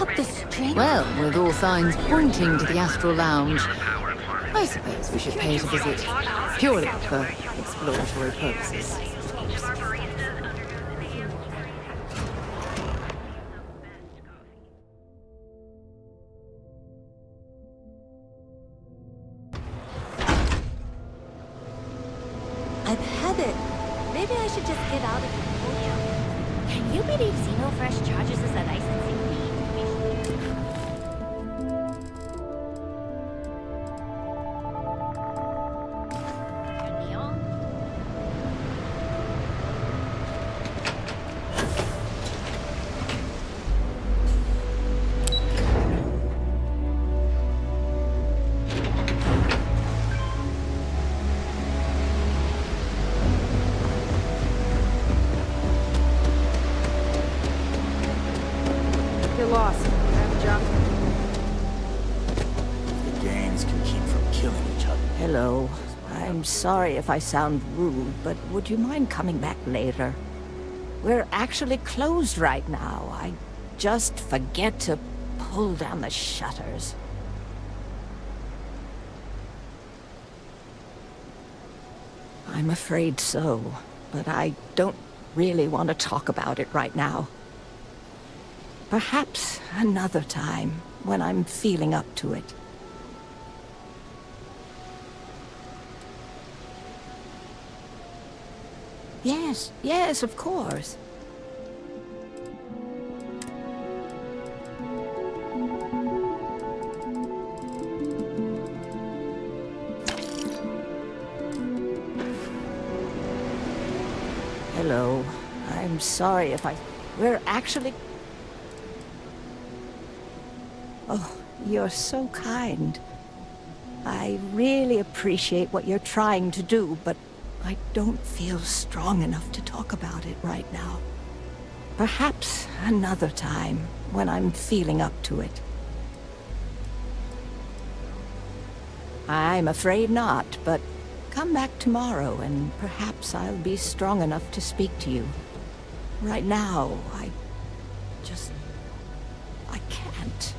up the street? Well, with all signs pointing to the Astral Lounge, I suppose we should pay it a visit, purely for exploratory purposes. I've had it. Maybe I should just get out of here. Can you believe Xenofresh charges us a licensing fee? Get lost. I have a job. The gangs can keep from killing each other. Hello. I'm sorry if I sound rude, but would you mind coming back later? We're actually closed right now. I just forget to pull down the shutters. I'm afraid so, but I don't really want to talk about it right now. Perhaps another time, when I'm feeling up to it. Yes, of course. Hello. I'm sorry if We're actually... Oh, you're so kind. I really appreciate what you're trying to do, but I don't feel strong enough to talk about it right now. Perhaps another time, when I'm feeling up to it. I'm afraid not, but come back tomorrow and perhaps I'll be strong enough to speak to you. Right now, I can't.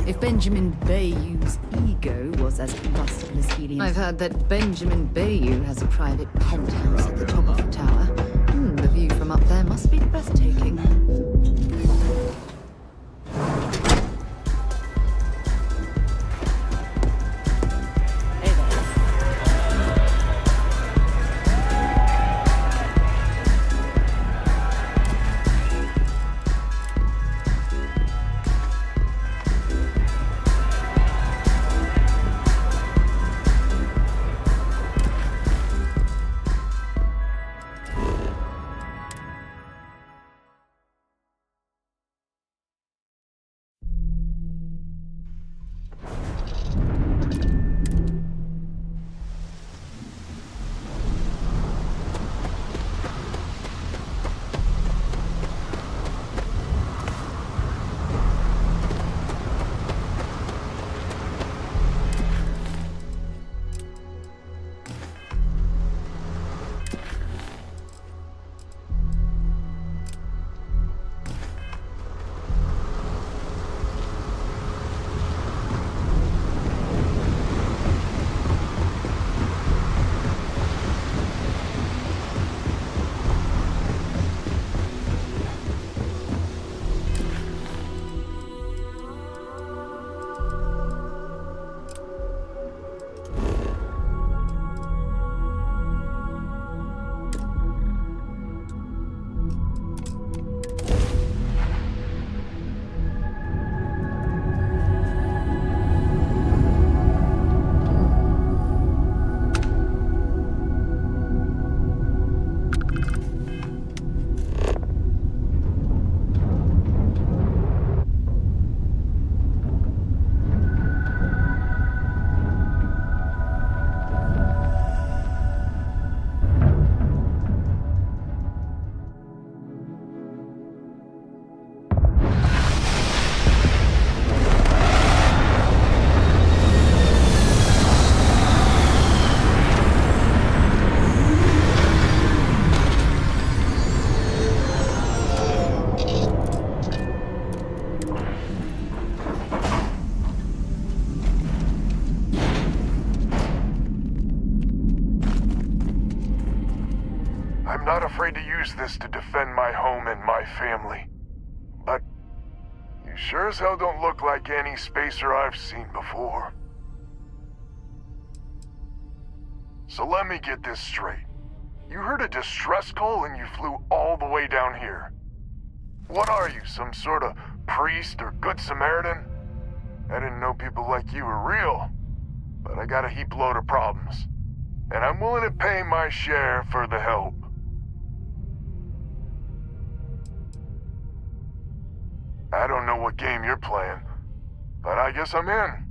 If Benjamin Bayou's ego was as combustible as helium, I've heard that Benjamin Bayou has a private penthouse at the top of the tower. The view from up there must be breathtaking. afraid to use this to defend my home and my family. But you sure as hell don't look like any spacer I've seen before. So let me get this straight. You heard a distress call and you flew all the way down here. What are you, some sort of priest or good Samaritan? I didn't know people like you were real, but I got a heap load of problems. And I'm willing to pay my share for the help. I don't know what game you're playing, but I guess I'm in.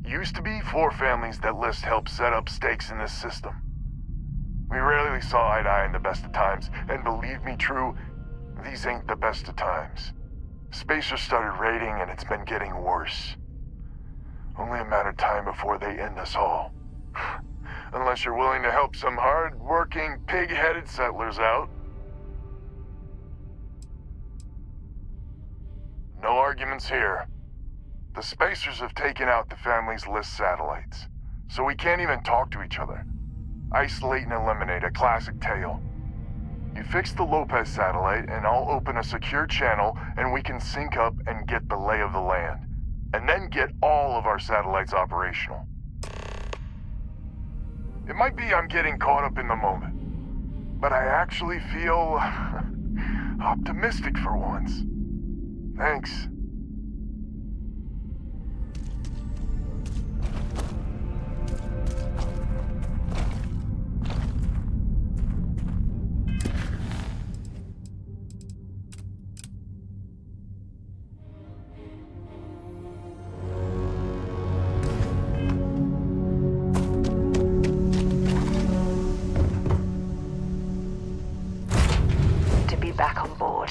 Used to be 4 families that list help set up stakes in this system. We rarely saw eye to eye in the best of times, and believe me true, these ain't the best of times. Spacers started raiding and it's been getting worse. Only a matter of time before they end us all. Unless you're willing to help some hard-working, pig-headed settlers out. No arguments here. The Spacers have taken out the family's list satellites, so we can't even talk to each other. Isolate and eliminate, a classic tale. You fix the Lopez satellite and I'll open a secure channel and we can sync up and get the lay of the land. And then get all of our satellites operational. It might be I'm getting caught up in the moment, but I actually feel optimistic for once. Thanks. Back on board.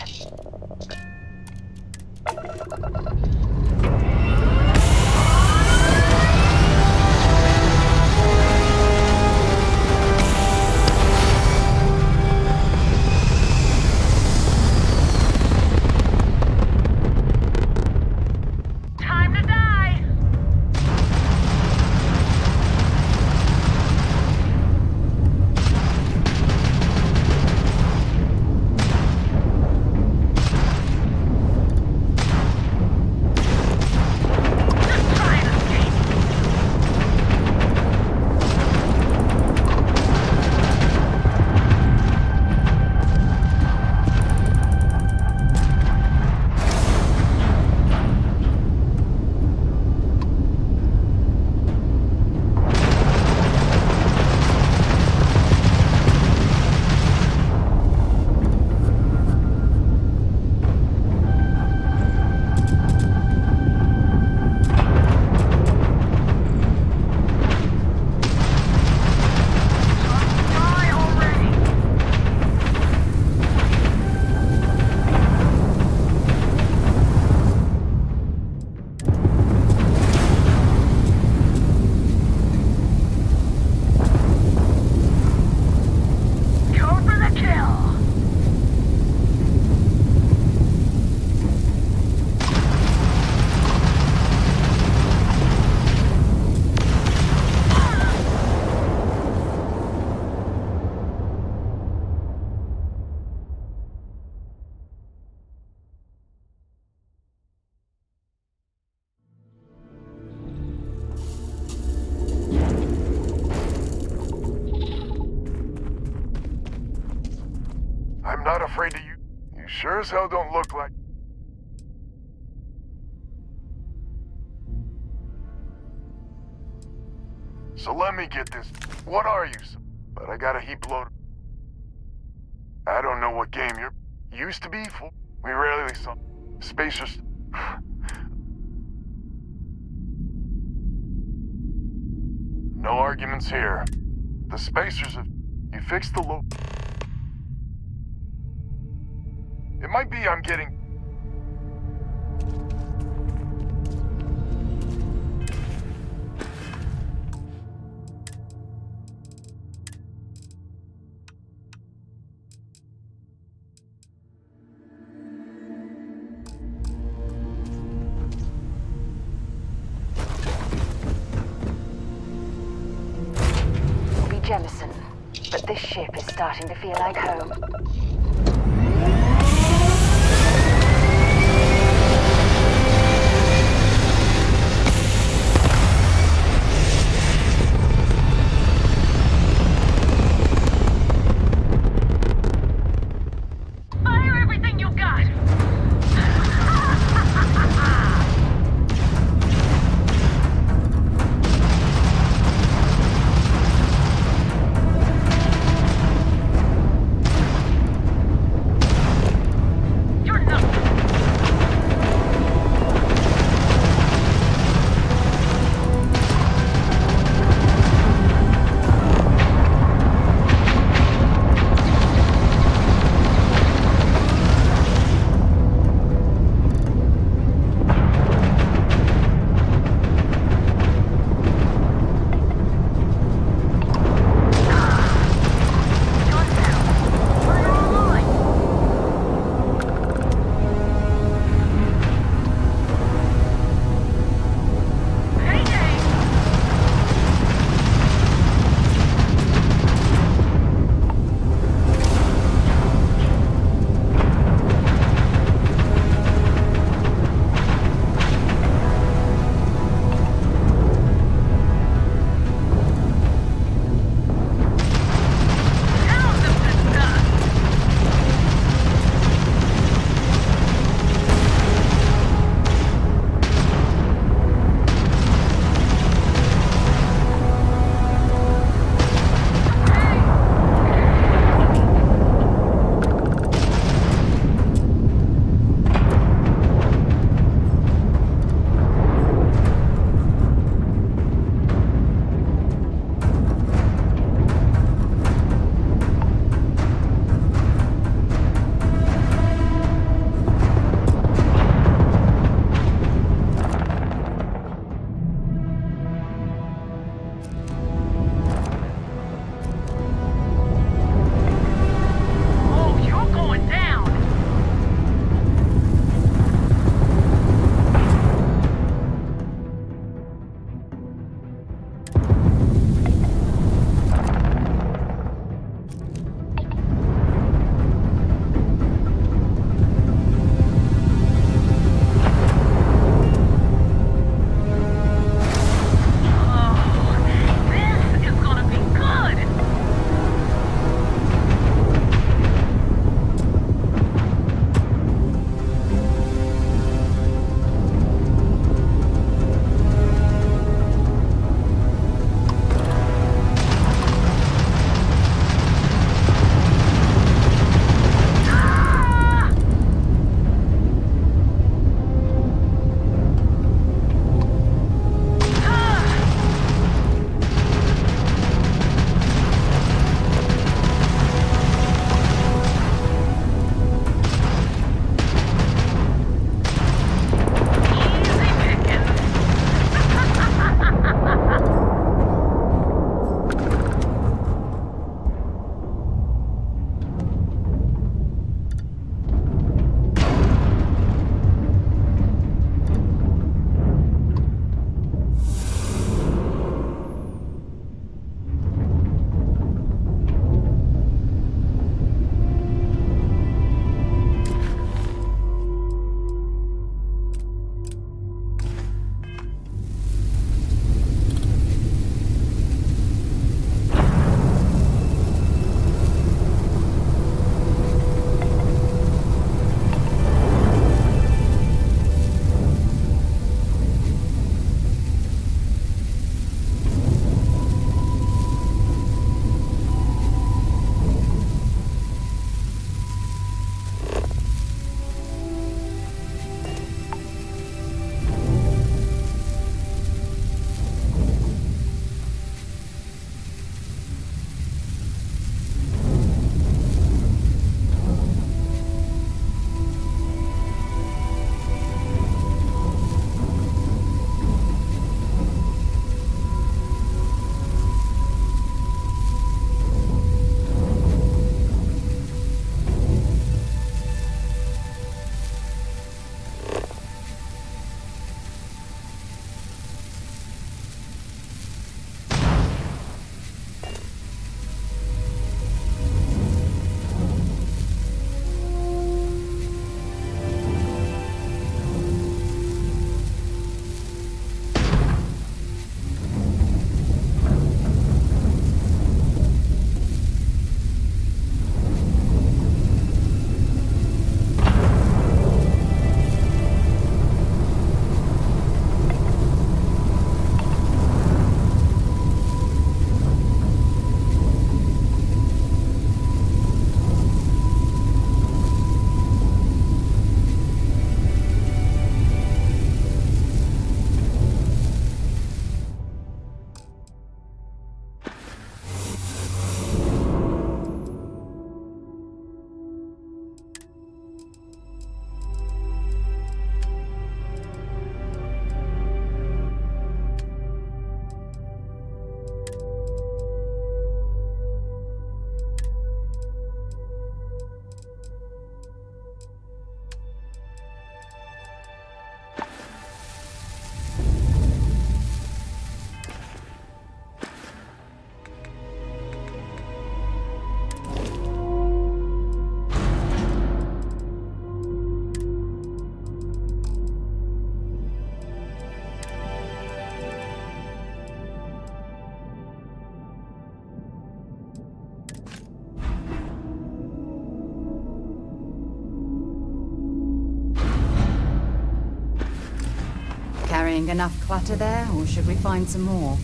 Time to die! Not afraid to you. You sure as hell don't look like... So let me get this. What are you? But I got a heap load. I don't know what game you're... Used to be. We rarely saw... Spacers... No arguments here. The Spacers have... You fixed the low... It might be I'm getting... Jemison, but this ship is starting to feel like home. Carrying enough clutter there, or should we find some more?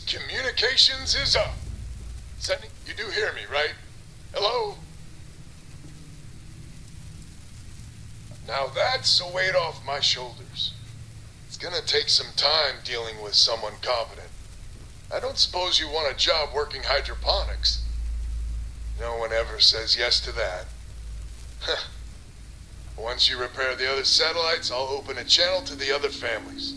Communications is up. Sending, you do hear me, right? Hello? Now that's a weight off my shoulders. It's gonna take some time dealing with someone competent. I don't suppose you want a job working hydroponics. No one ever says yes to that. Once you repair the other satellites, I'll open a channel to the other families.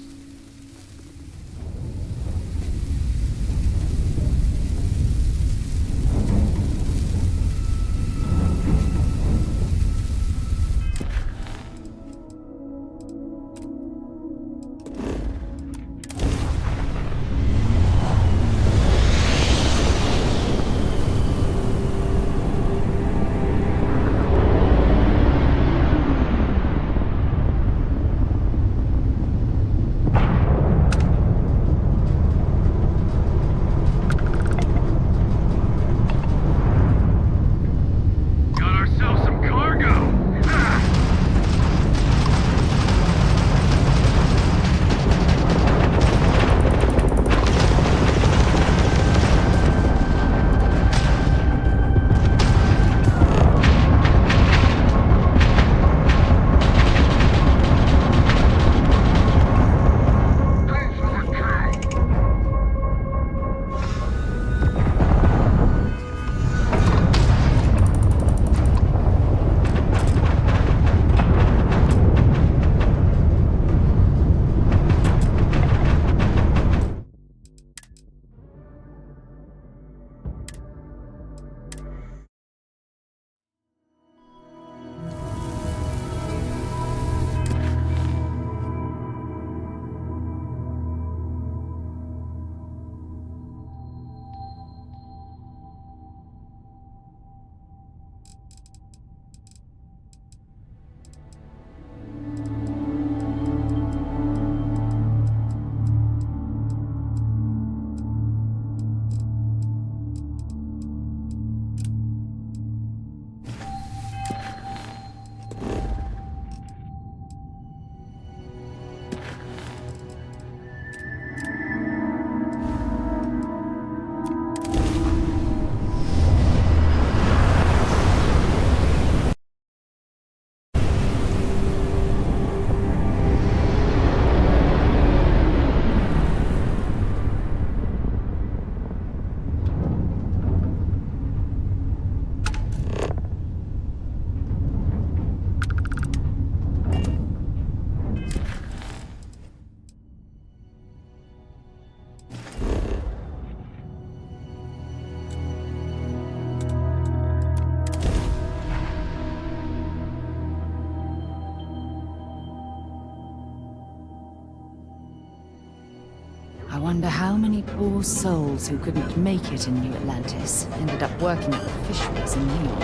I wonder how many poor souls who couldn't make it in New Atlantis ended up working at the fisheries in Neon.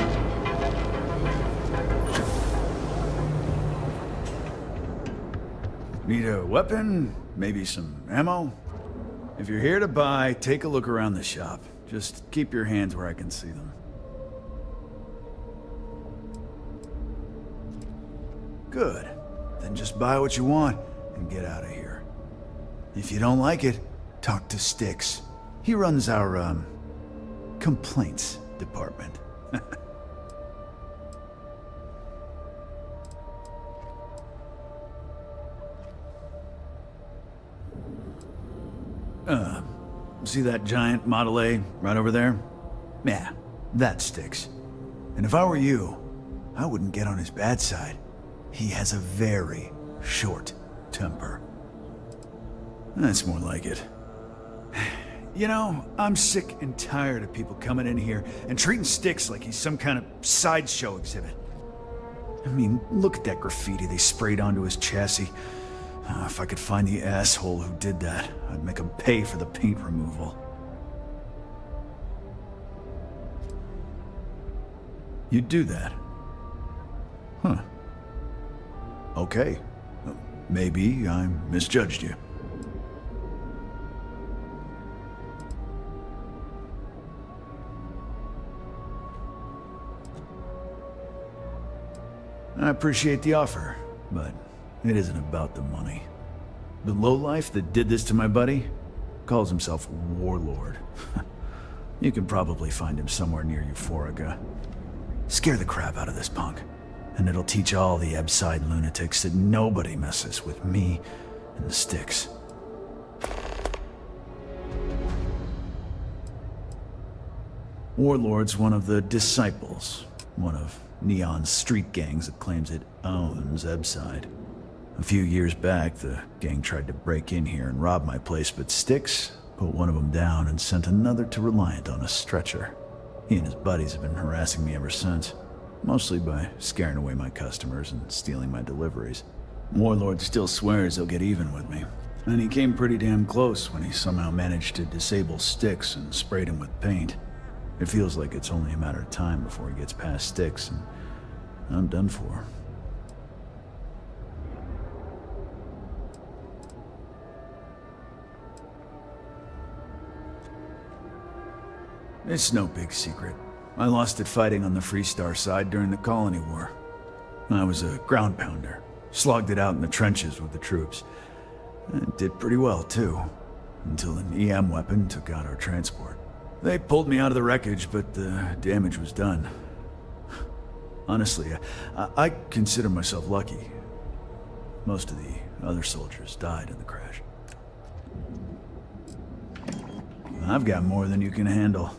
Need a weapon? Maybe some ammo? If you're here to buy, take a look around the shop. Just keep your hands where I can see them. Good. Then just buy what you want and get out of here. If you don't like it, talk to Styx. He runs our, complaints department. See that giant Model A right over there? Yeah, that sticks. And if I were you, I wouldn't get on his bad side. He has a very short temper. That's more like it. You know, I'm sick and tired of people coming in here and treating Styx like he's some kind of sideshow exhibit. I mean, look at that graffiti they sprayed onto his chassis. If I could find the asshole who did that, I'd make him pay for the paint removal. You'd do that? Huh. Okay. Maybe I misjudged you. I appreciate the offer, but it isn't about the money. The lowlife that did this to my buddy calls himself Warlord. You can probably find him somewhere near Euphorica. Scare the crap out of this punk, and it'll teach all the Ebside lunatics that nobody messes with me and the Styx. Warlord's one of the disciples, one of Neon's street gangs that claims it owns Ebside. A few years back, the gang tried to break in here and rob my place, but Styx put one of them down and sent another to Reliant on a stretcher. He and his buddies have been harassing me ever since, mostly by scaring away my customers and stealing my deliveries. Warlord still swears he'll get even with me, and he came pretty damn close when he somehow managed to disable Styx and sprayed him with paint. It feels like it's only a matter of time before he gets past Styx, and I'm done for. It's no big secret. I lost it fighting on the Freestar side during the Colony War. I was a ground pounder, slogged it out in the trenches with the troops. And did pretty well, too, until an EM weapon took out our transport. They pulled me out of the wreckage, but the damage was done. Honestly, I consider myself lucky. Most of the other soldiers died in the crash. I've got more than you can handle.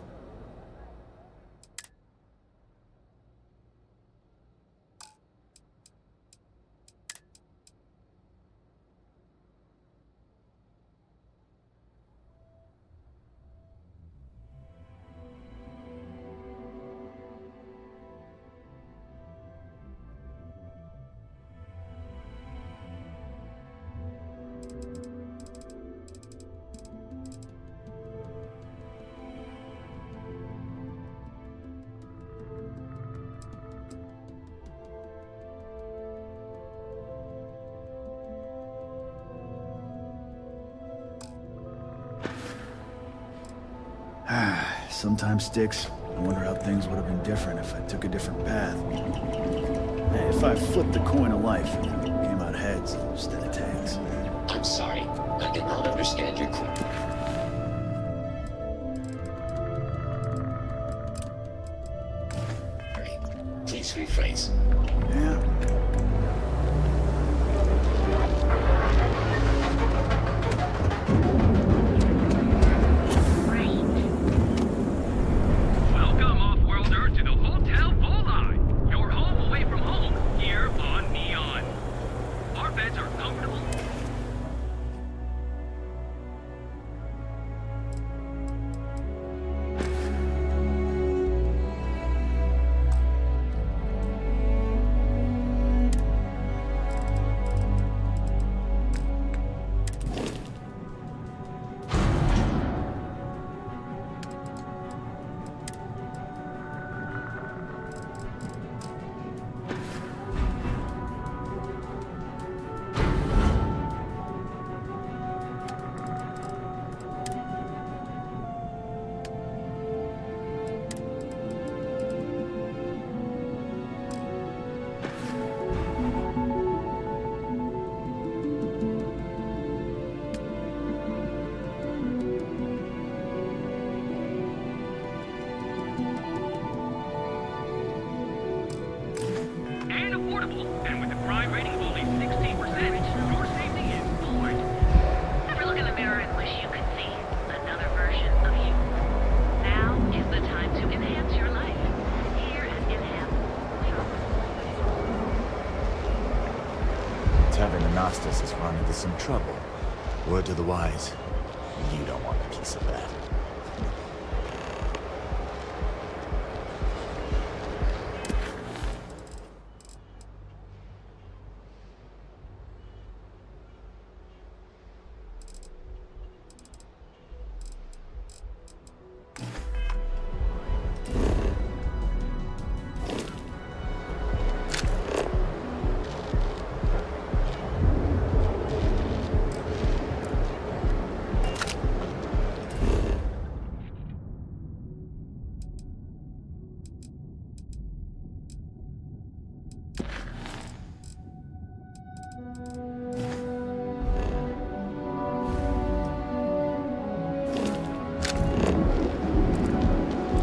Sometimes, Styx, I wonder how things would have been different if I took a different path. Hey, if I flipped the coin of life and it came out heads instead of tails. I'm sorry. I did not understand your question. Please rephrase. Yeah. having the Nostos has run into some trouble. Word to the wise, you don't want a piece of that.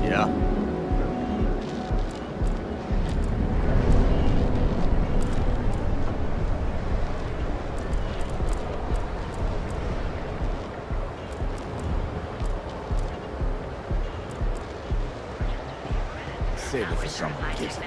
Yeah. Save it for someone who gives it.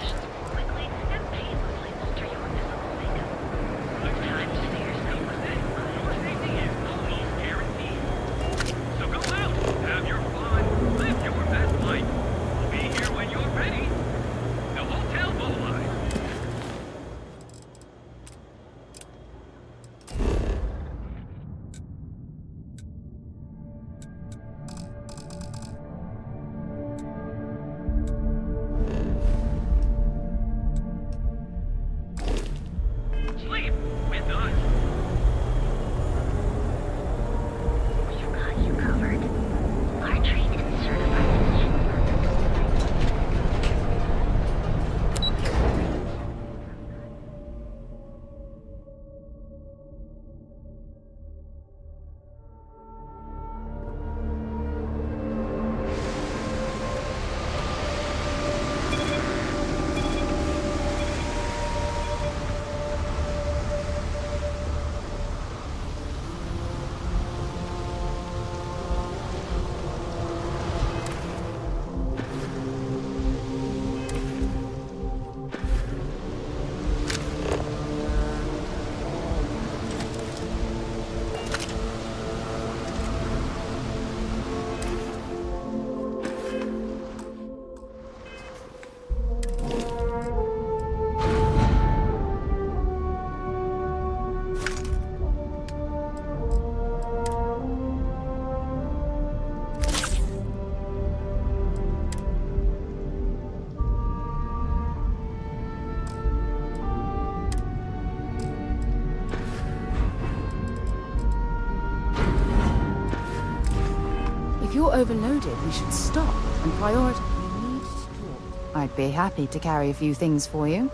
If you're overloaded, we should stop and prioritize. We need to talk. I'd be happy to carry a few things for you.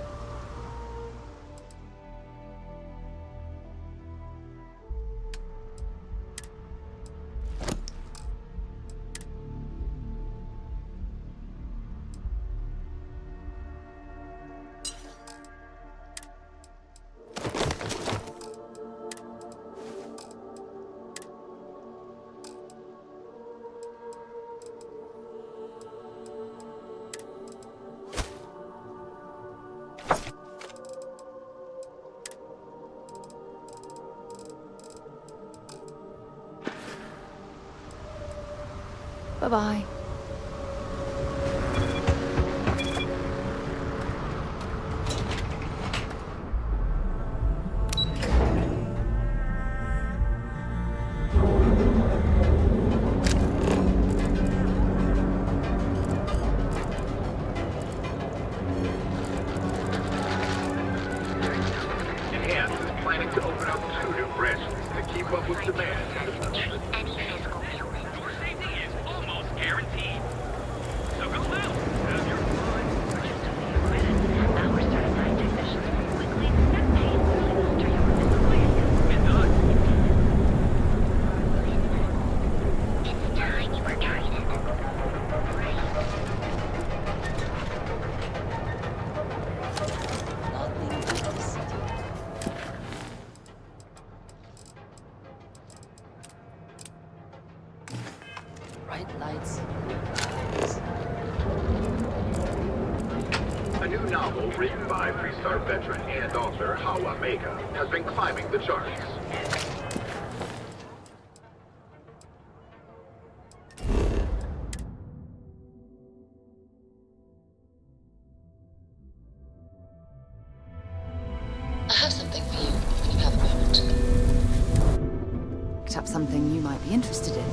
Bye-bye. Planning to open up 2 new branches to keep up with demand. Any physical building. Your safety is almost guaranteed. novel written by Freestar veteran and author Hawa Mega has been climbing the charts. I have something for you, if you have a moment. Picked up something you might be interested in.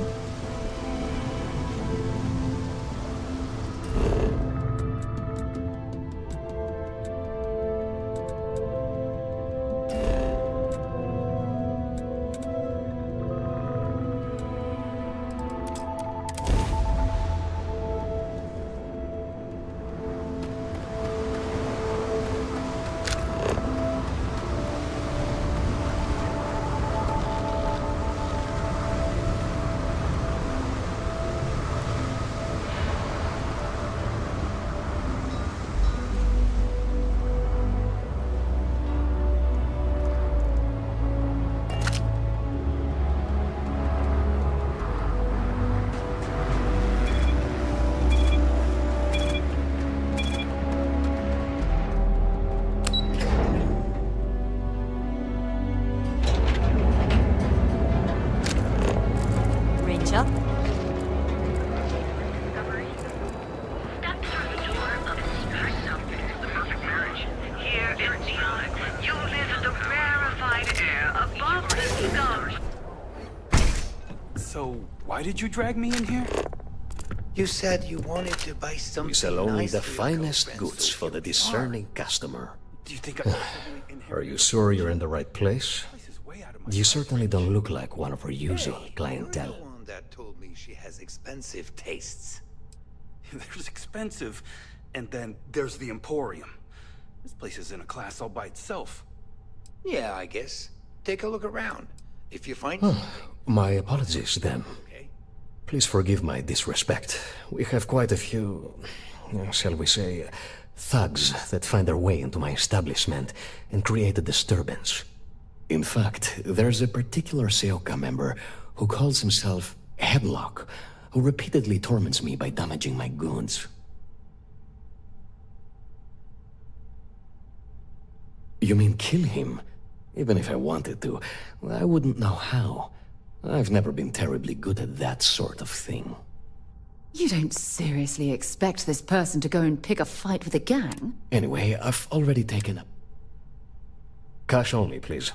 Rachel? Here in Neon, you live in the rarefied air above the scum. So, why did you drag me in here? You said you wanted to buy something. We sell only nice the for your finest girlfriend, goods so for the here we discerning customer. Do you think I... Are you sure you're in the right place? You certainly don't look like one of our usual You're clientele. the one that told me she has expensive tastes. There's expensive, and then there's the Emporium. This place is in a class all by itself. Yeah, I guess. Take a look around. If you find My apologies, then. okay. Please forgive my disrespect. We have quite a few, shall we say, thugs that find their way into my establishment and create a disturbance. In fact, there's a particular Seoka member who calls himself Headlock, who repeatedly torments me by damaging my goons. You mean kill him? Even if I wanted to, I wouldn't know how. I've never been terribly good at that sort of thing. You don't seriously expect this person to go and pick a fight with a gang? Anyway, I've already taken a... Cash only, please.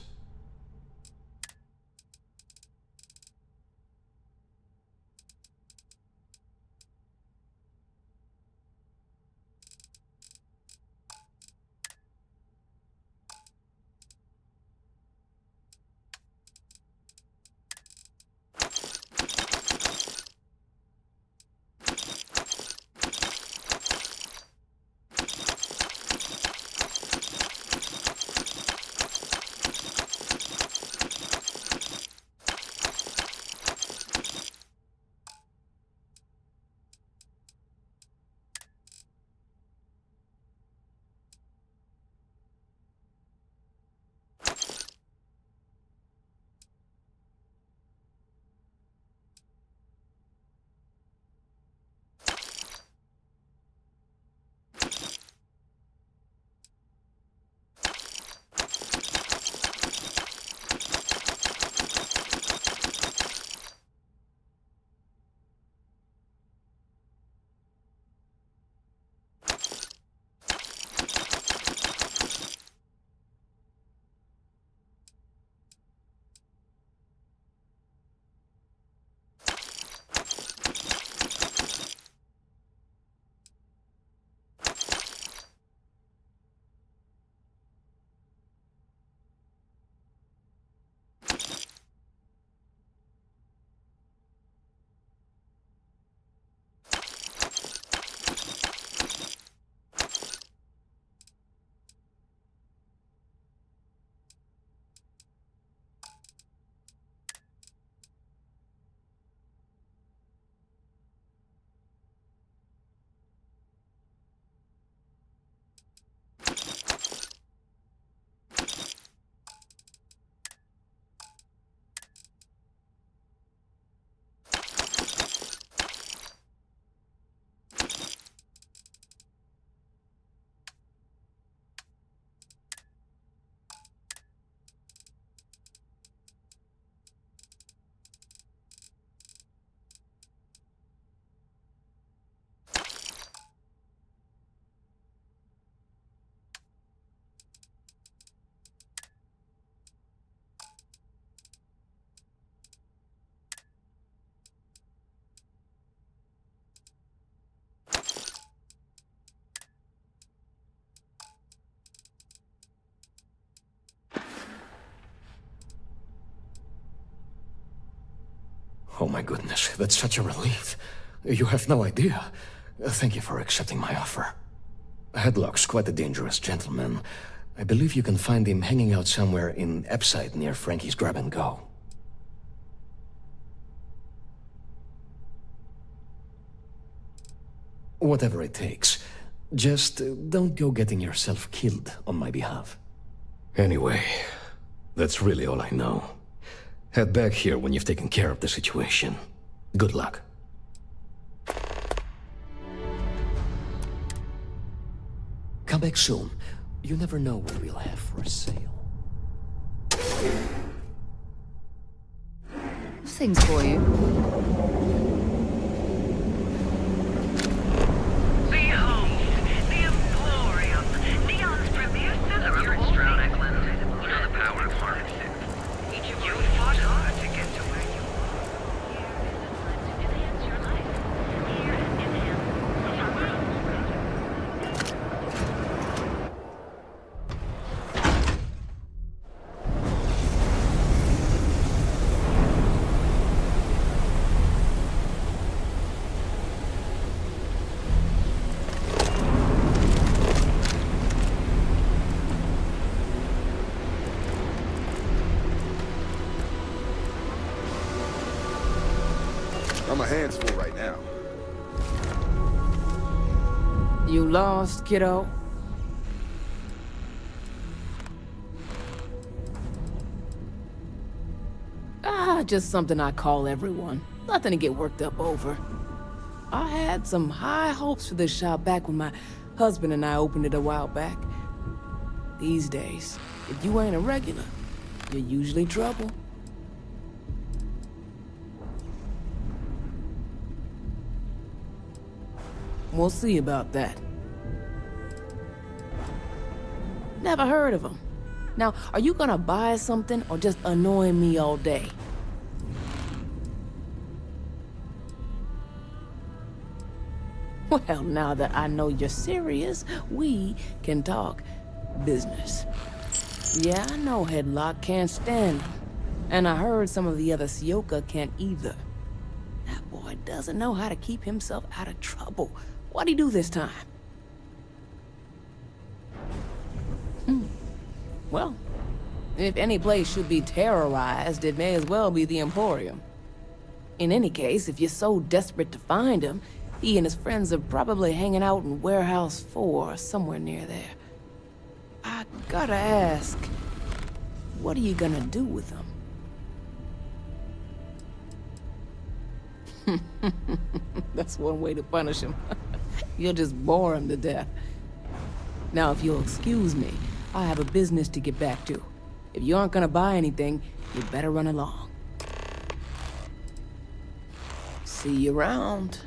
Oh my goodness, that's such a relief. You have no idea. Thank you for accepting my offer. Headlock's quite a dangerous gentleman. I believe you can find him hanging out somewhere in Epside near Frankie's Grab and Go. Whatever it takes. Just don't go getting yourself killed on my behalf. Anyway, that's really all I know. Head back here when you've taken care of the situation. Good luck. Come back soon. You never know what we'll have for sale. Things for you. My hands full right now. You lost, kiddo? Just something I call everyone. Nothing to get worked up over. I had some high hopes for this shop back when my husband and I opened it a while back. These days, if you ain't a regular, you're usually trouble. We'll see about that. Never heard of them. Now, are you gonna buy something or just annoy me all day? Well, now that I know you're serious, we can talk business. Yeah, I know Headlock can't stand them. And I heard some of the other Sioka can't either. That boy doesn't know how to keep himself out of trouble. What'd he do this time? Well, if any place should be terrorized, it may as well be the Emporium. In any case, if you're so desperate to find him, he and his friends are probably hanging out in Warehouse 4, somewhere near there. I gotta ask, what are you gonna do with him? That's one way to punish him. You'll just bore him to death. Now, if you'll excuse me, I have a business to get back to. If you aren't gonna buy anything, you better run along. See you around.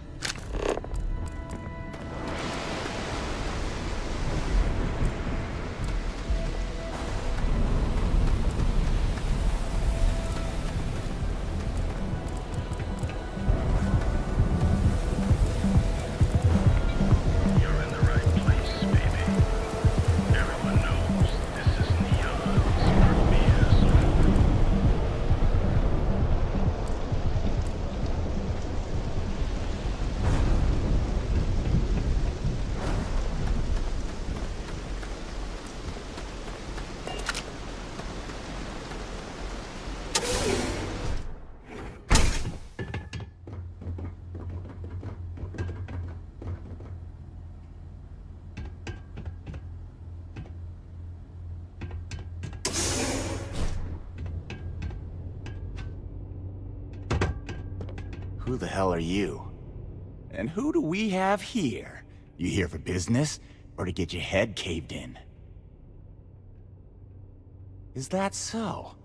Who the hell are you? And who do we have here? You here for business, or to get your head caved in? Is that so?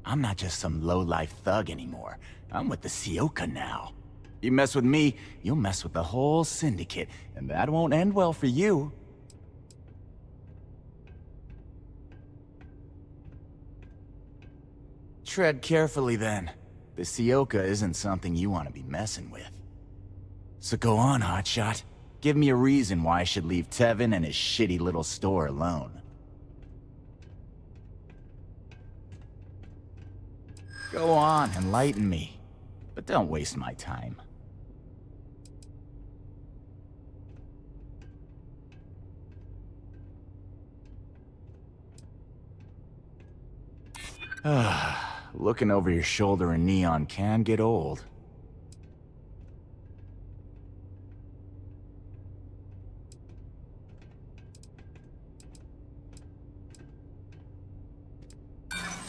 I'm not just some low-life thug anymore. I'm with the Sioka now. You mess with me, you'll mess with the whole syndicate, and that won't end well for you. Tread carefully, then. The Sioka isn't something you want to be messing with. So go on, hotshot. Give me a reason why I should leave Tevin and his shitty little store alone. Go on, enlighten me. but don't waste my time. Looking over your shoulder in neon can get old.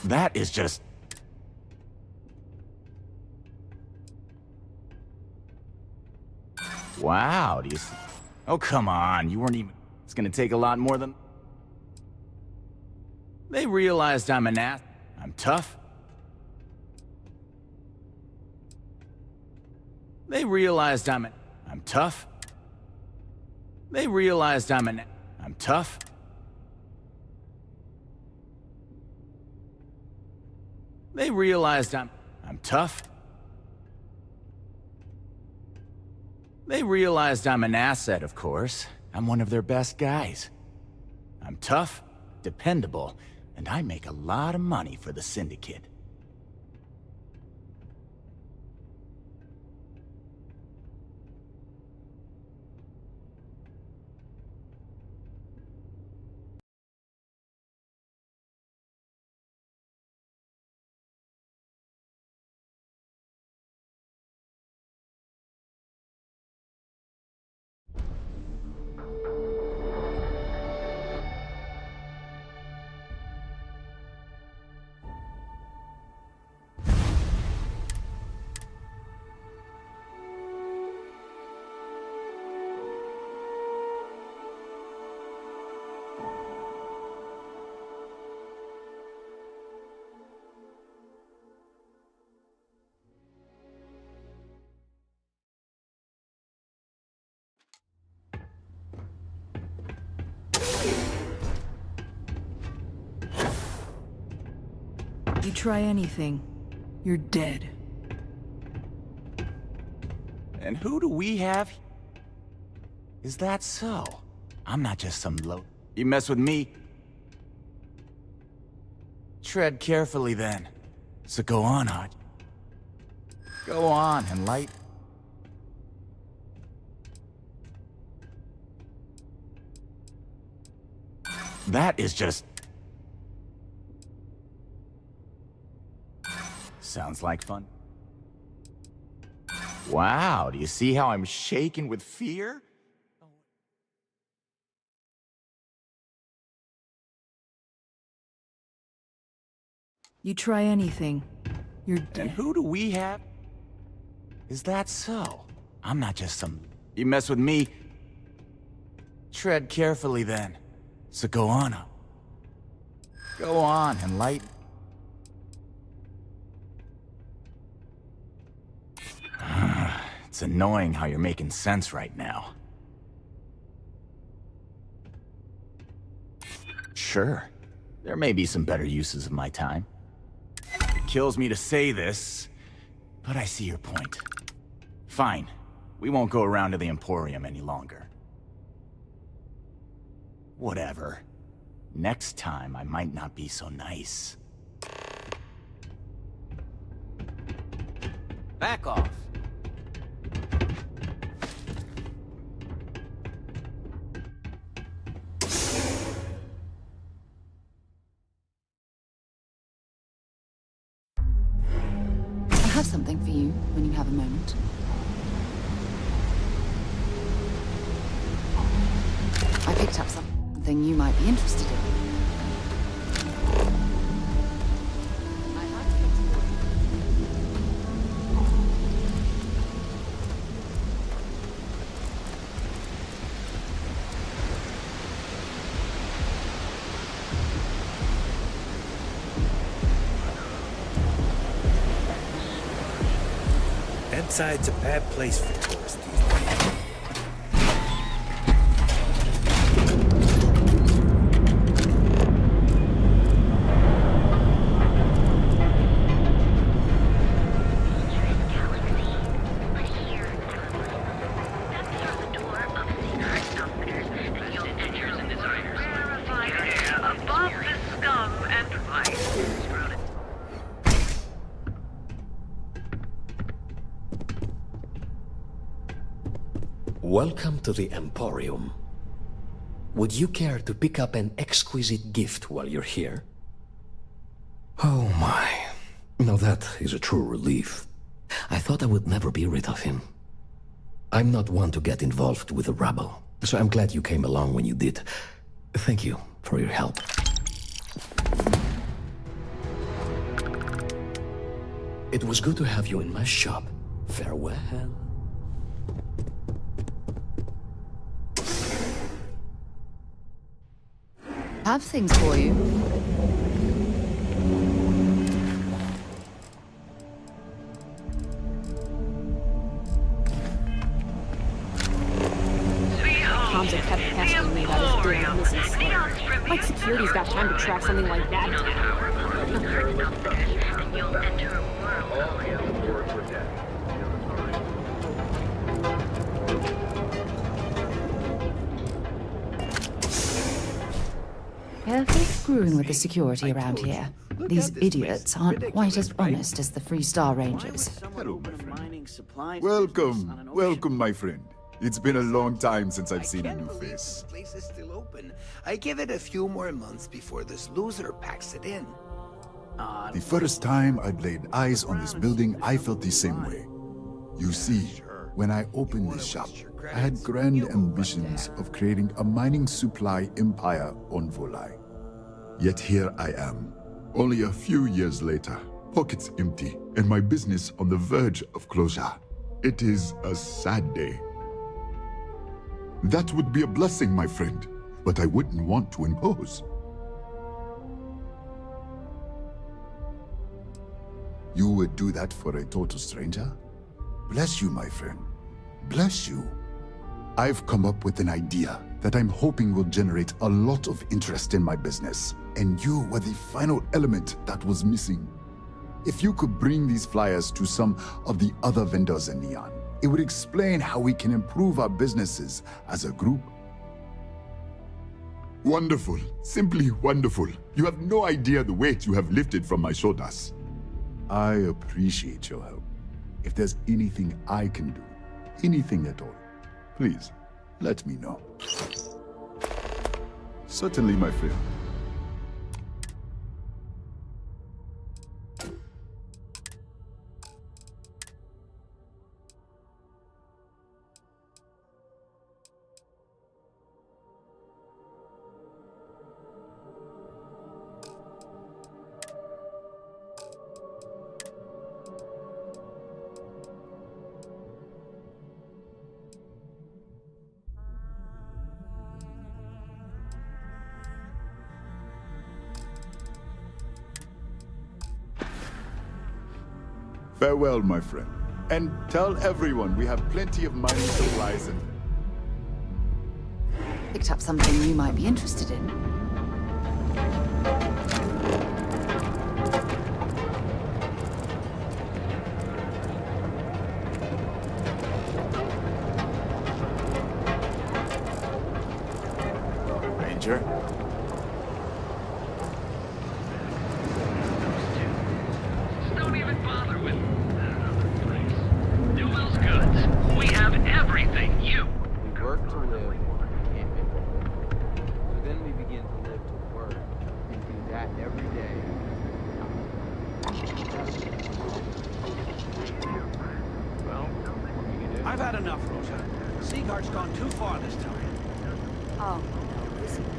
That is just... Wow, do you see? Oh, come on, you weren't even... It's gonna take a lot more than... They realized I'm an ass. I'm tough. They realized I'm tough. They realized I'm tough. They realized I'm tough. They realized I'm an asset, of course. I'm one of their best guys. I'm tough, dependable, and I make a lot of money for the Syndicate. You try anything, you're dead. And who do we have? Is that so? I'm not just some low... You mess with me? Tread carefully then. So go on, Hot. Go on and light... That is just... Sounds like fun. Wow, do you see how I'm shaking with fear? You try anything, you're dead. And who do we have? Is that so? I'm not just some... You mess with me? Tread carefully then. So go on. Go on and light... It's annoying how you're making sense right now. Sure, there may be some better uses of my time. It kills me to say this, but I see your point. Fine, we won't go around to the Emporium any longer. Whatever. Next time, I might not be so nice. Back off. I have something for you when you have a moment. I picked up something you might be interested in. Bedside's a bad place for tourists these days. Welcome to the Emporium. Would you care to pick up an exquisite gift while you're here? Oh my. Now that is a true relief. I thought I would never be rid of him. I'm not one to get involved with the rabble, so I'm glad you came along when you did. Thank you for your help. It was good to have you in my shop. Farewell. Have things for you. Comms have kept pestering me about his damn missing slave. Like security's got time to track something like that Careful screwing with the security around here. These idiots aren't quite as honest as the Free Star Rangers. Hello, my friend. Welcome, my friend. It's been a long time since I've seen a new face. This place is still open. I give it a few more months before this loser packs it in. The first time I laid eyes on this building, I felt the same way. You see, when I opened this shop, I had grand ambitions of creating a mining supply empire on Volai. Yet here I am, only a few years later, pockets empty, and my business on the verge of closure. It is a sad day. That would be a blessing, my friend, but I wouldn't want to impose. You would do that for a total stranger? Bless you, my friend. Bless you. I've come up with an idea that I'm hoping will generate a lot of interest in my business, and you were the final element that was missing. If you could bring these flyers to some of the other vendors in Neon, it would explain how we can improve our businesses as a group. Wonderful. Simply wonderful. You have no idea the weight you have lifted from my shoulders. I appreciate your help. If there's anything I can do, anything at all, please, let me know. Certainly, my friend. Farewell, my friend. And tell everyone we have plenty of mining supplies and... Picked up something you might be interested in. Ranger? Don't even bother with Newell's goods. We have everything you. We work to live, can't we? So then we begin to live to work, and do that every day. Well, what can you do? I've had enough, Rosa. Seagard's gone too far this time. Oh, no, this again?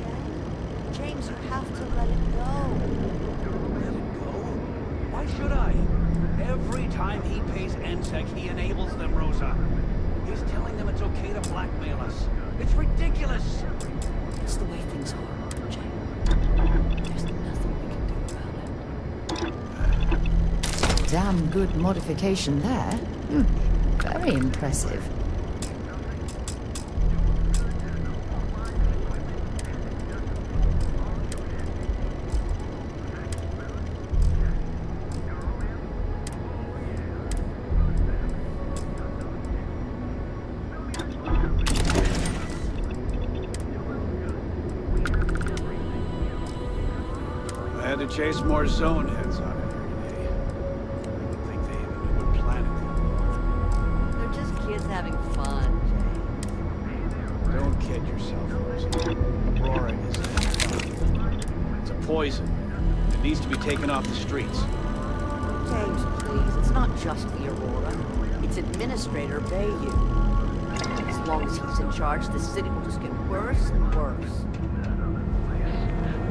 James, you have to let it go. Let it go? Why should I? Every time he pays NSEC, he enables them, Rosa. He's telling them it's okay to blackmail us. It's ridiculous. It's the way things are, James. There's nothing we can do about it. Damn good modification there. Very impressive. I had to chase more zone heads on it here today. I didn't think they even knew what planet they were. They're just kids having fun, James. poison. It needs to be taken off the streets. James, please, it's not just the Aurora. It's Administrator Bayou. As long as he's in charge, the city will just get worse and worse.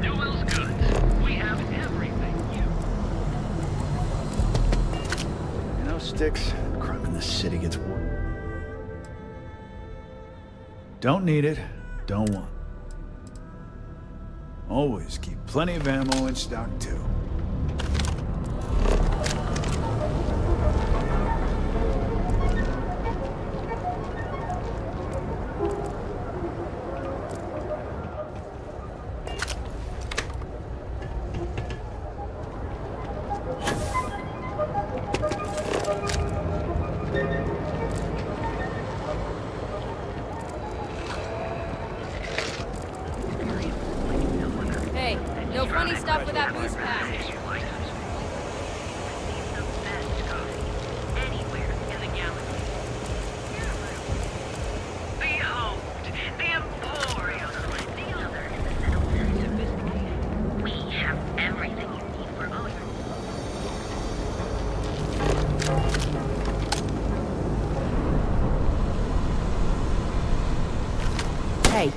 Newell's goods. We have everything You know, Sticks, crime in this city gets worse. Don't need it, don't want it. Always keep plenty of ammo in stock, too. Hey, no funny stuff with that boost pack. anywhere in the galaxy. Behold, the Emporium. The other is a little very sophisticated. We have everything you need for all your Hey,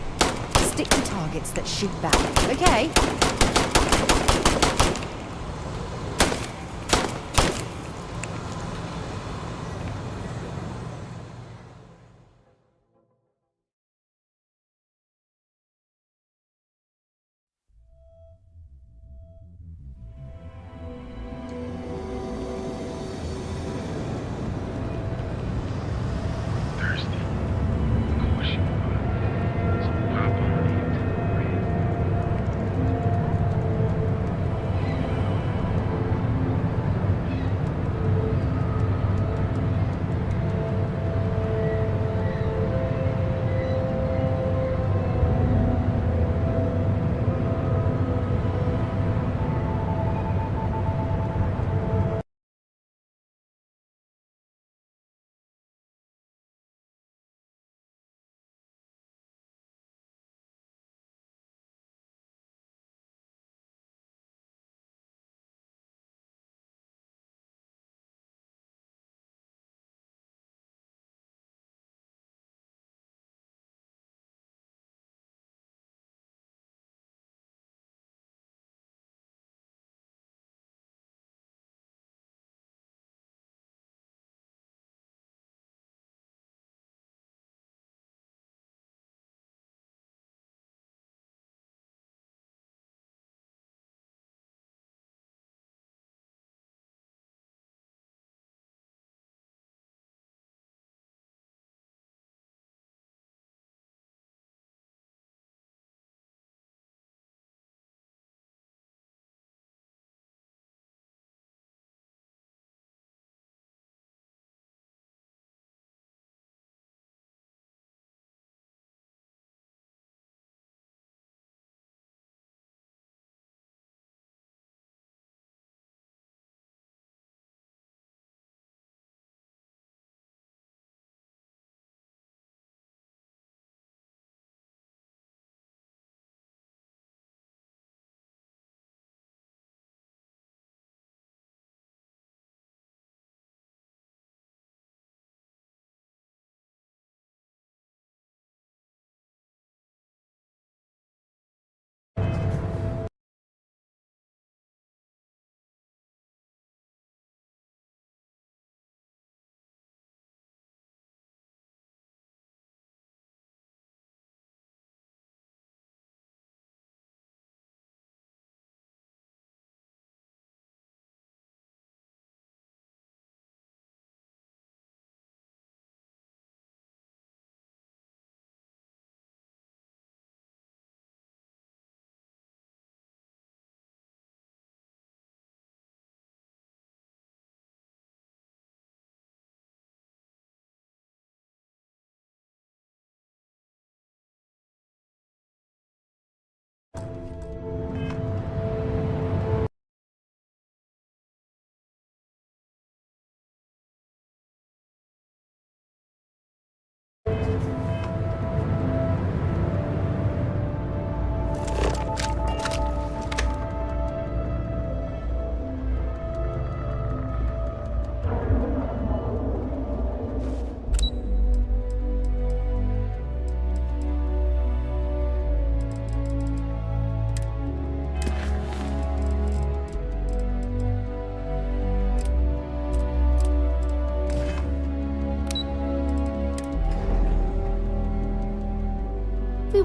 stick to targets that shoot back, okay?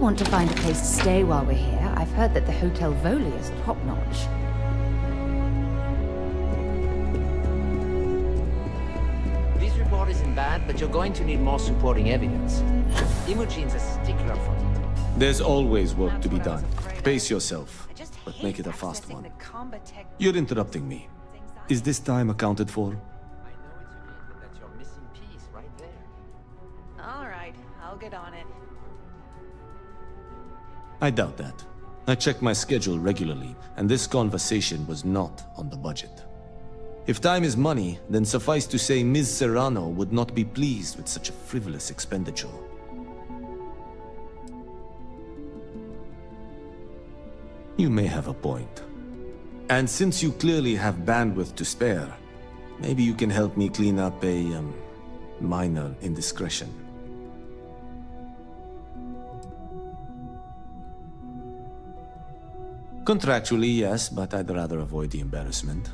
want to find a place to stay while we're here, I've heard that the Hotel Voli is top-notch. This report isn't bad, but you're going to need more supporting evidence. Imogene's a stickler for it. There's always work to be done. Pace yourself, but make it a fast one. You're interrupting me. Is this time accounted for? I know it's unique, but that's your missing piece right there. All right, I'll get on it. I doubt that. I check my schedule regularly, and this conversation was not on the budget. If time is money, then suffice to say Ms. Serrano would not be pleased with such a frivolous expenditure. You may have a point. And since you clearly have bandwidth to spare, maybe you can help me clean up a, minor indiscretion. Contractually, yes, but I'd rather avoid the embarrassment.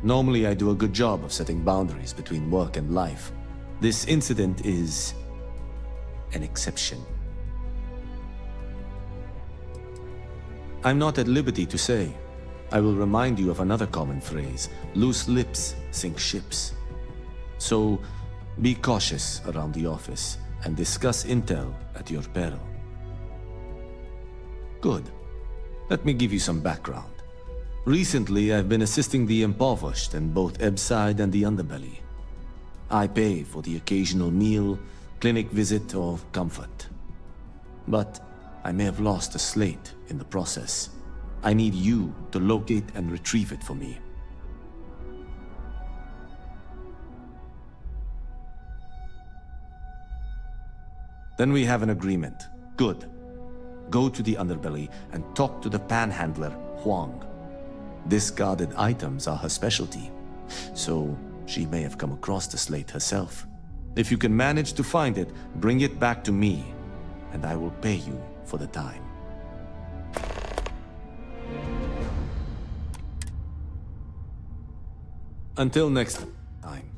Normally, I do a good job of setting boundaries between work and life. This incident is an exception. I'm not at liberty to say. I will remind you of another common phrase: loose lips sink ships. So, be cautious around the office and discuss intel at your peril. Good. Let me give you some background. Recently, I've been assisting the impoverished in both Ebbside and the underbelly. I pay for the occasional meal, clinic visit, or comfort. But I may have lost a slate in the process. I need you to locate and retrieve it for me. Then we have an agreement. Good. Go to the underbelly and talk to the panhandler, Huang. Discarded items are her specialty, so she may have come across the slate herself. If you can manage to find it, bring it back to me, and I will pay you for the time. Until next time.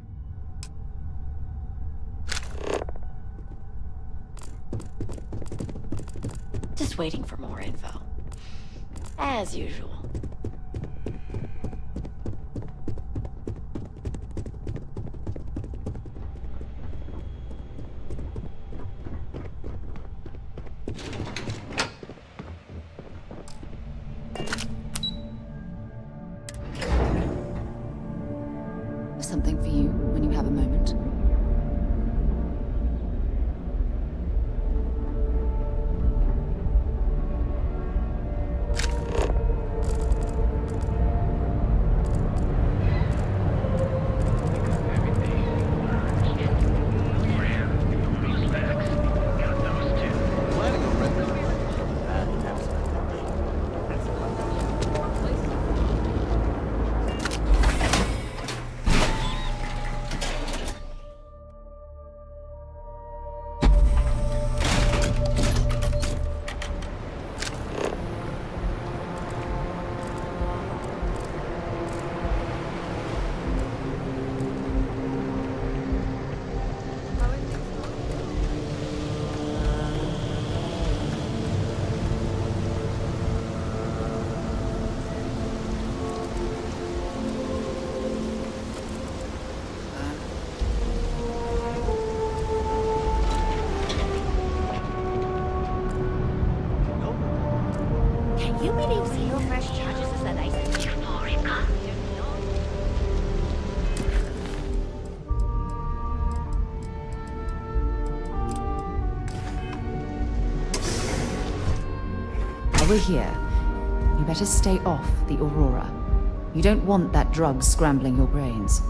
Just waiting for more info. As usual. Something for you when you have a moment. You believe zero fresh charges is that I We're here. You better stay off the Aurora. You don't want that drug scrambling your brains.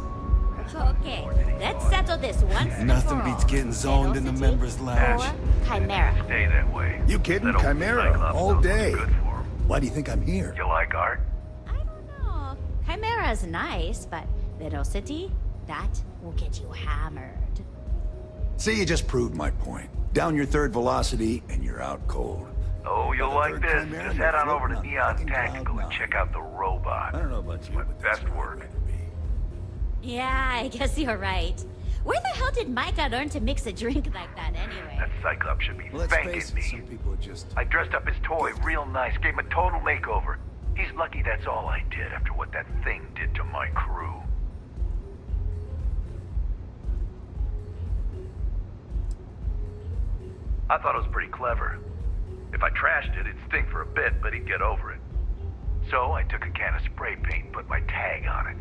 Okay, let's settle this once and Nothing for beats all. getting zoned in the members' lounge. Or Chimera. Stay that way. You kidding? That old Chimera, Cyclops all knows day. what's good for 'em. Why do you think I'm here? You like art? Oh, Chimera's nice, but Velocity, that will get you hammered. See, you just proved my point. Down your third velocity, and you're out cold. Oh, you'll like third this. Chimera, Just head on you're over to floating on Neon fucking Tactical cloud and nine. check out the robot. I don't know about you, My but that's best where I'm work. gonna be. Yeah, I guess you're right. Where the hell did Micah learn to mix a drink like that anyway? That Cyclops should be thanking me. Some people are just... I dressed up his toy real nice, gave him a total makeover. He's lucky that's all I did after what that thing did to my crew. I thought it was pretty clever. If I trashed it, it'd stink for a bit, but he'd get over it. So I took a can of spray paint and put my tag on it.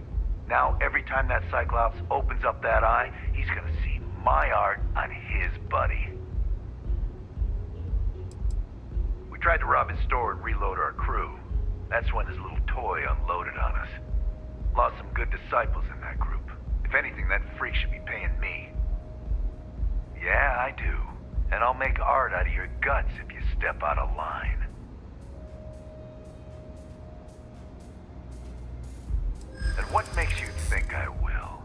Now, every time that Cyclops opens up that eye, he's gonna see my art on his buddy. We tried to rob his store and reload our crew. That's when his little toy unloaded on us. Lost some good disciples in that group. If anything, that freak should be paying me. Yeah, I do. And I'll make art out of your guts if you step out of line. And what makes you think I will?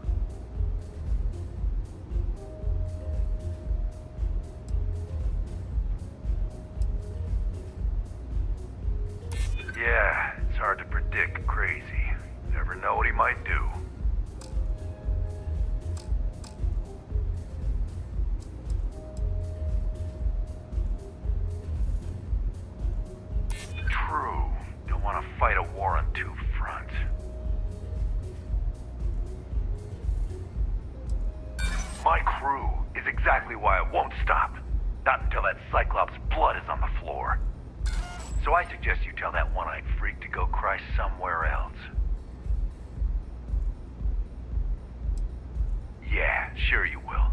Yeah, it's hard to predict crazy. Never know what he might do. True. Don't want to fight a war on two fronts. My crew is exactly why I won't stop. Not until that Cyclops' blood is on the floor. So I suggest you tell that one-eyed freak to go cry somewhere else. Yeah, sure you will.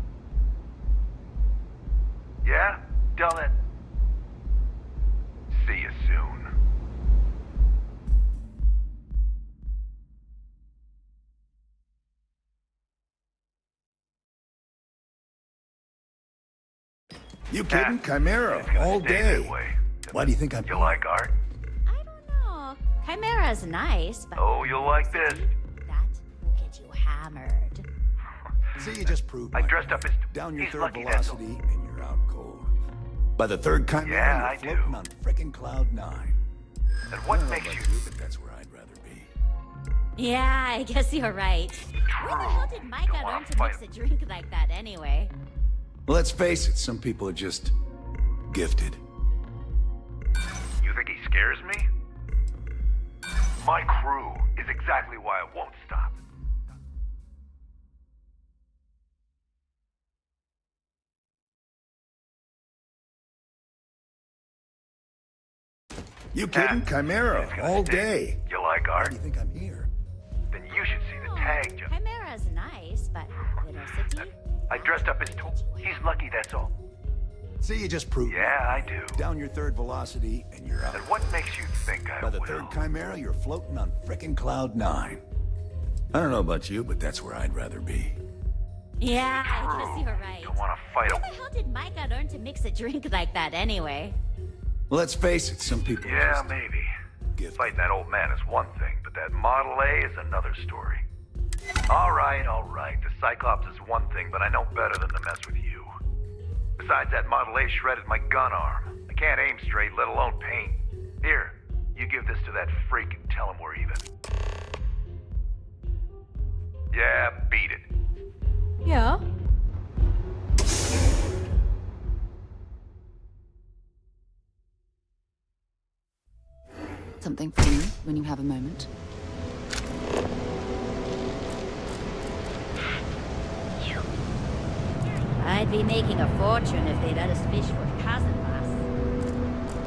Yeah? Tell that... See you soon. You kidding? Chimera, all day. Why do you think I'm... You like art? Oh, Chimera's nice, but... Oh, you'll like this. That will get you hammered. See, you just proved I dressed up as... down your He's third lucky, that's all. velocity and you're out cold. By the third Chimera, Yeah, I you're floating on frickin' Cloud 9. And what I don't know makes about you... But that's where I'd rather be. Yeah, I guess you're right. Where the hell did Micah learn to mix a drink like that anyway? Let's face it, some people are just gifted. You think he scares me? My crew is exactly why I won't stop. You kidding? Chimera, all day. You like Why art? do you think I'm here? Then you should see the tag. Chimera's nice, but Little City? I dressed up as toy. He's lucky, that's all. See, you just proved Yeah, I do. down your third velocity and you're out. And what makes you think I By the will? third Chimera, you're floating on frickin' Cloud 9. I don't know about you, but that's where I'd rather be. Yeah, I guess you're right. Don't want to fight Where the hell did Micah learn to mix a drink like that anyway? Well, let's face it, some people are Yeah, just maybe. Fighting that old man is one thing, but that Model A is another story. All right. The Cyclops is one thing, but I know better than to mess with you. Besides, that Model A shredded my gun arm. I can't aim straight, let alone paint. Here, you give this to that freak and tell him we're even. Yeah, beat it. Yeah. Something for you when you have a moment. I'd be making a fortune if they let us fish for cousin boss.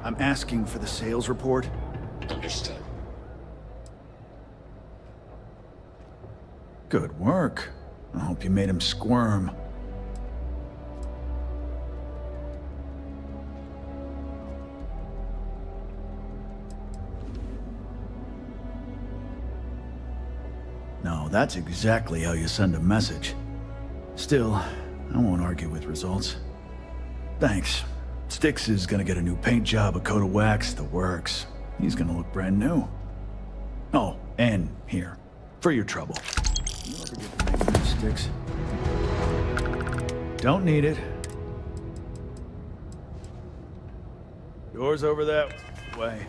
I'm asking for the sales report. Understood. Good work. I hope you made him squirm. No, that's exactly how you send a message. Still, I won't argue with results. Thanks. Styx is gonna get a new paint job, a coat of wax, the works. He's gonna look brand new. Oh, and here, for your trouble. You ever get to make new Styx? Don't need it. Doors over that way.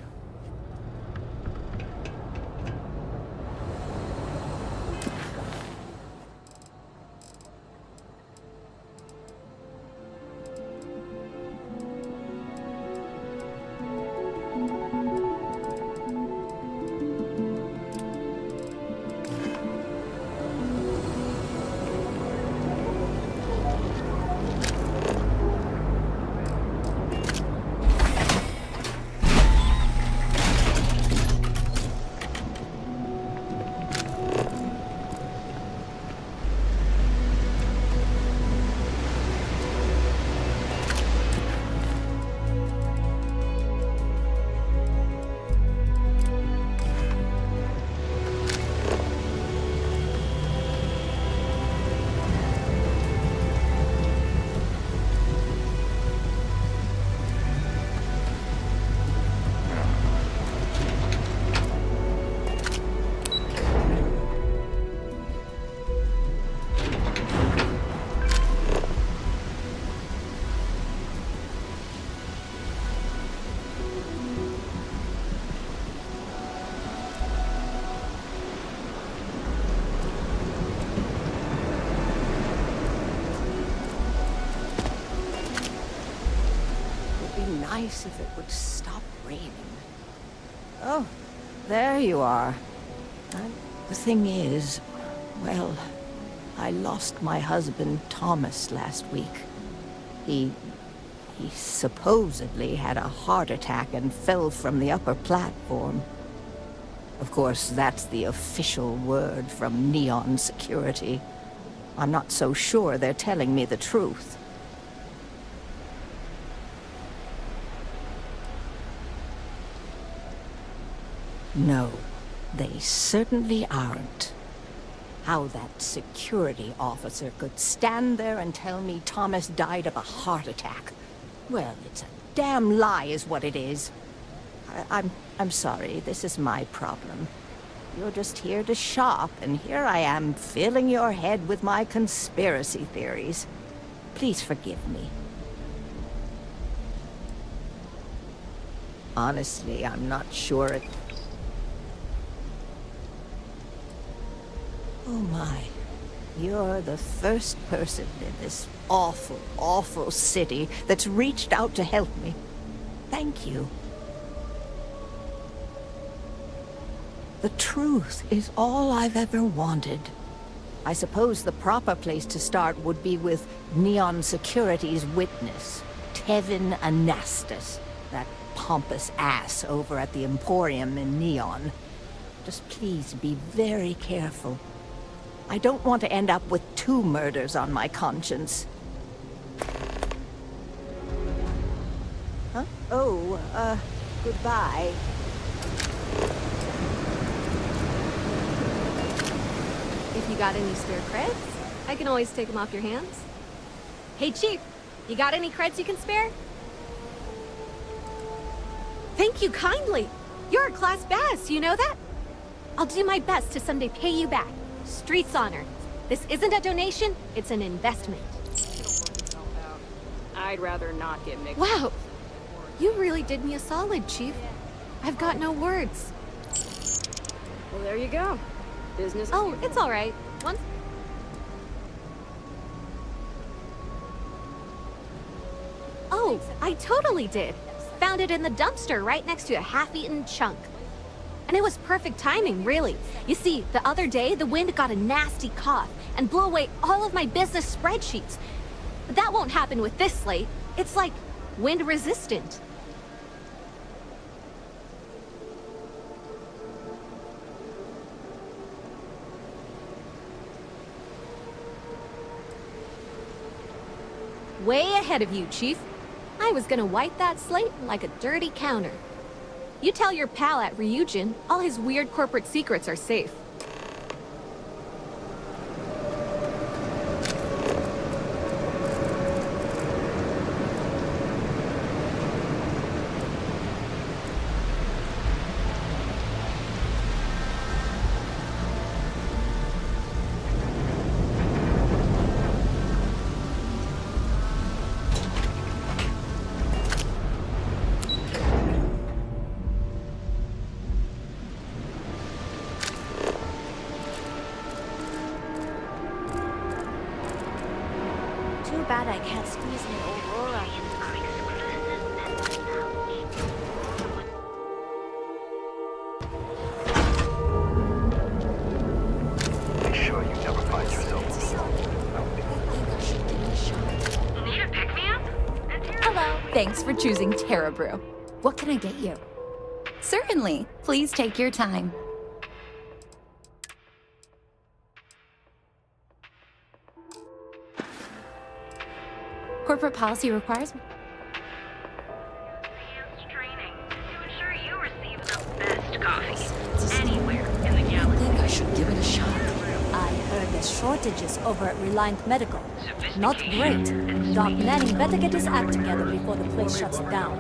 Nice if it would stop raining. Oh, there you are. The thing is, well, I lost my husband Thomas last week. He supposedly had a heart attack and fell from the upper platform. Of course, that's the official word from Neon Security. I'm not so sure they're telling me the truth. No, they certainly aren't. How that security officer could stand there and tell me Thomas died of a heart attack. Well, it's a damn lie is what it is. I'm sorry, this is my problem. You're just here to shop, and here I am filling your head with my conspiracy theories. Please forgive me. Honestly, I'm not sure it... Oh my, you're the first person in this awful, awful city that's reached out to help me. Thank you. The truth is all I've ever wanted. I suppose the proper place to start would be with Neon Security's witness, Tevin Anastas, that pompous ass over at the Emporium in Neon. Just please be very careful. I don't want to end up with 2 murders on my conscience. Huh? Oh, goodbye. If you got any spare creds, I can always take them off your hands. Hey, Chief, you got any creds you can spare? Thank you kindly. You're a class bass, you know that? I'll do my best to someday pay you back. Street's honor. This isn't a donation, it's an investment. I'd rather not get mixed. Wow, you really did me a solid, Chief. I've got no words. Well, there you go. Business. Oh, it's all right. Once. Oh, I totally did. Found it in the dumpster right next to a half-eaten chunk. And it was perfect timing, really. You see, the other day, the wind got a nasty cough and blew away all of my business spreadsheets. But that won't happen with this slate. It's like wind resistant. Way ahead of you, Chief. I was gonna wipe that slate like a dirty counter. You tell your pal at Ryujin all his weird corporate secrets are safe. Too bad I can't squeeze my Aurora. Make sure you never find yourself alone. Need a pick-me-up? Hello. Thanks for choosing Terra Brew. What can I get you? Certainly. Please take your time. Corporate policy requires... Enhanced training to ensure you receive the best coffee anywhere in the galaxy. I think I should give it a shot. I heard there's shortages over at Reliant Medical. Not great. Doc Manning better get his act together before the place shuts down.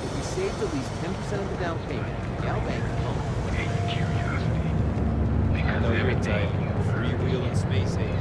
If we saved at least 10% of the down payment, Gal Bank is home. I know your type. Freewheeling space age.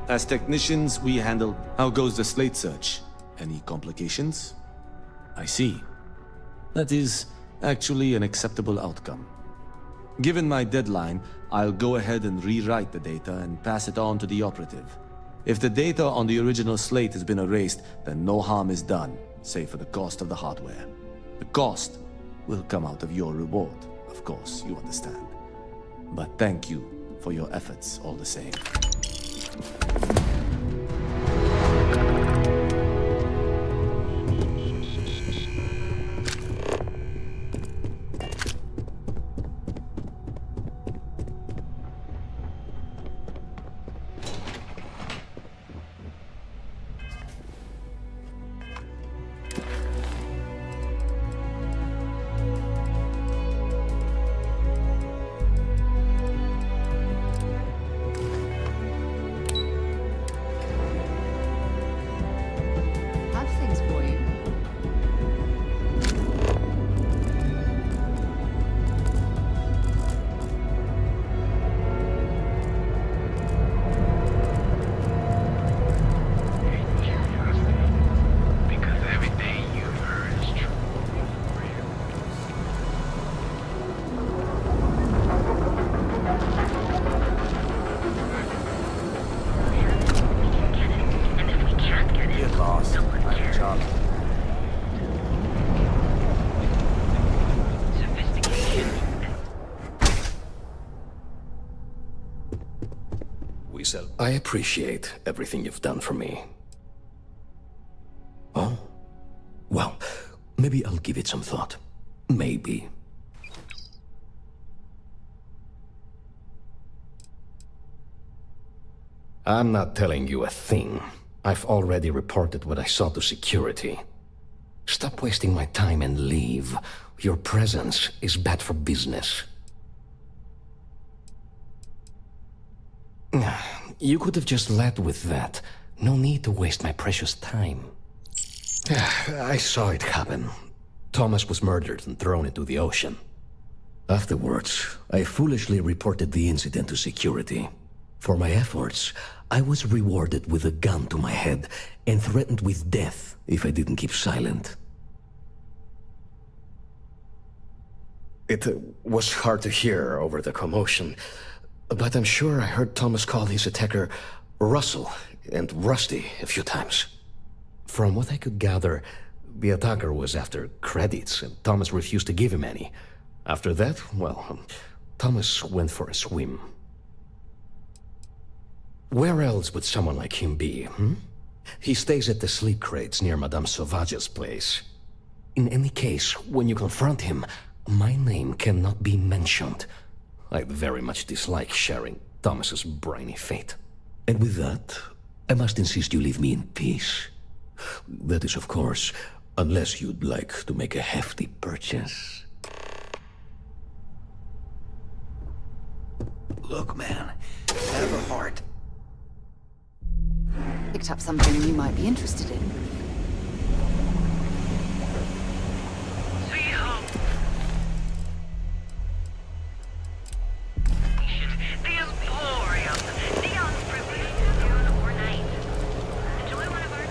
As technicians, we handle... How goes the slate search? Any complications? I see. That is actually an acceptable outcome. Given my deadline, I'll go ahead and rewrite the data and pass it on to the operative. If the data on the original slate has been erased, then no harm is done, save for the cost of the hardware. The cost will come out of your reward, of course, you understand. But thank you for your efforts all the same. I appreciate everything you've done for me. Oh? Well, maybe I'll give it some thought. Maybe. I'm not telling you a thing. I've already reported what I saw to security. Stop wasting my time and leave. Your presence is bad for business. You could have just led with that. No need to waste my precious time. I saw it happen. Thomas was murdered and thrown into the ocean. Afterwards, I foolishly reported the incident to security. For my efforts, I was rewarded with a gun to my head and threatened with death if I didn't keep silent. It was hard to hear over the commotion, but I'm sure I heard Thomas call his attacker Russell and Rusty a few times. From what I could gather, The attacker was after credits, and Thomas refused to give him any. After that, well, Thomas went for a swim. Where else would someone like him be, hmm? He stays at the sleep crates near Madame Sauvage's place. In any case, when you confront him, my name cannot be mentioned. I very much dislike sharing Thomas's briny fate. And with that, I must insist you leave me in peace. That is, of course, unless you'd like to make a hefty purchase. Look, man, have a heart. Picked up something you might be interested in. The Emporium. Neon privilege noon or night. Enjoy one of our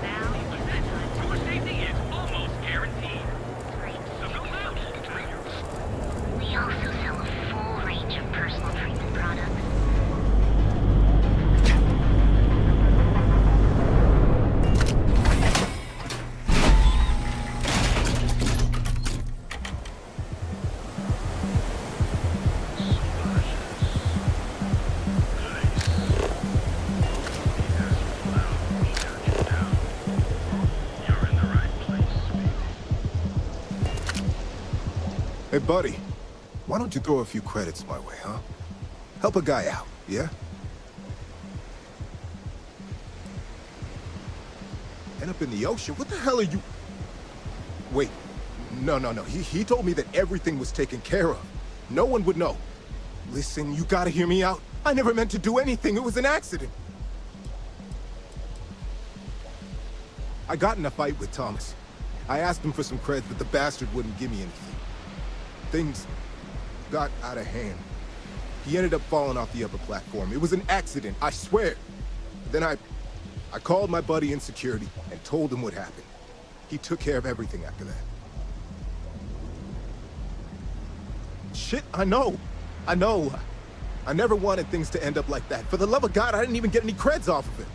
now your safety is almost guaranteed. So go out. We also sell a full range of personal treatment products. Hey, buddy, why don't you throw a few credits my way, huh? Help a guy out, yeah? End up in the ocean? What the hell are you... Wait, no. He told me that everything was taken care of. No one would know. Listen, you gotta hear me out. I never meant to do anything. It was an accident. I got in a fight with Thomas. I asked him for some creds, but the bastard wouldn't give me anything. Things got out of hand. He ended up falling off the upper platform. It was an accident, I swear. Then I called my buddy in security and told him what happened. He took care of everything after that. Shit, I know. I never wanted things to end up like that. For the love of God, I didn't even get any creds off of it.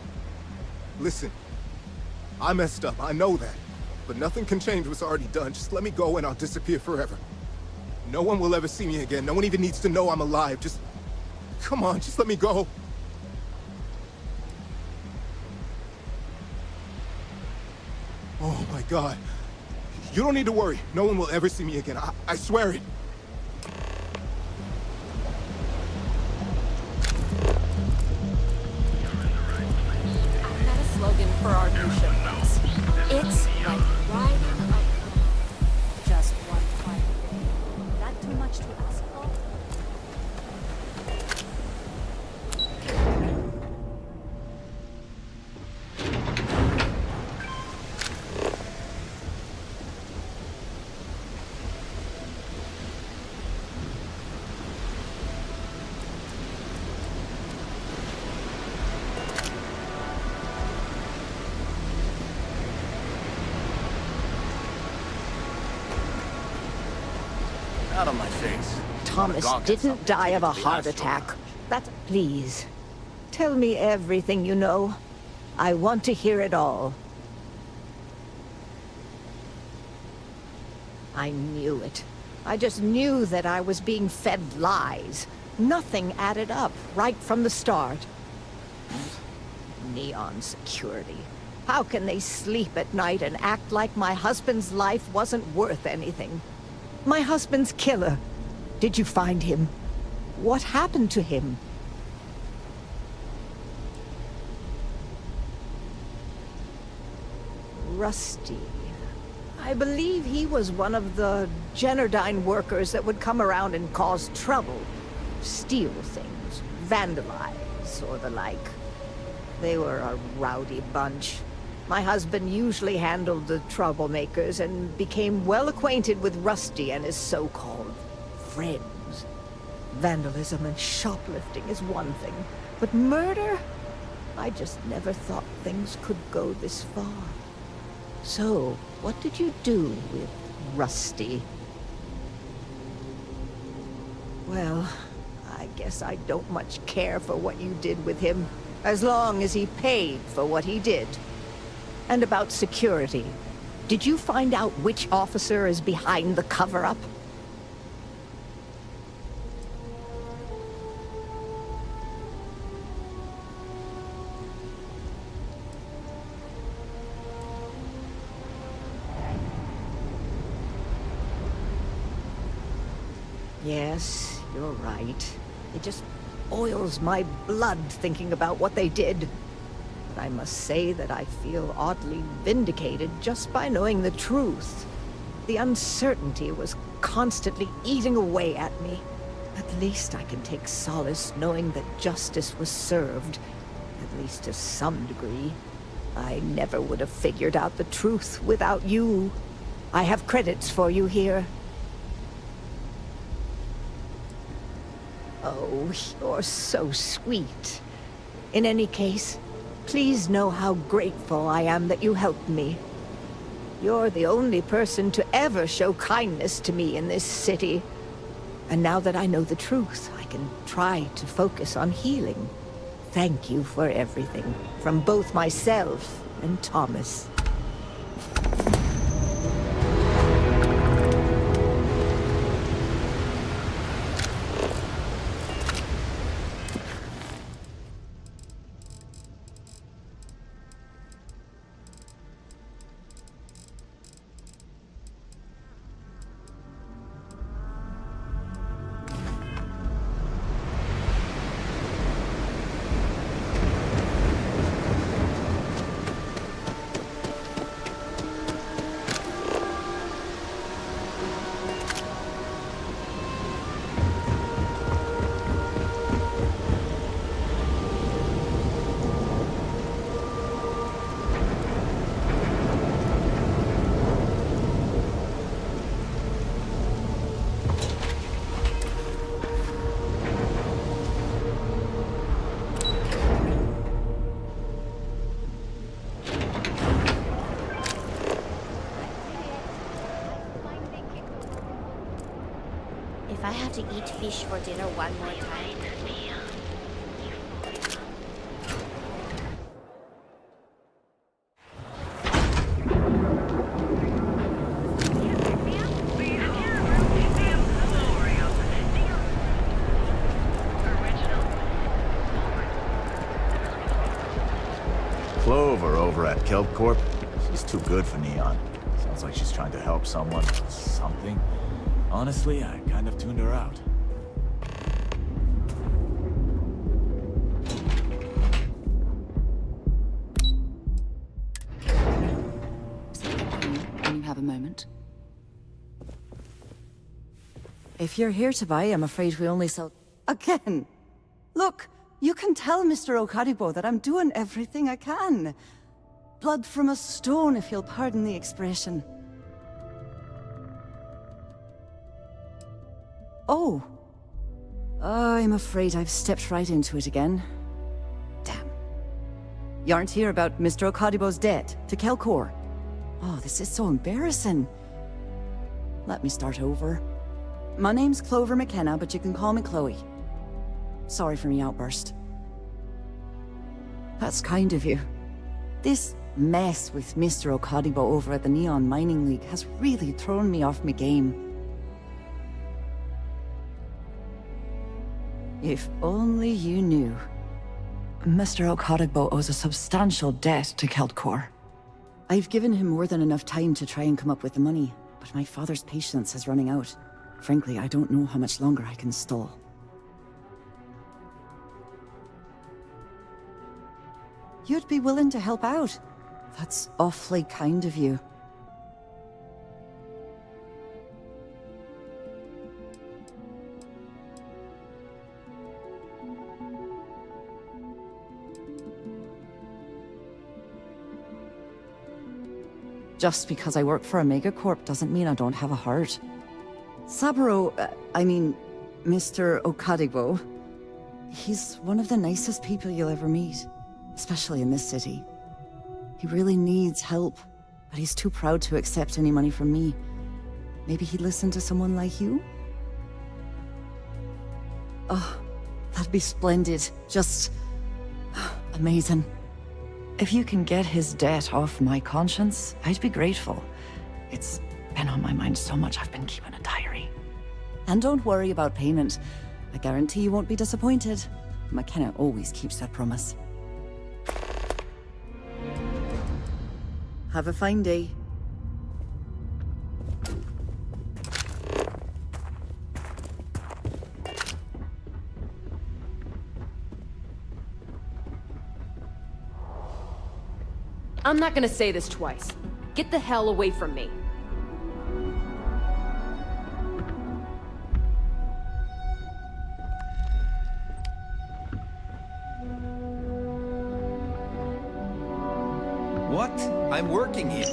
Listen, I messed up, I know that. But nothing can change what's already done. Just let me go and I'll disappear forever. No one will ever see me again. No one even needs to know I'm alive. Just... come on, just let me go. Oh my God. You don't need to worry. No one will ever see me again. I swear it. I've got a slogan for our new show, boss. It's like riding a... just one fight a day. That too much to ask for? Out of my face. Thomas didn't die of a heart attack. Please, tell me everything you know. I want to hear it all. I knew it. I just knew that I was being fed lies. Nothing added up right from the start. Neon security. How can they sleep at night and act like my husband's life wasn't worth anything? My husband's killer. Did you find him? What happened to him? Rusty. I believe he was one of the Genodyne workers that would come around and cause trouble. Steal things, vandalize, or the like. They were a rowdy bunch. My husband usually handled the troublemakers and became well acquainted with Rusty and his so-called friends. Vandalism and shoplifting is one thing, but murder? I just never thought things could go this far. So, what did you do with Rusty? Well, I guess I don't much care for what you did with him. as long as he paid for what he did. And about security. Did you find out which officer is behind the cover-up? Yes, you're right. It just boils my blood thinking about what they did. But I must say that I feel oddly vindicated just by knowing the truth. The uncertainty was constantly eating away at me. At least I can take solace knowing that justice was served, at least to some degree. I never would have figured out the truth without you. I have credits for you here. Oh, you're so sweet. In any case, please know how grateful I am that you helped me. You're the only person to ever show kindness to me in this city. And now that I know the truth, I can try to focus on healing. Thank you for everything, from both myself and Thomas. If I have to eat fish for dinner one more time... Clover over at Kelp Corp. She's too good for Neon. Sounds like she's trying to help someone or something. Honestly, I kind of tuned her out. When you have a moment. If you're here to buy, I'm afraid we only sell... Again! Look, you can tell Mr. Okadibo that I'm doing everything I can. Blood from a stone, if you'll pardon the expression. Oh. I'm afraid I've stepped right into it again. Damn. You aren't here about Mr. Okadibo's debt to Kelkor. Oh, this is so embarrassing. Let me start over. My name's Clover McKenna, but you can call me Chloe. Sorry for my outburst. That's kind of you. This mess with Mr. Okadibo over at the Neon Mining League has really thrown me off my game. If only you knew. Mr. Okadibo owes a substantial debt to Kelkor. I've given him more than enough time to try and come up with the money, but my father's patience is running out. Frankly, I don't know how much longer I can stall. You'd be willing to help out. That's awfully kind of you. Just because I work for a megacorp doesn't mean I don't have a heart. Saburo, Mr. Okadibo, he's one of the nicest people you'll ever meet, especially in this city. He really needs help, but he's too proud to accept any money from me. Maybe he'd listen to someone like you? Oh, that'd be splendid. Just Amazing. If you can get his debt off my conscience, I'd be grateful. It's been on my mind so much I've been keeping a diary. And don't worry about payment. I guarantee you won't be disappointed. McKenna always keeps that promise. Have a fine day. I'm not gonna say this twice. Get the hell away from me. What? I'm working here.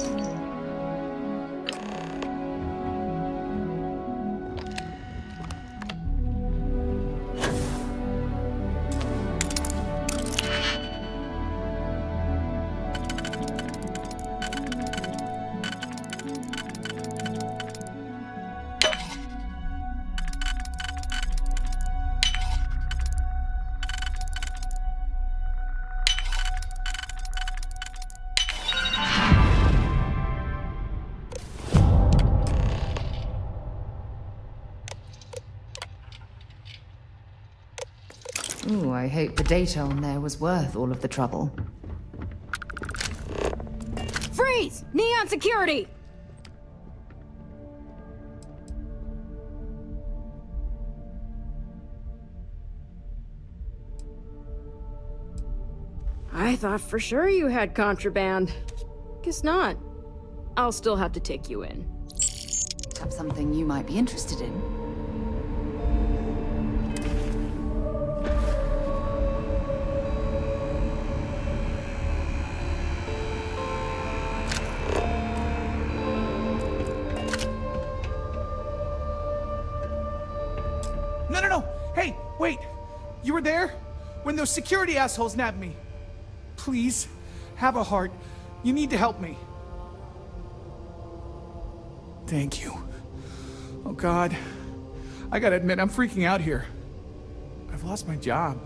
Ooh, I hope the data on there was worth all of the trouble. Freeze! Neon security! I thought for sure you had contraband. Guess not. I'll still have to take you in. Picked up something you might be interested in. No! Hey, wait! You were there? When those security assholes nabbed me. Please, have a heart. You need to help me. Thank you. Oh God. I gotta admit, I'm freaking out here. I've lost my job.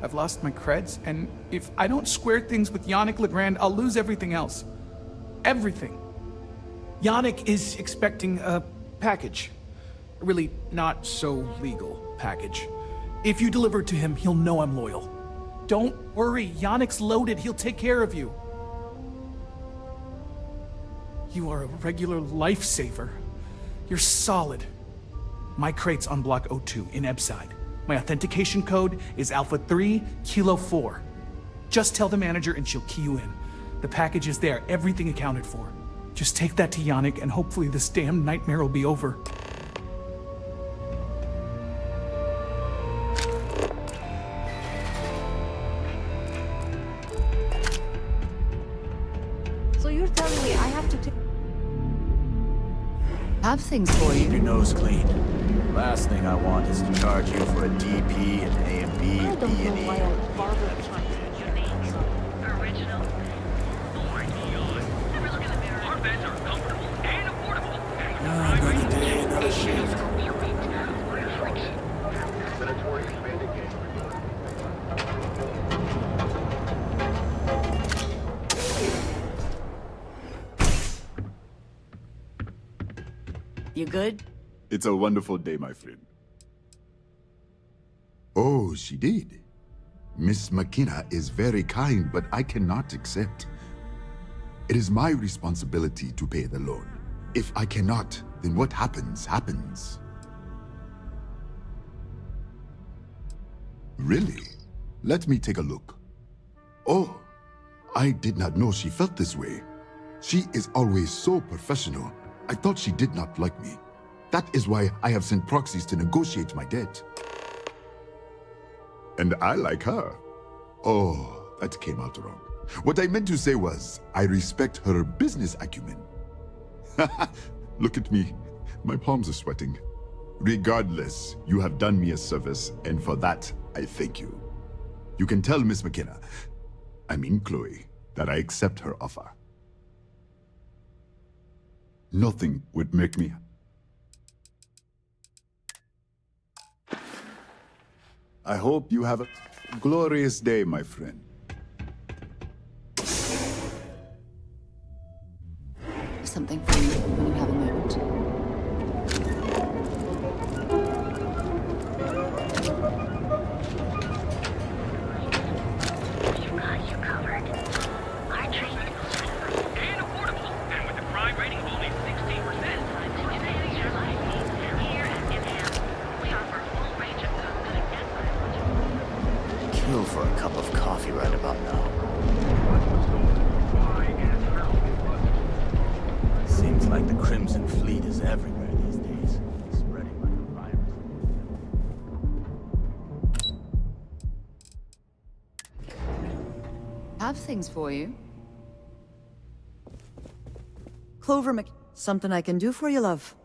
I've lost my creds, and if I don't square things with Yannick Legrand, I'll lose everything else. Everything. Yannick is expecting a package. A really not so legal package. If you deliver it to him, he'll know I'm loyal. Don't worry, Yannick's loaded. He'll take care of you. You are a regular lifesaver. You're solid. My crate's on Block 02 in Ebside. My authentication code is Alpha 3 Kilo 4. Just tell the manager and she'll key you in. The package is there, everything accounted for. Just take that to Yannick and hopefully this damn nightmare will be over. Have things for you. Keep your nose clean. Last thing I want is to charge you for a DP, an A and B, I and don't B know and E. why I bother trying Original. Or neon. Never look in the mirror. Our beds are comfortable and affordable. Another day, another shift. You good? It's a wonderful day, my friend. Oh, she did. Miss McKenna is very kind, but I cannot accept. It is my responsibility to pay the loan. If I cannot, then what happens, happens. Really? Let me take a look. Oh, I did not know she felt this way. She is always so professional. I thought she did not like me. That is why I have sent proxies to negotiate my debt. And I like her. Oh, that came out wrong. What I meant to say was, I respect her business acumen. Look at me. My palms are sweating. Regardless, you have done me a service, and for that, I thank you. You can tell Miss McKenna, I mean Chloe, that I accept her offer. Nothing would make me... I hope you have a glorious day, my friend. something for you when you have a moment. You got you covered. Our train is and affordable, and with the crime rating of only 16%, enhance your life. Here at Menkää, we offer a full range of good and bad. Kill for a cup of coffee right about now. Seems like the Crimson Fleet is everywhere these days, spreading like a virus. Have things for you. Clover something I can do for you, love?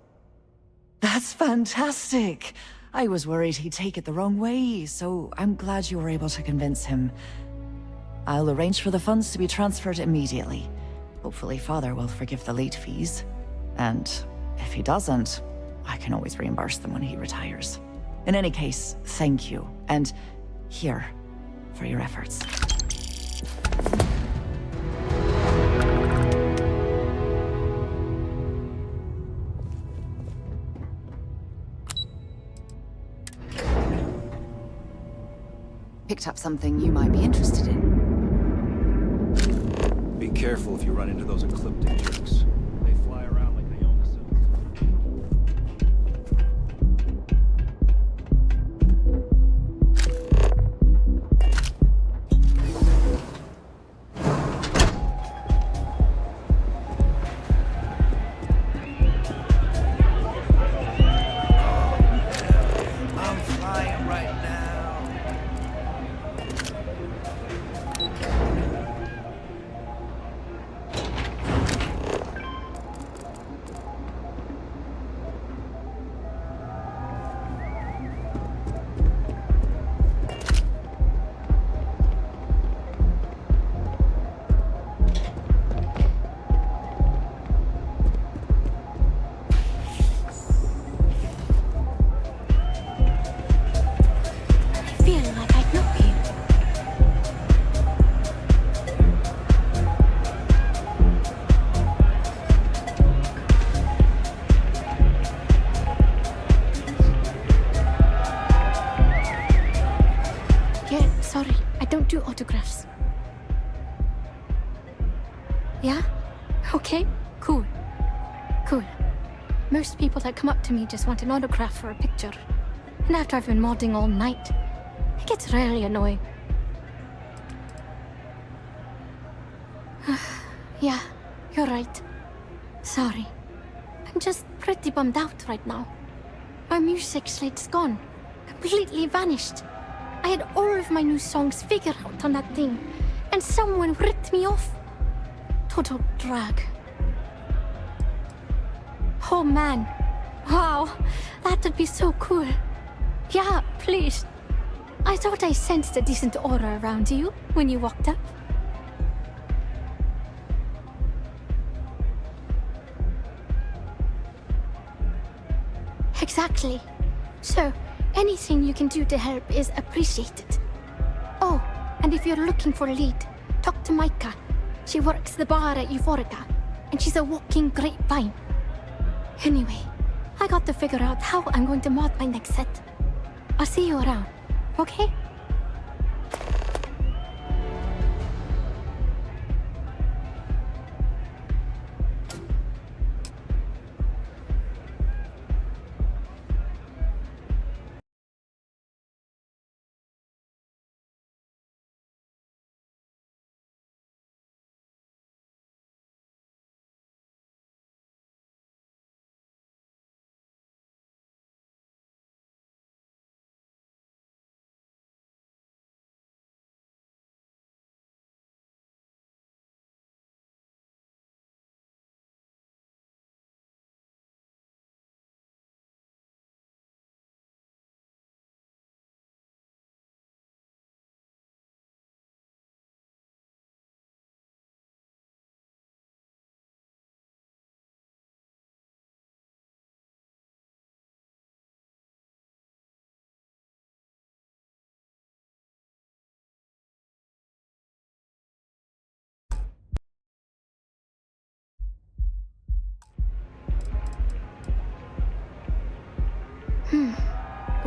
That's fantastic. I was worried he'd take it the wrong way, so I'm glad you were able to convince him. I'll arrange for the funds to be transferred immediately. Hopefully Father will forgive the late fees. And if he doesn't, I can always reimburse them when he retires. In any case, thank you. And here, for your efforts. Picked up something you might be interested in. Be careful if you run into those ecliptic jerks. They fly around like they own I'm flying right now. I feel like I know you. Yeah, sorry, I don't do autographs. Yeah? Okay, cool. Cool. Most people that come up to me just want an autograph for a picture. And after I've been modding all night, it gets really annoying. Yeah, you're right. Sorry. I'm just pretty bummed out right now. My music slate's gone. Completely vanished. I had all of my new songs figured out on that thing, and someone ripped me off. Total drag. Oh man. Wow, that would be so cool. Yeah, please. I thought I sensed a decent aura around you when you walked up. Exactly. So, anything you can do to help is appreciated. Oh, and if you're looking for a lead, talk to Micah. She works the bar at Euphorica, and she's a walking grapevine. Anyway, I got to figure out how I'm going to mod my next set. I'll see you around, okay?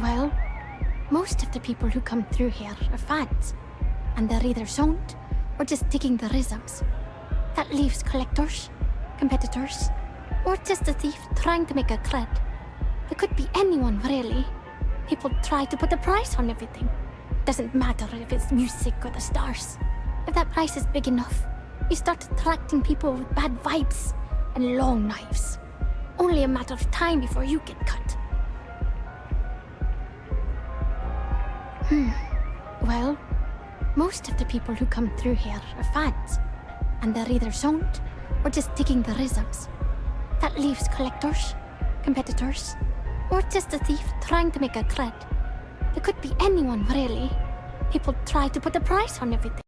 Well, most of the people who come through here are fans, and they're either zoned or just digging the rhythms. That leaves collectors, competitors, or just a thief trying to make a cred. It could be anyone, really. People try to put a price on everything. Doesn't matter if it's music or the stars. If that price is big enough, you start attracting people with bad vibes and long knives. Only a matter of time before you get cut. Well, most of the people who come through here are fans, and they're either zoned or just digging the rhythms. That leaves collectors, competitors, or just a thief trying to make a cred. It could be anyone, really. People try to put a price on everything.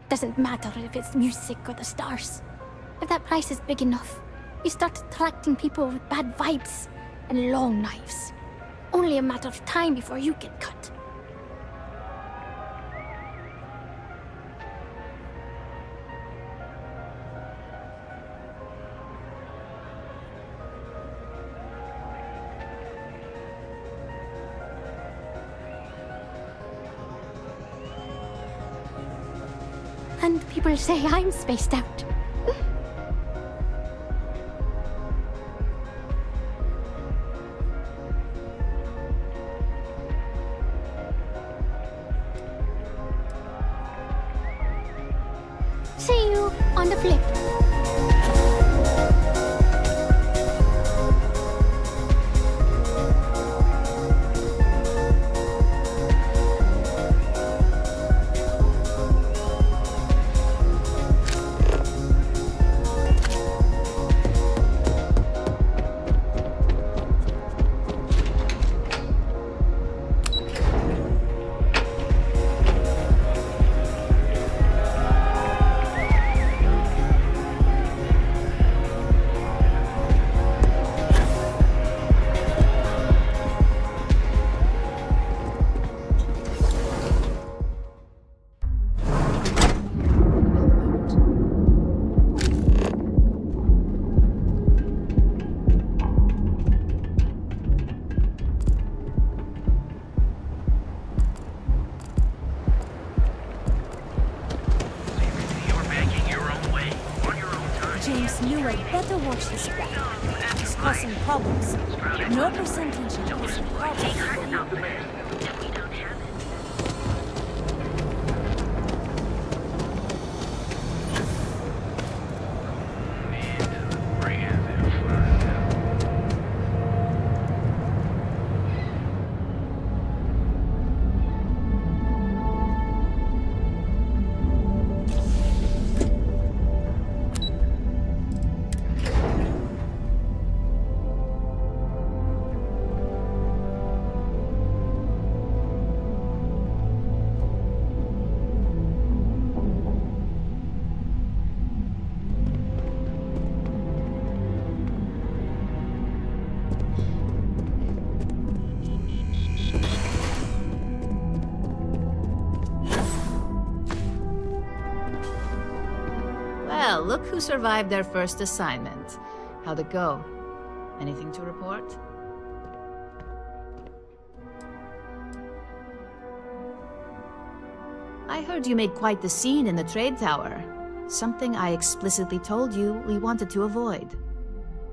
Doesn't matter if it's music or the stars. If that price is big enough, you start attracting people with bad vibes and long knives. Only a matter of time before you get cut. And people say I'm spaced out. See you on the flip. Perhaps you had better watch this guy. He's causing problems. No percentage of causing problems. Well, look who survived their first assignment. How'd it go? Anything to report? I heard you made quite the scene in the trade tower. Something I explicitly told you we wanted to avoid.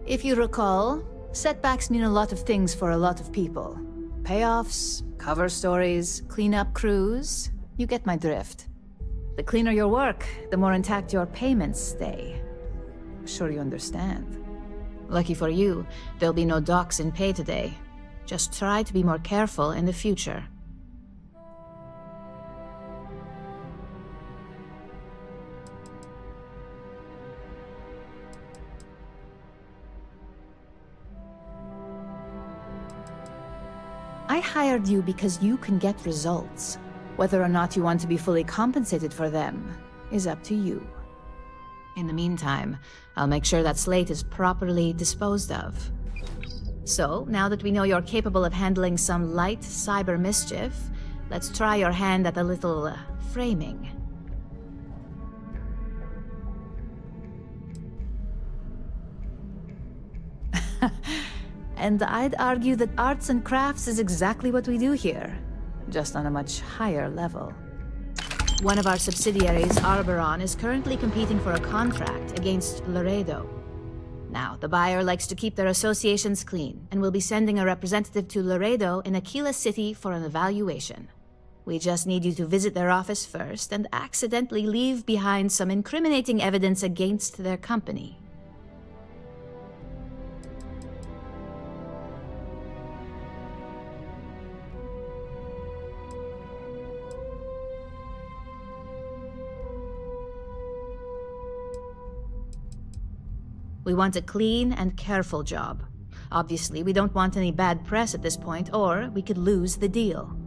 If you recall, setbacks mean a lot of things for a lot of people. Payoffs, cover stories, cleanup crews. You get my drift. The cleaner your work, the more intact your payments stay. Sure you understand. Lucky for you, there'll be no docks in pay today. Just try to be more careful in the future. I hired you because you can get results. Whether or not you want to be fully compensated for them is up to you. In the meantime, I'll make sure that slate is properly disposed of. So, now that we know you're capable of handling some light cyber mischief, let's try your hand at a little framing. And I'd argue that arts and crafts is exactly what we do here, just on a much higher level. One of our subsidiaries, Arboron, is currently competing for a contract against Laredo. Now, the buyer likes to keep their associations clean, and will be sending a representative to Laredo in Aquila City for an evaluation. We just need you to visit their office first and accidentally leave behind some incriminating evidence against their company. We want a clean and careful job. Obviously, we don't want any bad press at this point, or we could lose the deal.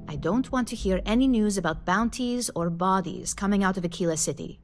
I don't want to hear any news about bounties or bodies coming out of Aquila City.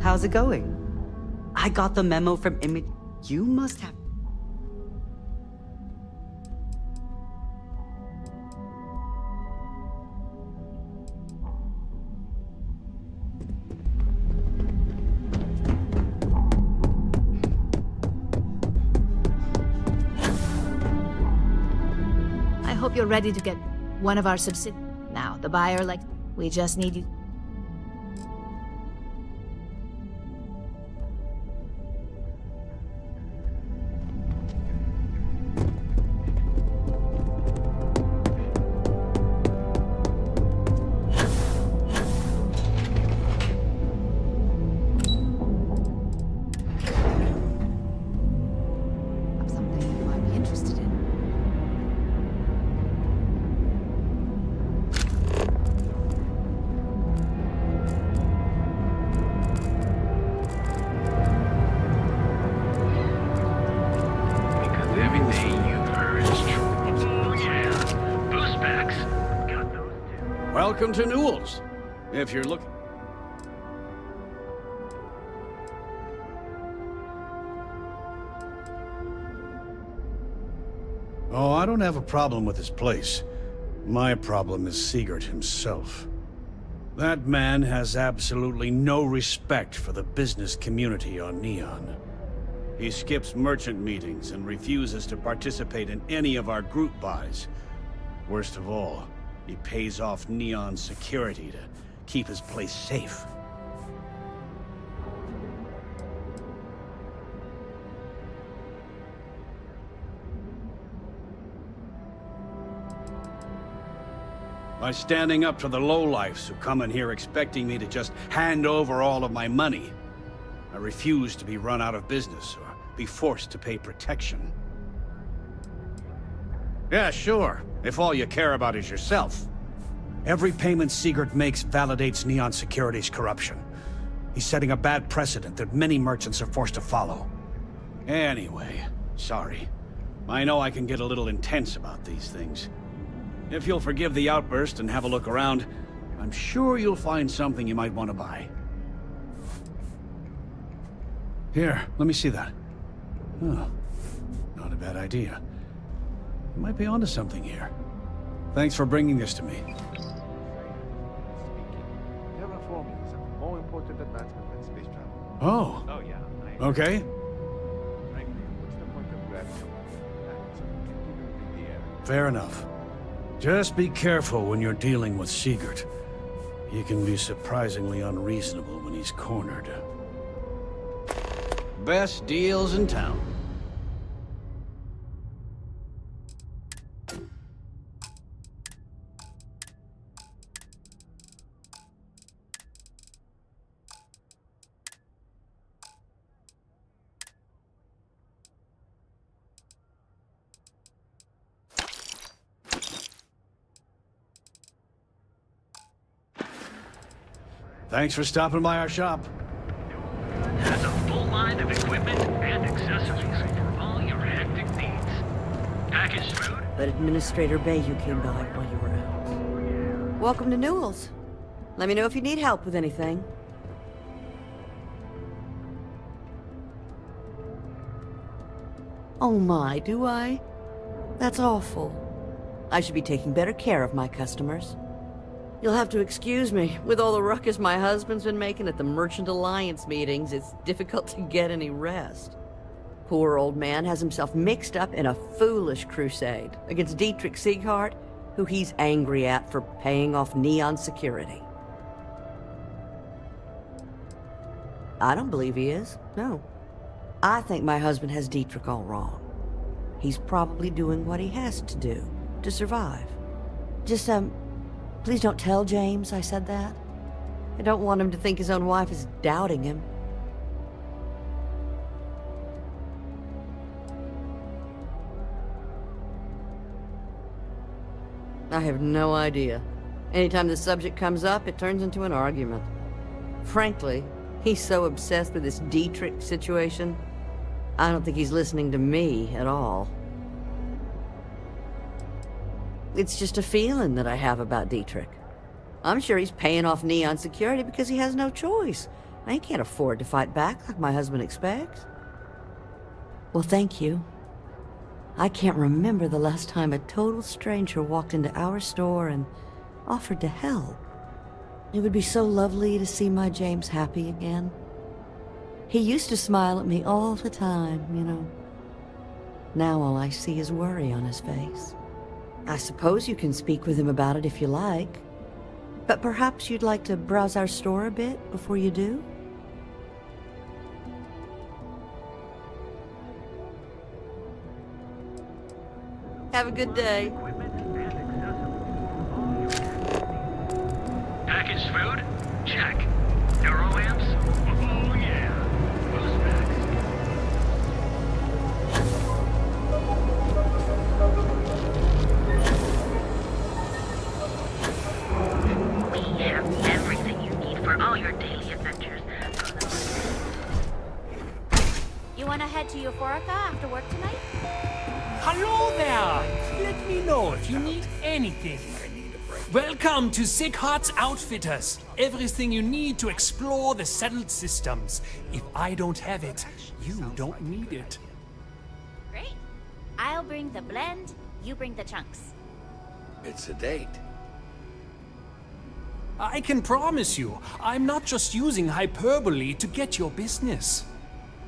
How's it going? I got the memo from Image. You must have... I hope you're ready to get one of our subsidiaries. Now, the buyer, we just need you. Welcome to Newell's. If you're looking... Oh, I don't have a problem with this place. My problem is Sigurd himself. That man has absolutely no respect for the business community on Neon. He skips merchant meetings and refuses to participate in any of our group buys. Worst of all, he pays off Neon security to keep his place safe. By standing up to the lowlifes who come in here expecting me to just hand over all of my money, I refuse to be run out of business or be forced to pay protection. Yeah, sure, if all you care about is yourself. Every payment Sigurd makes validates Neon Security's corruption. He's setting a bad precedent that many merchants are forced to follow. Anyway, sorry. I know I can get a little intense about these things. If you'll forgive the outburst and have a look around, I'm sure you'll find something you might want to buy. Here, let me see that. Oh, not a bad idea. You might be onto something here. Thanks for bringing this to me. Terraforming is a more important advancement than space travel. Oh. Oh yeah. Okay. Frankly, what's the point of grabbing a in the air? Fair enough. Just be careful when you're dealing with Sigurd. He can be surprisingly unreasonable when he's cornered. Best deals in town. Thanks for stopping by our shop. Has a full line of equipment and accessories for all your hectic needs. Package food? But Administrator Bayou came by while you were out. Welcome to Newell's. Let me know if you need help with anything. Oh my, do I? That's awful. I should be taking better care of my customers. You'll have to excuse me. With all the ruckus my husband's been making at the Merchant Alliance meetings, it's difficult to get any rest. Poor old man has himself mixed up in a foolish crusade against Dietrich Sieghart, who he's angry at for paying off Neon security. I don't believe he is, no. I think my husband has Dietrich all wrong. He's probably doing what he has to do to survive. Just, please don't tell James I said that. I don't want him to think his own wife is doubting him. I have no idea. Anytime the subject comes up, it turns into an argument. Frankly, he's so obsessed with this Dietrich situation, I don't think he's listening to me at all. It's just a feeling that I have about Dietrich. I'm sure he's paying off Neon security because he has no choice. I can't afford to fight back like my husband expects. Well, thank you. I can't remember the last time a total stranger walked into our store and offered to help. It would be so lovely to see my James happy again. He used to smile at me all the time, you know. Now all I see is worry on his face. I suppose you can speak with him about it if you like. But perhaps you'd like to browse our store a bit before you do? Have a good day. Packaged food? Check. Neuroamps? Oh yeah. Who's next? We have everything you need for all your daily adventures. You wanna head to Euphorica after work tonight? Hello there! Let me know if you need anything. Welcome to Sick Heart's Outfitters. Everything you need to explore the settled systems. If I don't have it, you don't need it. Great. I'll bring the blend, you bring the chunks. It's a date. I can promise you, I'm not just using hyperbole to get your business.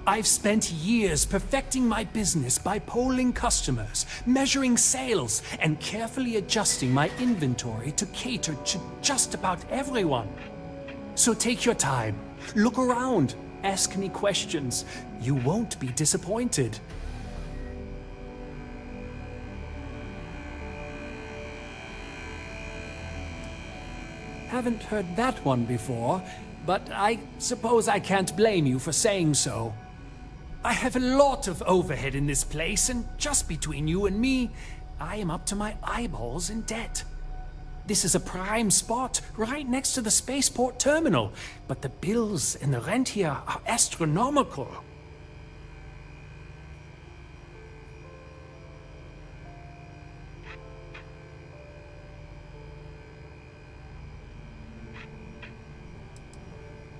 I've spent years perfecting my business by polling customers, measuring sales, and carefully adjusting my inventory to cater to just about everyone. So take your time, look around, ask me questions. You won't be disappointed. Haven't heard that one before, but I suppose I can't blame you for saying so. I have a lot of overhead in this place, and just between you and me, I am up to my eyeballs in debt. This is a prime spot, right next to the spaceport terminal, but the bills and the rent here are astronomical.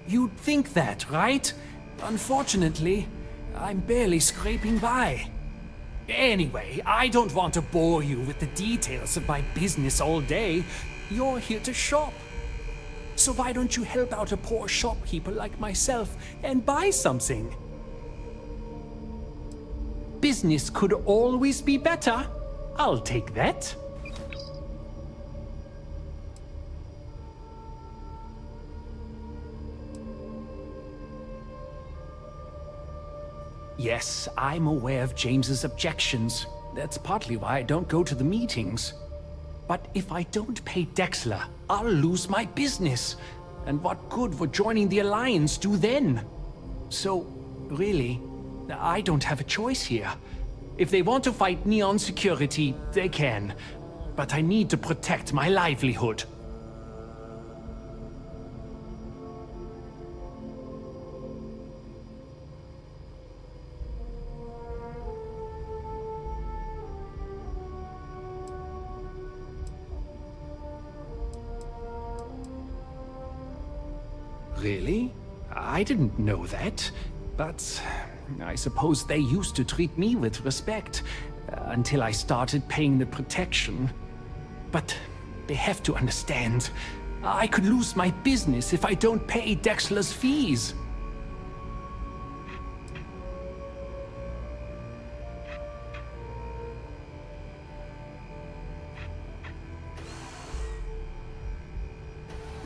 You'd think that, right? Unfortunately, I'm barely scraping by. Anyway, I don't want to bore you with the details of my business all day. You're here to shop. So why don't you help out a poor shopkeeper like myself and buy something? Business could always be better. I'll take that. Yes, I'm aware of James's objections. That's partly why I don't go to the meetings. But if I don't pay Dexler, I'll lose my business. And what good would joining the Alliance do then? So, really, I don't have a choice here. If they want to fight Neon security, they can. But I need to protect my livelihood. Really? I didn't know that. But I suppose they used to treat me with respect, until I started paying the protection. But they have to understand, I could lose my business if I don't pay Dexler's fees.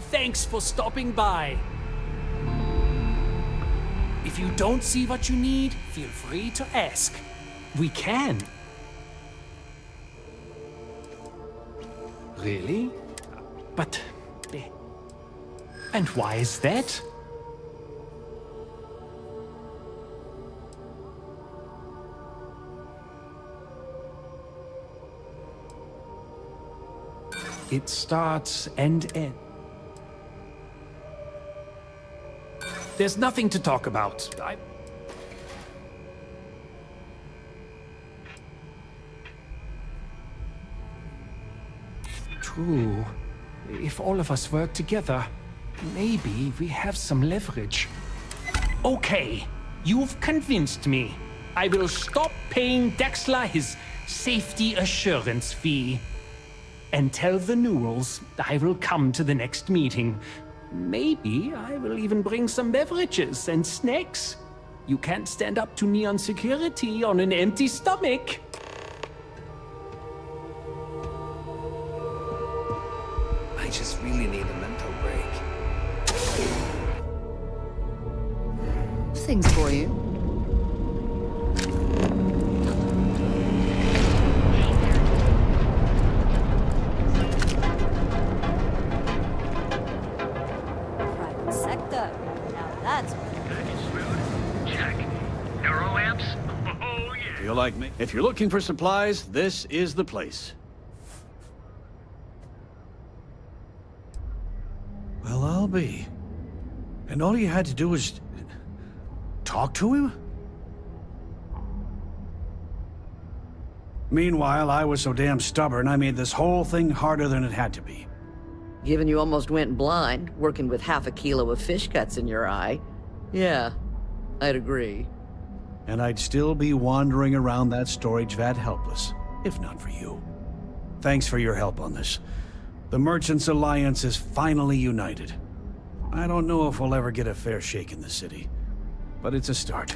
Thanks for stopping by. If you don't see what you need, feel free to ask. We can. Really? But... And why is that? It starts and ends. There's nothing to talk about. True. If all of us work together, maybe we have some leverage. Okay, you've convinced me. I will stop paying Dexler his safety assurance fee. And tell the Newells I will come to the next meeting. Maybe I will even bring some beverages and snacks. You can't stand up to Neon security on an empty stomach. I just really need a mental break. Things for you. Private sector. Now that's Check. Neuroamps? Oh, yeah. Feel like me? If you're looking for supplies, this is the place. Well, I'll be. And all you had to do was talk to him? Meanwhile, I was so damn stubborn, I made this whole thing harder than it had to be. Given you almost went blind, working with half a kilo of fish guts in your eye. Yeah, I'd agree. And I'd still be wandering around that storage vat helpless, if not for you. Thanks for your help on this. The Merchants Alliance is finally united. I don't know if we'll ever get a fair shake in the city, but it's a start.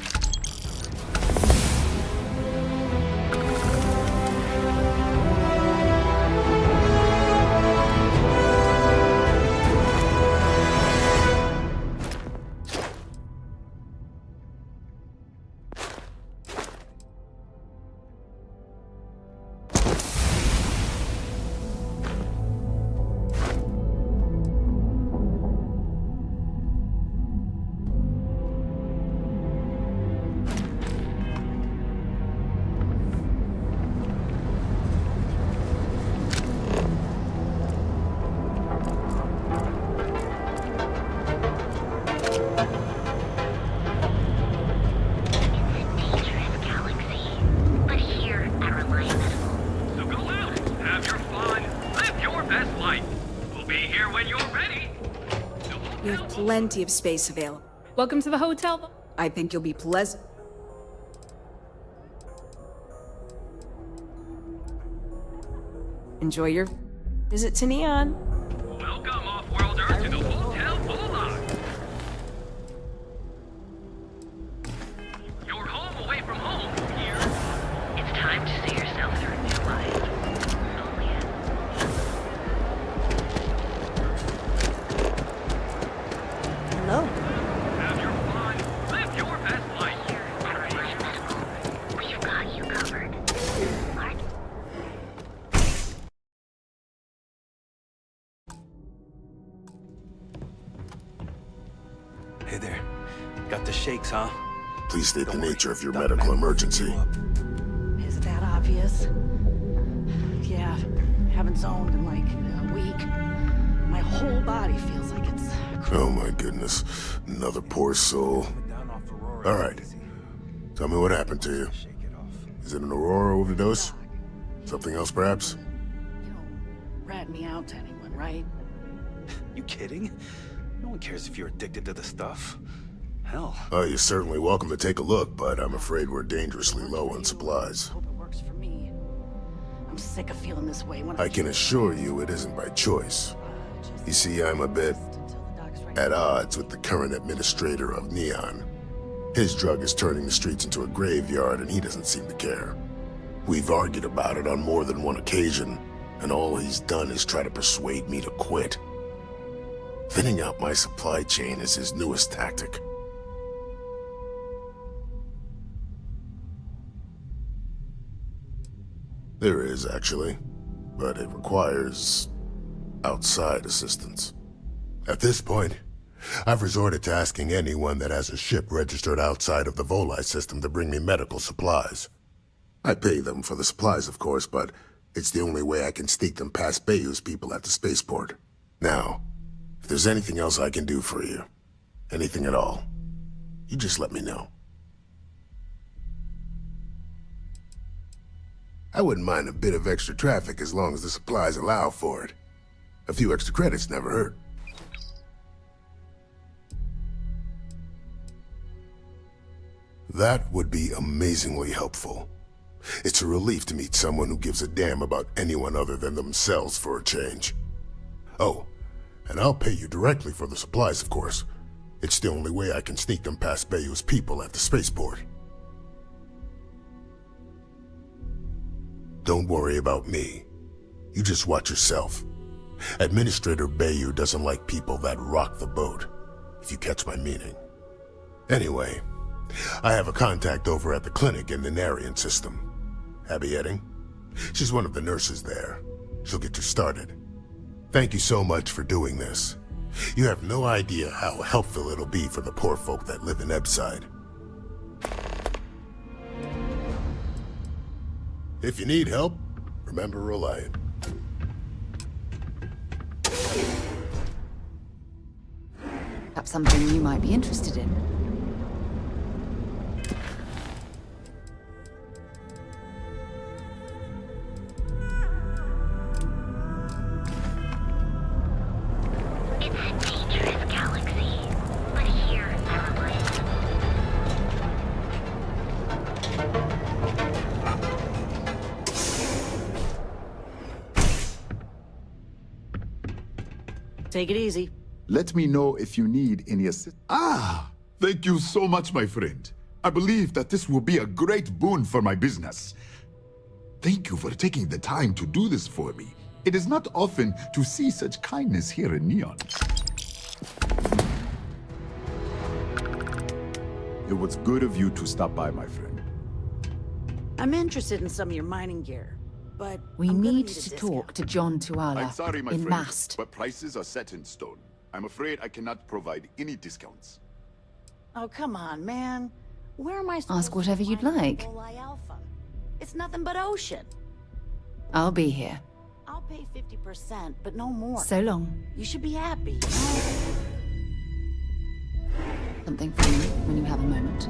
We have plenty of space available. Welcome to the hotel. I think you'll be pleasant. Enjoy your visit to Neon. Welcome, off-worlder, to the Hotel Bullock. You're home away from home here. It's time to see yourself through a new life. Oh, yeah. Hello. Have your fun. Live your best life. We've got you covered. Hey there. Got the shakes, huh? Please state the nature of your medical emergency. Is it that obvious? Yeah, haven't zoned in like a week. My whole body feels like it's... Oh my goodness. Another poor soul. All right. Tell me what happened to you. Is it an Aurora overdose? Something else, perhaps? rat me out to anyone, right? You kidding? No one cares if you're addicted to the stuff. Hell. Oh, you're certainly welcome to take a look, but I'm afraid we're dangerously low on supplies. Hope it works for me. I'm sick of feeling this way when I can assure you it isn't by choice. You see, I'm a bit at odds with the current administrator of Neon. His drug is turning the streets into a graveyard, and he doesn't seem to care. We've argued about it on more than one occasion, and all he's done is try to persuade me to quit. Thinning out my supply chain is his newest tactic. There is, actually, but it requires outside assistance. At this point, I've resorted to asking anyone that has a ship registered outside of the Volii system to bring me medical supplies. I pay them for the supplies, of course, but it's the only way I can sneak them past Bayou's people at the spaceport. Now, if there's anything else I can do for you, anything at all, you just let me know. I wouldn't mind a bit of extra traffic as long as the supplies allow for it. A few extra credits never hurt. That would be amazingly helpful. It's a relief to meet someone who gives a damn about anyone other than themselves for a change. Oh, and I'll pay you directly for the supplies, of course. It's the only way I can sneak them past Bayou's people at the spaceport. Don't worry about me. You just watch yourself. Administrator Bayou doesn't like people that rock the boat, if you catch my meaning. Anyway, I have a contact over at the clinic in the Narian system. Abby Edding? She's one of the nurses there. She'll get you started. Thank you so much for doing this. You have no idea how helpful it'll be for the poor folk that live in Ebside. If you need help, remember Reliant. Perhaps something you might be interested in. It's a dangerous galaxy, but here I live. Take it easy. Let me know if you need any assistance. Ah! Thank you so much, my friend. I believe that this will be a great boon for my business. Thank you for taking the time to do this for me. It is not often to see such kindness here in Neon. It was good of you to stop by, my friend. I'm interested in some of your mining gear, but We I'm gonna need a to discount. talk to John Tuala I'm sorry, my in friend, Mast. but prices are set in stone. I'm afraid I cannot provide any discounts. Oh, come on, man. Where am I supposed Ask whatever to you'd find like. Oli Alpha? It's nothing but ocean. I'll be here. I'll pay 50%, but no more. So long. You should be happy. Something for you when you have a moment.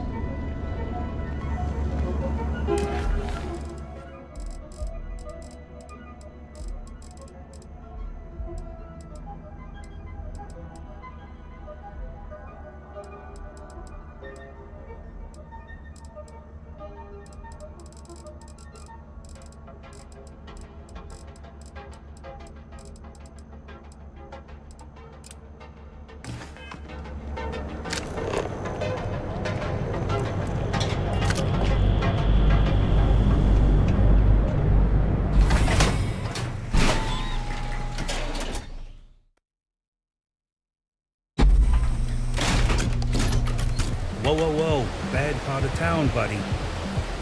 Whoa, whoa, whoa. Bad part of town, buddy.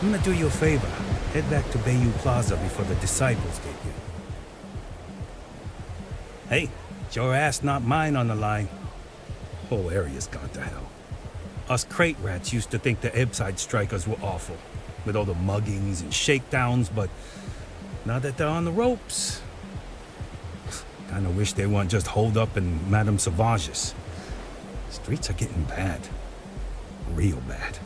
I'm gonna do you a favor. Head back to Bayou Plaza before the Disciples get you. Hey, it's your ass, not mine on the line. Whole area's gone to hell. Us crate rats used to think the Ebside strikers were awful, with all the muggings and shakedowns, but now that they're on the ropes, kinda wish they weren't just holed up in Madame Sauvage's. Streets are getting bad. Real bad.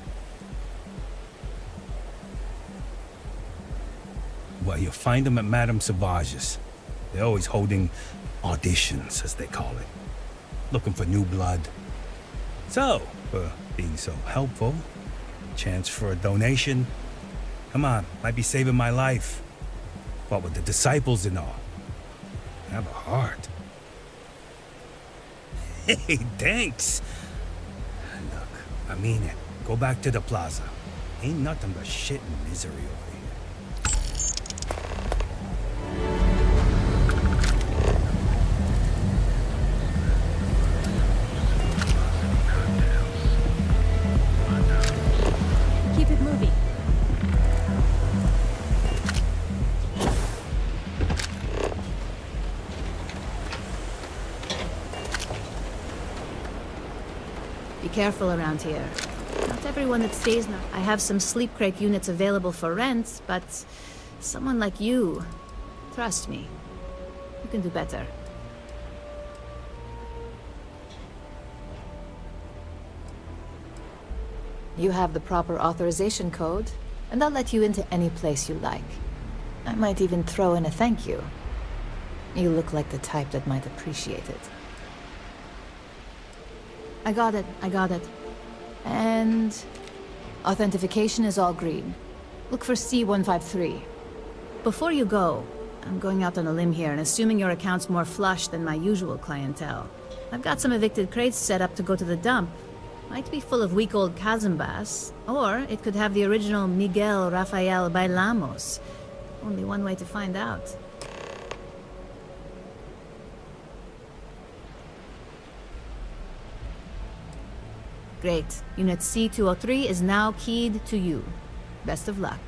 Well, you'll find them at Madame Sauvage's. They're always holding auditions, as they call it. Looking for new blood. So, for being so helpful, chance for a donation. Come on, might be saving my life. What with the Disciples and all. Have a heart. Hey, thanks. Look, I mean it. Go back to the plaza. Ain't nothing but shit and misery over here. Keep it moving. Be careful around here. Not everyone that stays now. I have some sleep crate units available for rent, but someone like you, trust me, you can do better. You have the proper authorization code, and I'll let you into any place you like. I might even throw in a thank you. You look like the type that might appreciate it. I got it. And Authentication is all green. Look for C153. Before you go, I'm going out on a limb here and assuming your account's more flush than my usual clientele. I've got some evicted crates set up to go to the dump. Might be full of weak old Cazimbas, or it could have the original Miguel Rafael Bailamos. Only one way to find out. Great. Unit C203 is now keyed to you. Best of luck.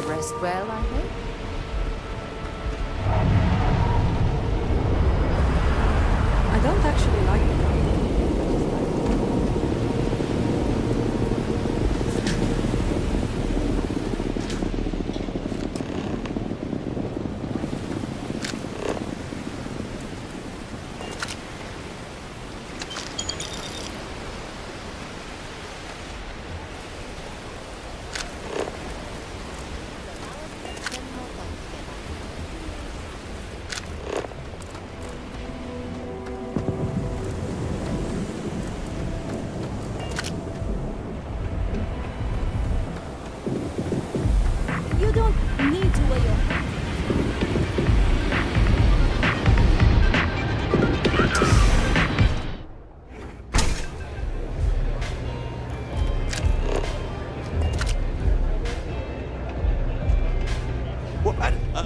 Rest well, I hope. I don't actually like it. You don't need to wear your hat.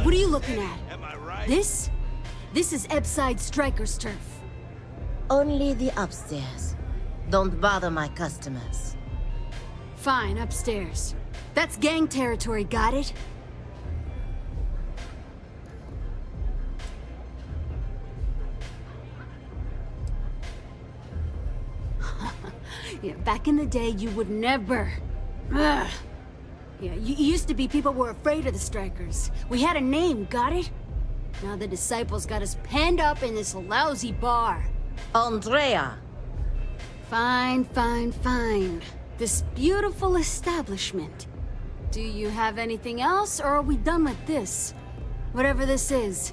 What are you looking at? Am I right? This is Ebside Striker's turf. Only the upstairs. Don't bother my customers. Fine, upstairs. That's gang territory, got it? Yeah, back in the day, you would never. Ugh. Yeah, you used to be people were afraid of the Strikers. We had a name, got it? Now the disciples got us penned up in this lousy bar. Andrea! Fine, fine, fine. This beautiful establishment. Do you have anything else, or are we done with this? Whatever this is.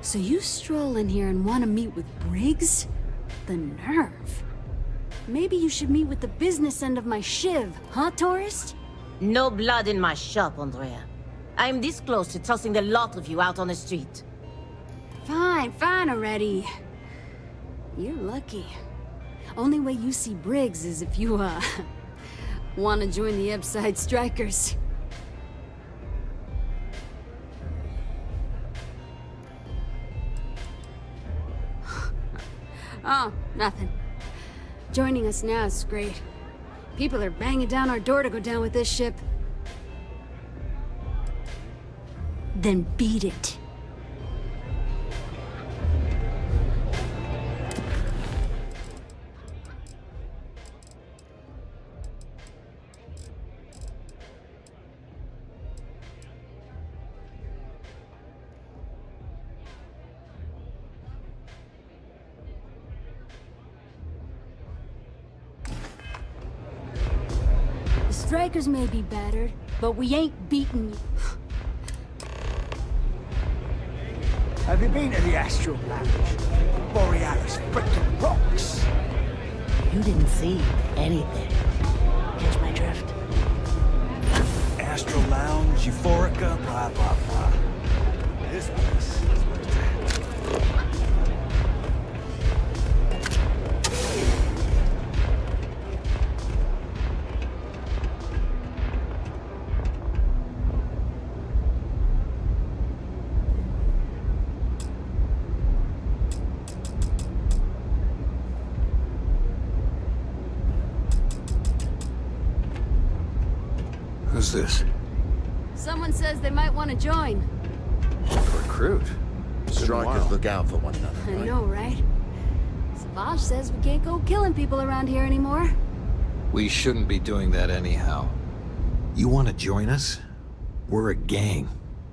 So you stroll in here and want to meet with Briggs? The nerve. Maybe you should meet with the business end of my shiv, huh, tourist? No blood in my shop, Andrea. I'm this close to tossing the lot of you out on the street. Fine, fine already. You're lucky. Only way you see Briggs is if you, want to join the Ebside Strikers. Oh, nothing. Joining us now is great. People are banging down our door to go down with this ship. Then beat it. Strikers may be battered, but we ain't beaten you. Have you been to the Astral Lounge? Borealis frickin' rocks. You didn't see anything. Catch my drift? Astral Lounge, Euphorica, blah, blah, blah. This place is where it's at. Who's this? Someone says they might want to join. Recruit. Strikers look out for one another. I know, right? Savage says we can't go killing people around here anymore. We shouldn't be doing that anyhow. You want to join us? We're a gang.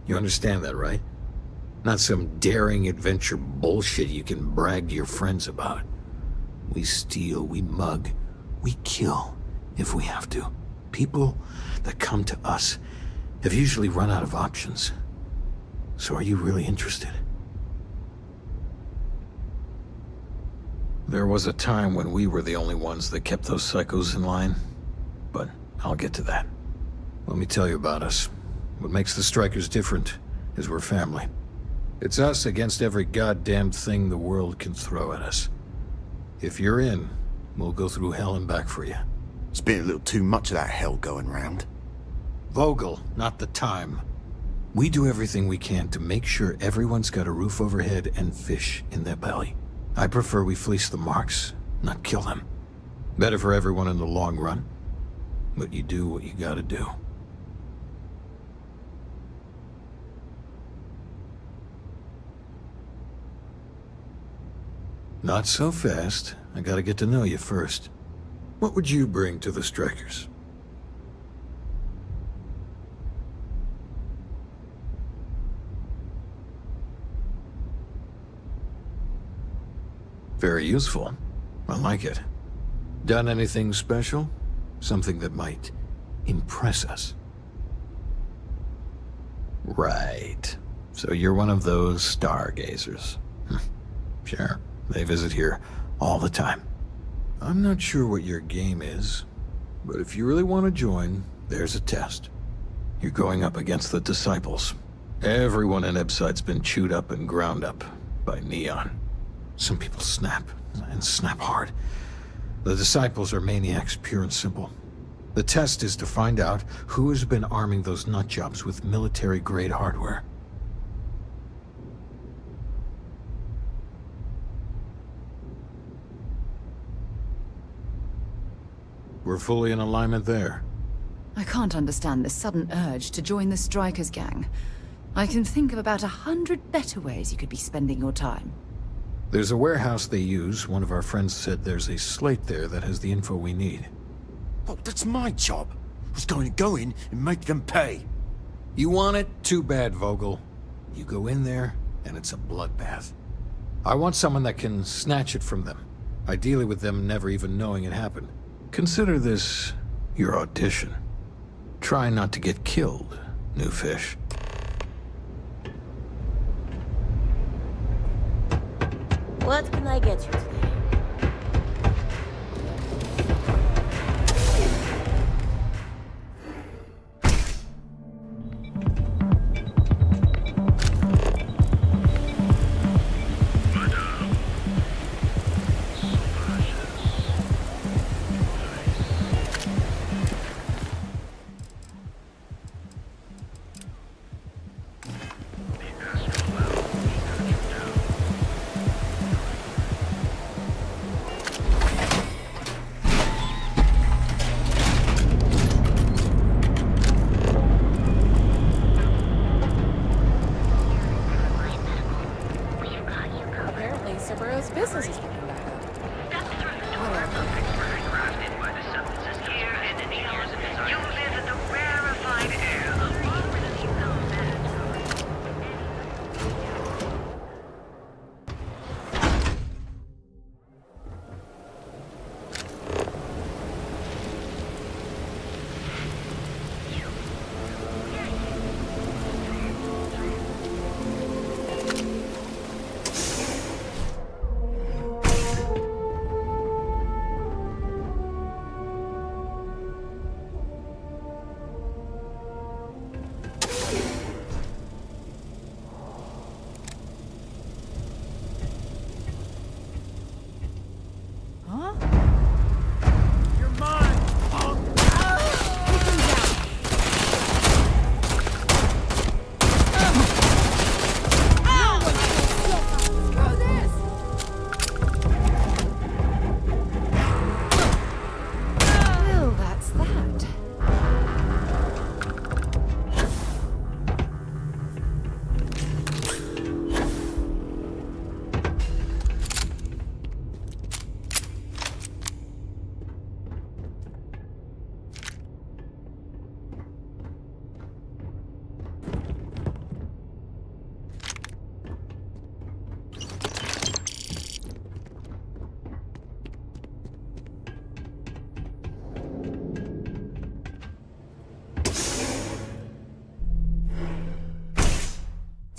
You understand that, right? Not some daring adventure bullshit you can brag to your friends about. We steal, we mug, we kill, if we have to. People that come to us have usually run out of options. So are you really interested? There was a time when we were the only ones that kept those psychos in line, but I'll get to that. Let me tell you about us. What makes the Strikers different is we're family. It's us against every goddamn thing the world can throw at us. If you're in, we'll go through hell and back for you. It's been a little too much of that hell going round. Vogel, not the time. We do everything we can to make sure everyone's got a roof overhead and fish in their belly. I prefer we fleece the marks, not kill them. Better for everyone in the long run. But you do what you gotta do. Not so fast. I gotta get to know you first. What would you bring to the Strikers? Very useful. I like it. Done anything special? Something that might impress us? Right. So you're one of those stargazers. Sure. They visit here all the time. I'm not sure what your game is, but if you really want to join, there's a test. You're going up against the Disciples. Everyone in Ebside's been chewed up and ground up by Neon. Some people snap, and snap hard. The Disciples are maniacs, pure and simple. The test is to find out who has been arming those nutjobs with military-grade hardware. We're fully in alignment there. I can't understand this sudden urge to join the Strikers gang. I can think of about 100 better ways you could be spending your time. There's a warehouse they use. One of our friends said there's a slate there that has the info we need. Oh, that's my job. I was going to go in and make them pay. You want it? Too bad, Vogel. You go in there, and it's a bloodbath. I want someone that can snatch it from them. Ideally with them never even knowing it happened. Consider this your audition. Try not to get killed, new fish. What can I get you today?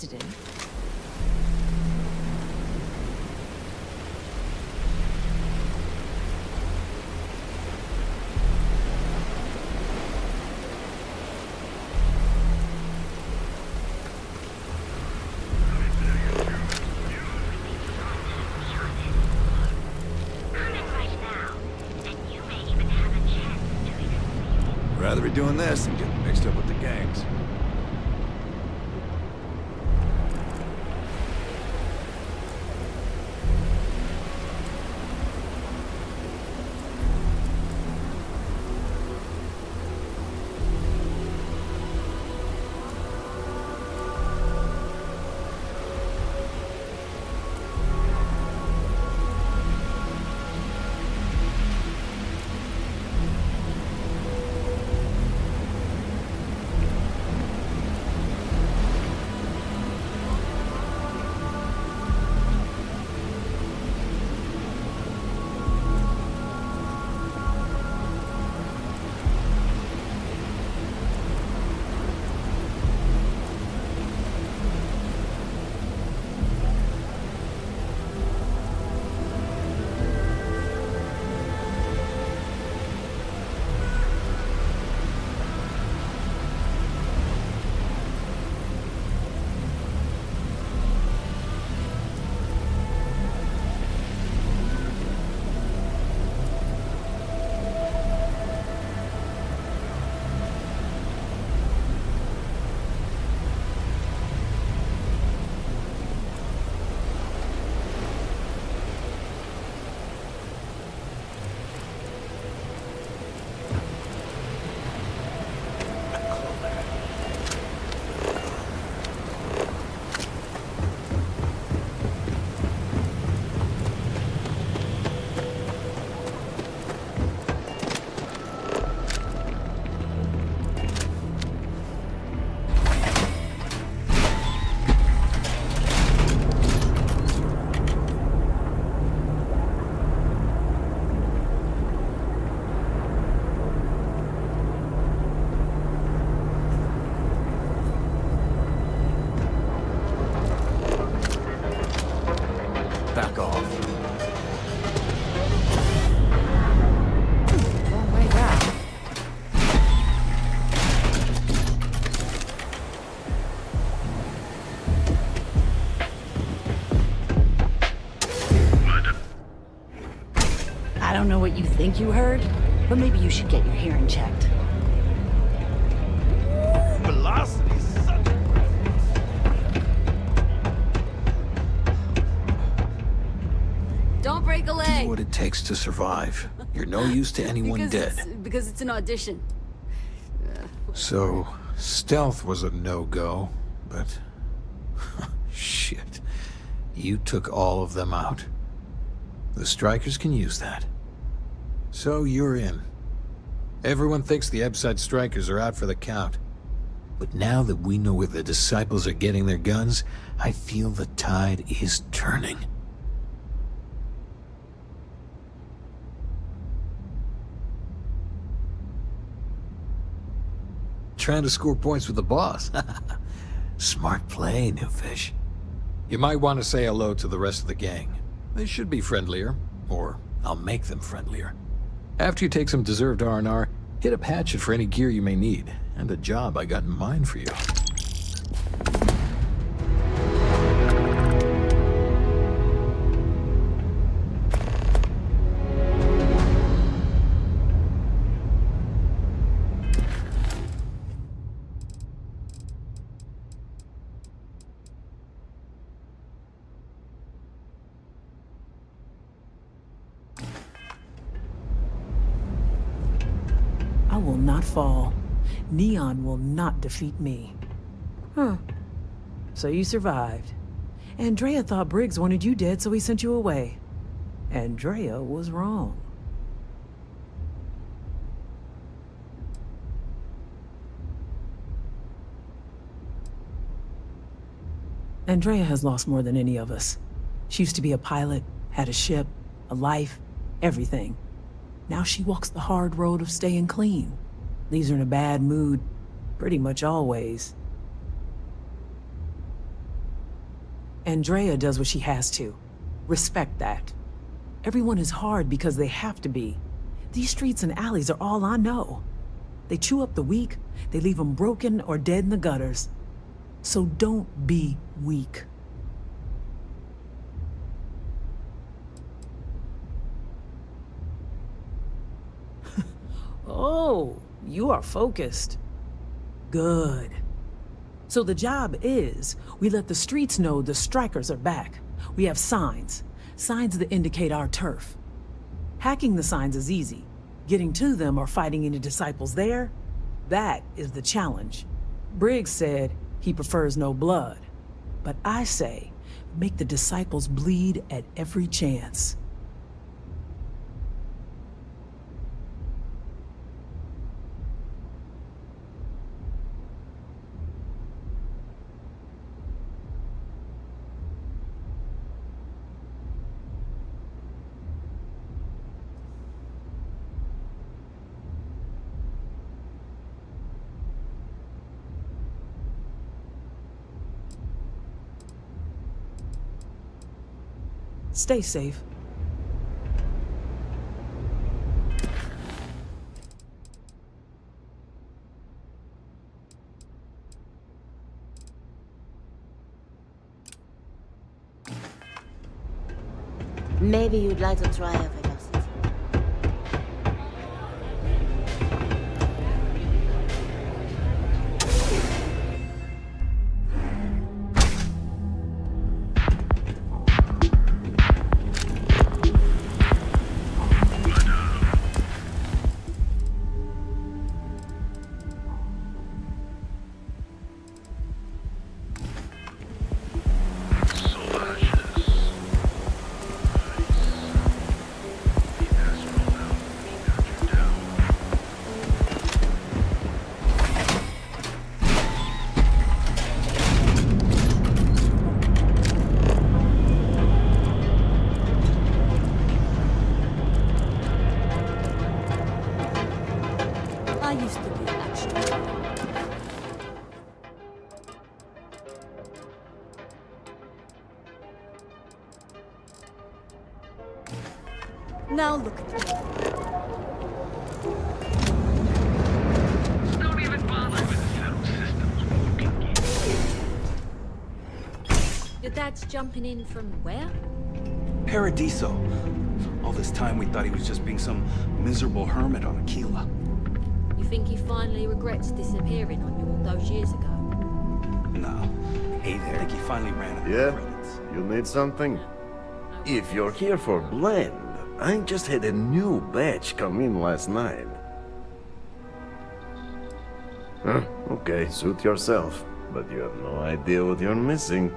interested in. Rather be doing this than getting mixed up with the gangs. Back off. Long way down. I don't know what you think you heard, but maybe you should get your hearing checked. Velocity sucks. Don't break a leg. What it takes to survive. You're no use to anyone dead. Because it's an audition. So, stealth was a no-go, but... shit. You took all of them out. The strikers can use that. So you're in. Everyone thinks the Ebside strikers are out for the count. But now that we know where the disciples are getting their guns, I feel the tide is turning. Trying to score points with the boss. Smart play, new fish. You might want to say hello to the rest of the gang. They should be friendlier, or I'll make them friendlier. After you take some deserved R&R, hit up Hatchet for any gear you may need, and a job I got in mind for you. I will not fall. Neon will not defeat me. Huh. So you survived. Andrea thought Briggs wanted you dead, so he sent you away. Andrea was wrong. Andrea has lost more than any of us. She used to be a pilot, had a ship, a life, everything. Now she walks the hard road of staying clean. Leaves her in a bad mood, pretty much always. Andrea does what she has to. Respect that. Everyone is hard because they have to be. These streets and alleys are all I know. They chew up the weak, they leave them broken or dead in the gutters. So don't be weak. Oh, you are focused. Good. So the job is, we let the streets know the strikers are back. We have signs that indicate our turf. Hacking the signs is easy. Getting to them or fighting any disciples there, that is the challenge. Briggs said he prefers no blood. But I say, make the disciples bleed at every chance. Stay safe. Maybe you'd like to try a velocity. Now look at me. Don't even bother with the federal systems when you can get Your dad's jumping in from where? Paradiso. All this time we thought he was just being some miserable hermit on Aquila. You think he finally regrets disappearing on you all those years ago? No. Hey there. I think he finally ran out of credits. You need something? If you're here for blend, I just had a new batch come in last night. Huh, okay, suit yourself. But you have no idea what you're missing.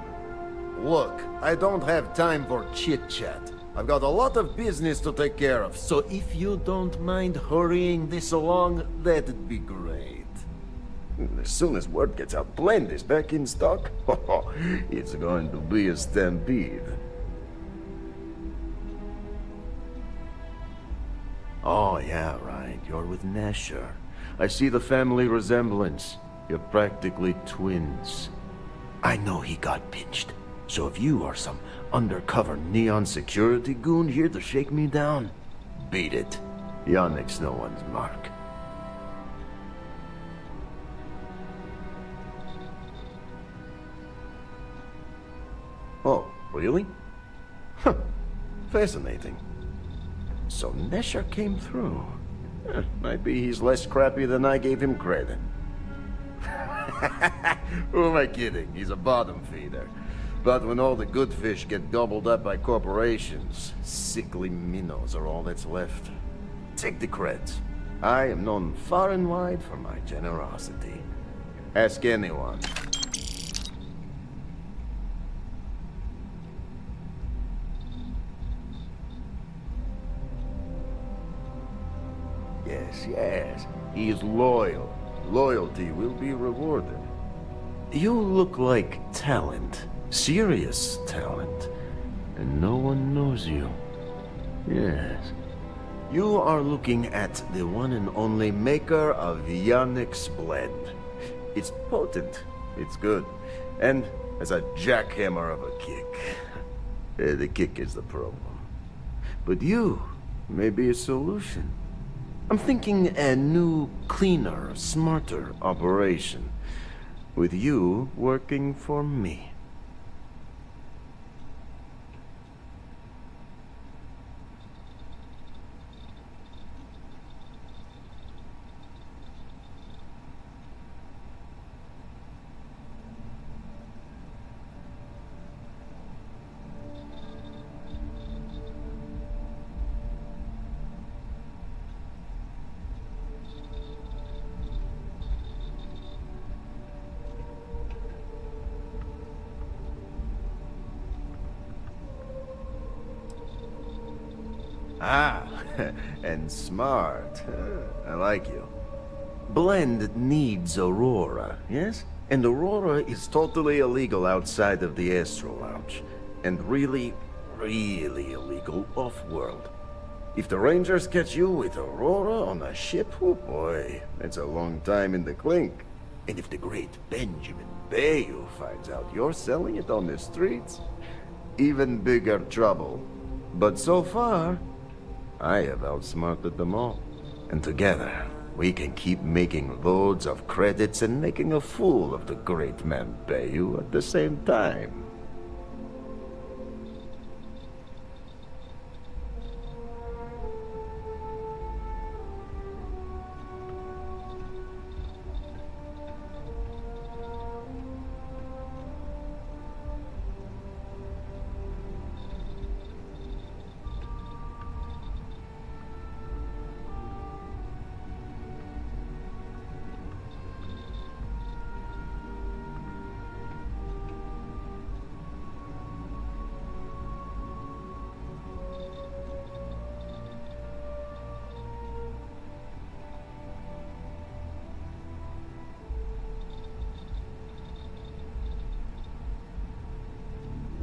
Look, I don't have time for chit-chat. I've got a lot of business to take care of, so if you don't mind hurrying this along, that'd be great. As soon as word gets out, blend is back in stock. It's going to be a stampede. Oh, yeah, right. You're with Nasher. I see the family resemblance. You're practically twins. I know he got pinched. So if you are some undercover neon security goon here to shake me down, beat it. Yannick's no one's mark. Oh, really? Huh. Fascinating. So Nesher came through. Maybe he's less crappy than I gave him credit. Who am I kidding? He's a bottom feeder. But when all the good fish get gobbled up by corporations, sickly minnows are all that's left. Take the creds. I am known far and wide for my generosity. Ask anyone. Yes. He is loyal. Loyalty will be rewarded. You look like talent. Serious talent. And no one knows you. Yes. You are looking at the one and only maker of Yannick's blend. It's potent. It's good. And as a jackhammer of a kick. The kick is the problem. But you may be a solution. I'm thinking a new, cleaner, smarter operation. With you working for me. Ah, and smart. I like you. Blend needs Aurora, yes? And Aurora is totally illegal outside of the Astro Lounge. And really, really illegal off-world. If the Rangers catch you with Aurora on a ship, oh boy, that's a long time in the clink. And if the great Benjamin Bayou finds out you're selling it on the streets, even bigger trouble. But so far, I have outsmarted them all. And together, we can keep making loads of credits and making a fool of the great man Bayou at the same time.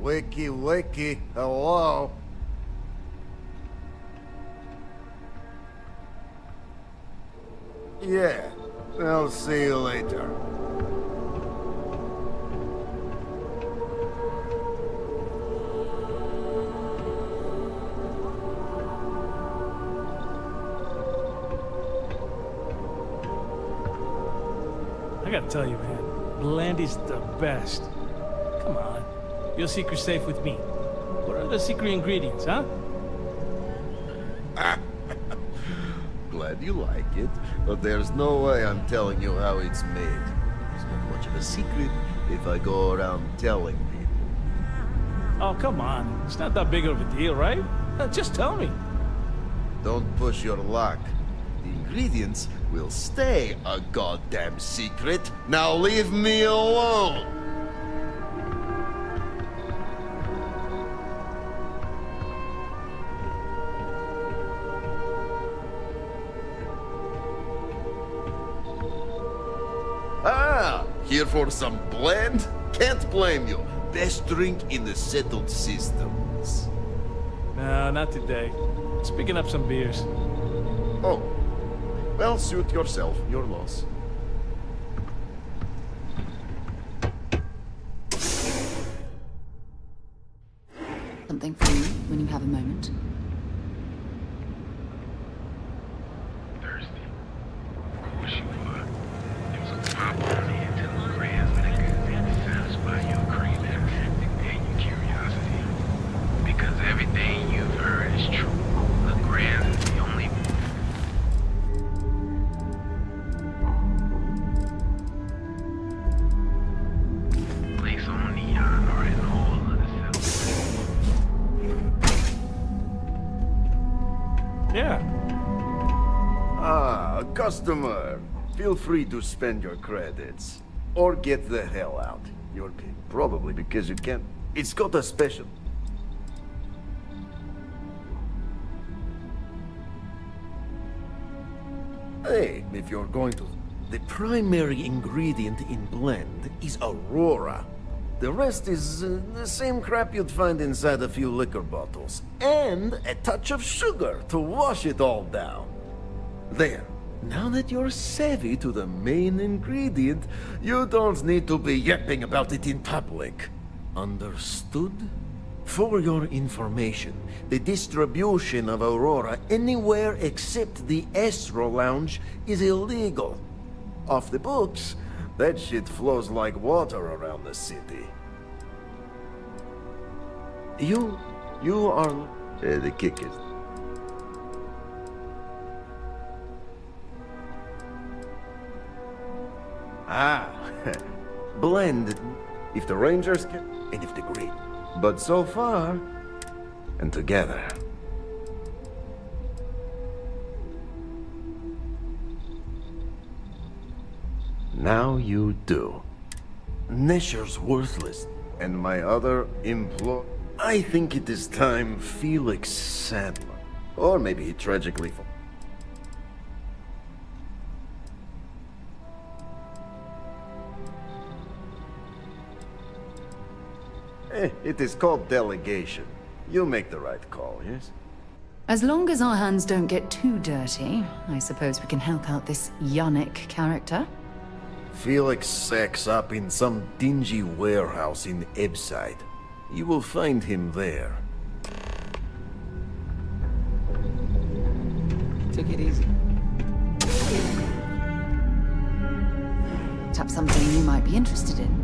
Wakey, wakey, hello? Yeah, I'll see you later. I gotta tell you, man, Blandy's the best. Come on. Your secret's safe with me. What are the secret ingredients, huh? Glad you like it, but there's no way I'm telling you how it's made. It's not much of a secret if I go around telling people. Oh, come on. It's not that big of a deal, right? Just tell me. Don't push your luck. The ingredients will stay a goddamn secret. Now leave me alone! Here for some blend? Can't blame you. Best drink in the settled systems. No, not today. Just picking up some beers. Oh. Well, suit yourself. Your loss. Something for you when you have a moment. Customer, feel free to spend your credits. Or get the hell out. You're paying probably because you can't. It's got a special. Hey, if you're going to... The primary ingredient in blend is Aurora. The rest is the same crap you'd find inside a few liquor bottles. And a touch of sugar to wash it all down. There. Now that you're savvy to the main ingredient, you don't need to be yapping about it in public. Understood? For your information, the distribution of Aurora anywhere except the Astro Lounge is illegal. Off the books, that shit flows like water around the city. You are... the kick is... Blend. If the Rangers can, and if the Green. But so far, and together. Now you do. Nesher's worthless, and my other employee... I think it is time Felix Sadler. Or maybe he tragically... It is called delegation. You make the right call, yes? As long as our hands don't get too dirty, I suppose we can help out this Yannick character. Felix sacks up in some dingy warehouse in Ebside. You will find him there. Take it easy. Perhaps something you might be interested in.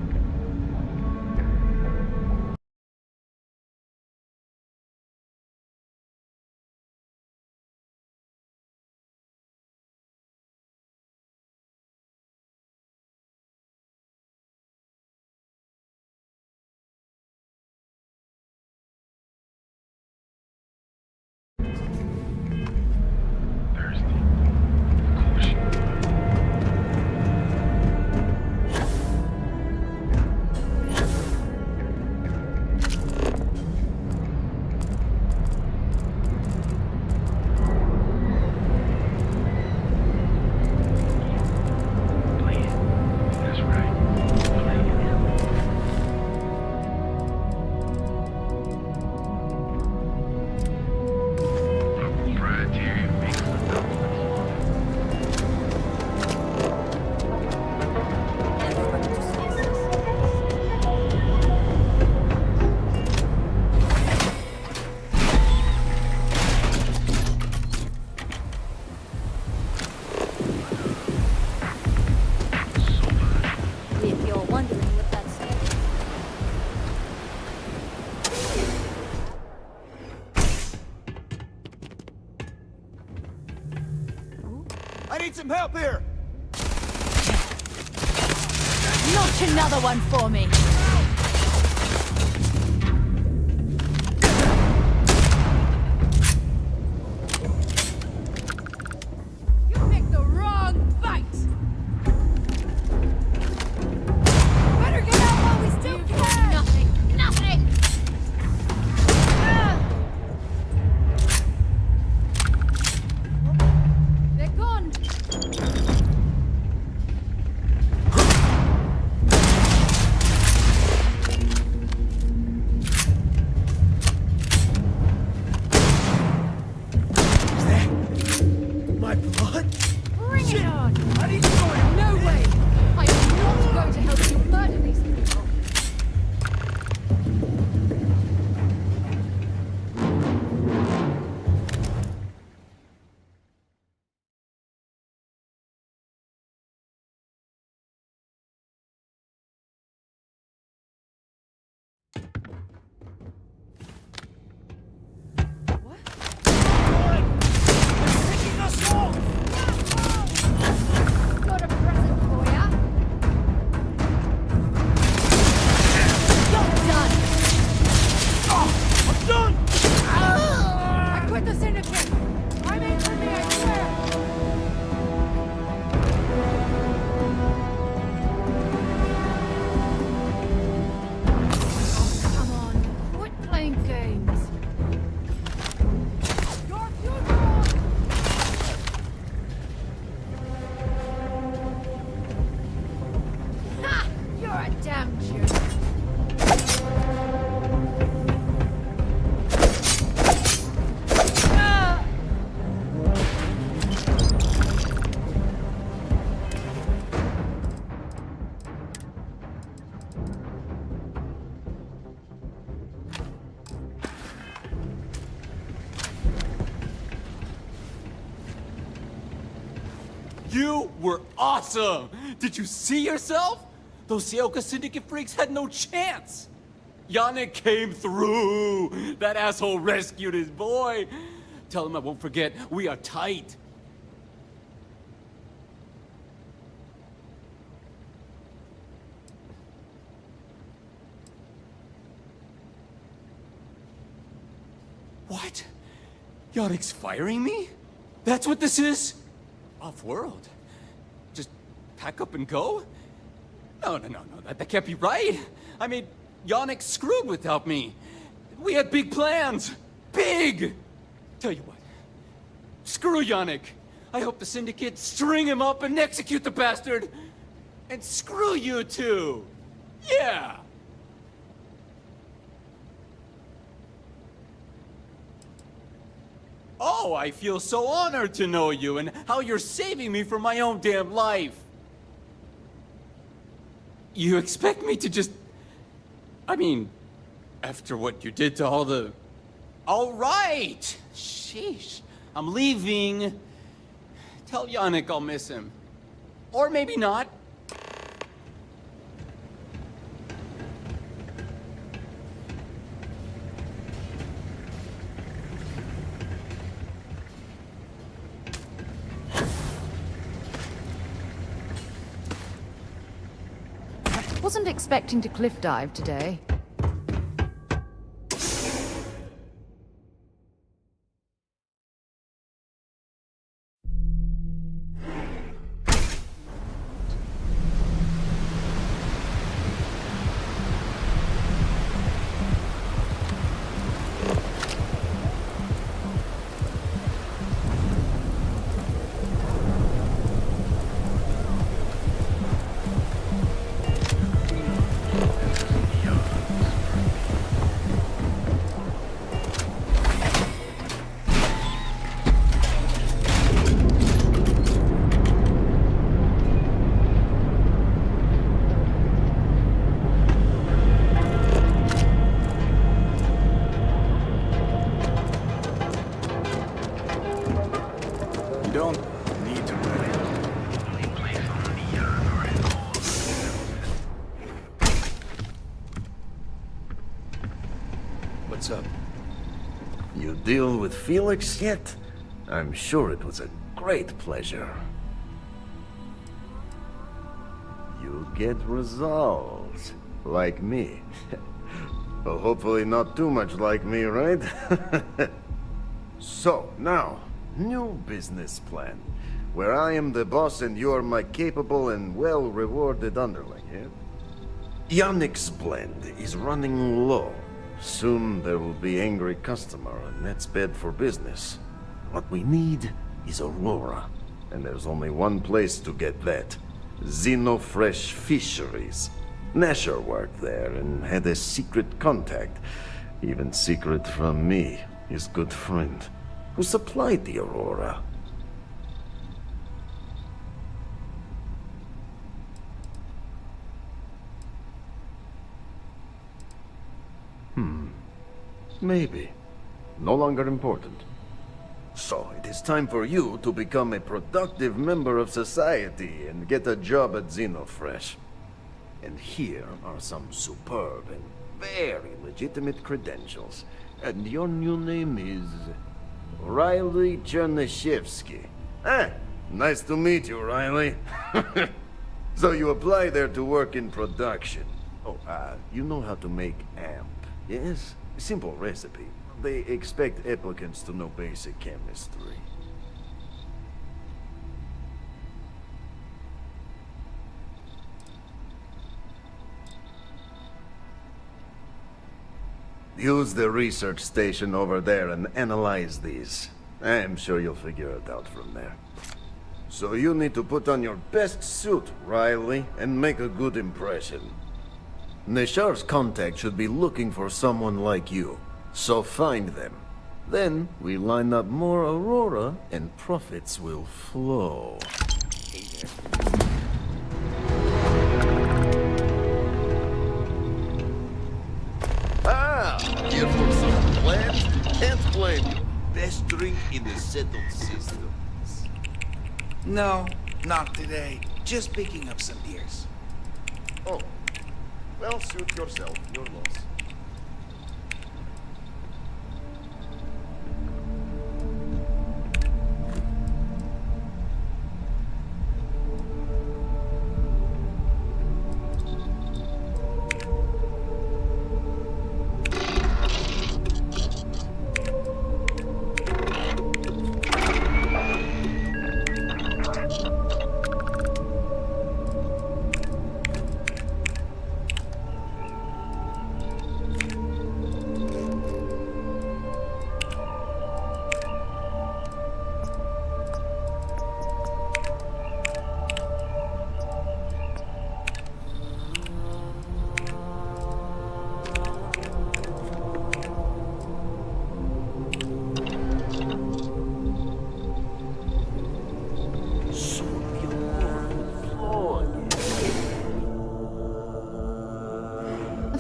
Some help here! Notch another one for me! You picked the wrong fight! Better get out while we still can! Nothing! Nothing! They're gone! You were awesome! Did you see yourself? Those Seoka Syndicate freaks had no chance! Yannick came through! That asshole rescued his boy! Tell him I won't forget, we are tight. What? Yannick's firing me? That's what this is? Off-world? Just pack up and go? No, that can't be right. I mean, Yannick screwed without me. We had big plans. Big! Tell you what. Screw Yannick. I hope the Syndicate string him up and execute the bastard. And screw you too. Yeah! Oh, I feel so honored to know you and how you're saving me from my own damn life. You expect me to just... I mean, after what you did to all the... All right! Sheesh. I'm leaving. Tell Yannick I'll miss him. Or maybe not. Wasn't expecting to cliff dive today. What's up? You deal with Felix yet? I'm sure it was a great pleasure. You get results. Like me. Well, hopefully not too much like me, right? So, now, new business plan. Where I am the boss and you are my capable and well-rewarded underling, yeah? Yannick's blend is running low. Soon there will be angry customer, and that's bad for business. What we need is Aurora, and there's only one place to get that. Xenofresh Fisheries. Nasher worked there and had a secret contact, even secret from me, his good friend, who supplied the Aurora. Maybe. No longer important. So, it is time for you to become a productive member of society and get a job at Xenofresh. And here are some superb and very legitimate credentials. And your new name is... Riley Chernyshevsky. Ah, nice to meet you, Riley. So you apply there to work in production. Oh, you know how to make amp, yes? Simple recipe. They expect applicants to know basic chemistry. Use the research station over there and analyze these. I'm sure you'll figure it out from there. So you need to put on your best suit, Riley, and make a good impression. Neshar's contact should be looking for someone like you, so find them. Then we line up more Aurora and profits will flow. Here for some plans? Can't blame you. Best drink in the settled systems. No, Not today. Just picking up some ears. Oh. Well, suit yourself. Your loss.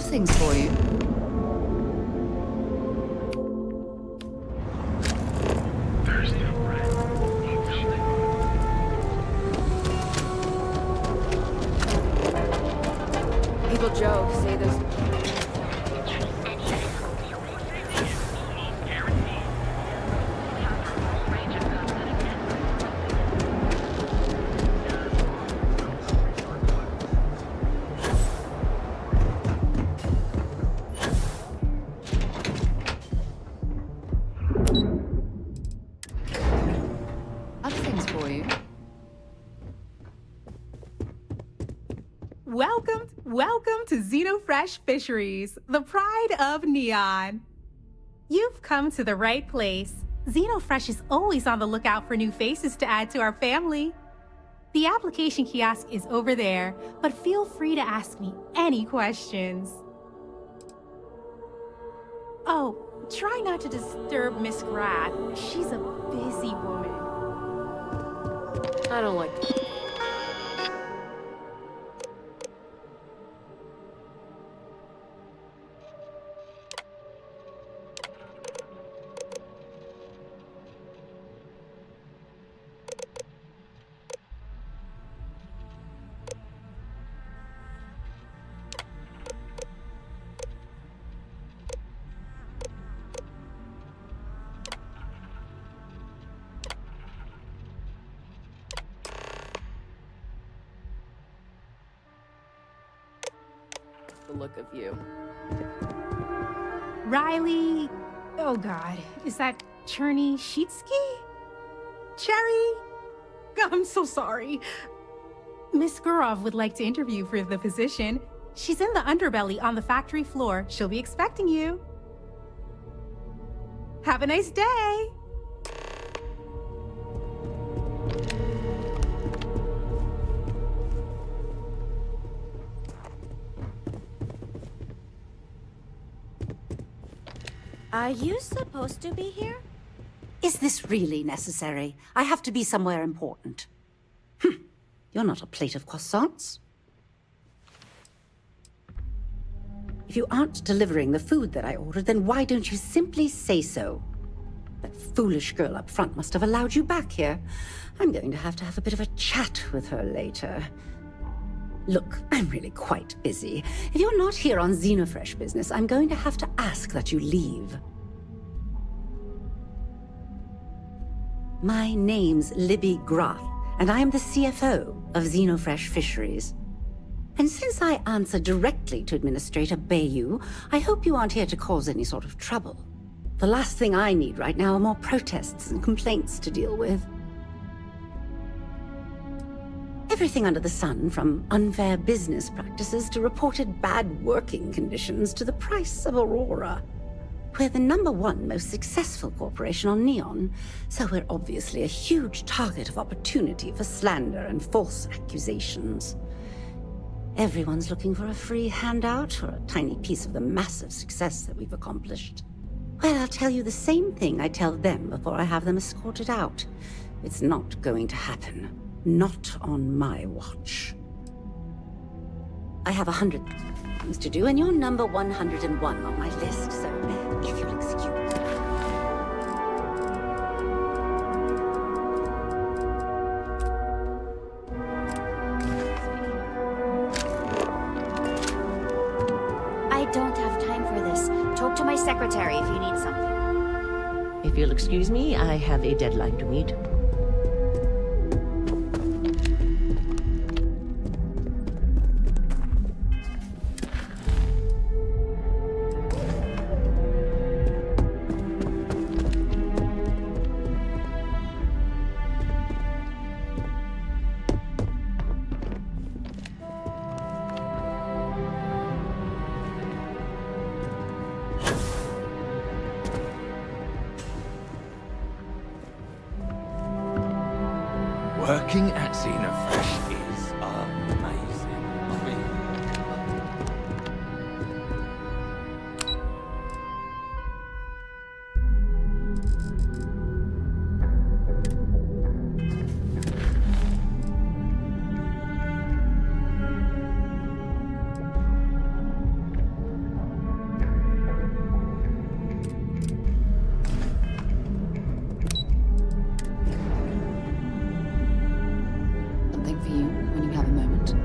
Things for you. People joke, say there's... Welcome to Xenofresh Fisheries, the pride of Neon. You've come to the right place. Xenofresh is always on the lookout for new faces to add to our family. The application kiosk is over there, but feel free to ask me any questions. Oh, try not to disturb Miss Grad. She's a busy woman. I don't like it. The look of you. Riley... Oh god, is that Cherny Sheetsky? Cherry? I'm so sorry. Miss Gurov would like to interview for the position. She's in the underbelly on the factory floor. She'll be expecting you. Have a nice day! Are you supposed to be here? Is this really necessary? I have to be somewhere important. You're not a plate of croissants. If you aren't delivering the food that I ordered, then why don't you simply say so? That foolish girl up front must have allowed you back here. I'm going to have a bit of a chat with her later. Look, I'm really quite busy. If you're not here on Xenofresh business, I'm going to have to ask that you leave. My name's Libby Groth, and I am the CFO of Xenofresh Fisheries. And since I answer directly to Administrator Bayou, I hope you aren't here to cause any sort of trouble. The last thing I need right now are more protests and complaints to deal with. Everything under the sun, from unfair business practices to reported bad working conditions to the price of Aurora. We're the #1 most successful corporation on Neon, so we're obviously a huge target of opportunity for slander and false accusations. Everyone's looking for a free handout or a tiny piece of the massive success that we've accomplished. Well, I'll tell you the same thing I tell them before I have them escorted out. It's not going to happen. Not on my watch. I have 100 things to do, and you're number 101 on my list, so if you'll excuse me. secretary if you need something. If you'll excuse me, I have a deadline to meet. Working at Xenofresh is amazing. I mean, Something for you when you have a moment.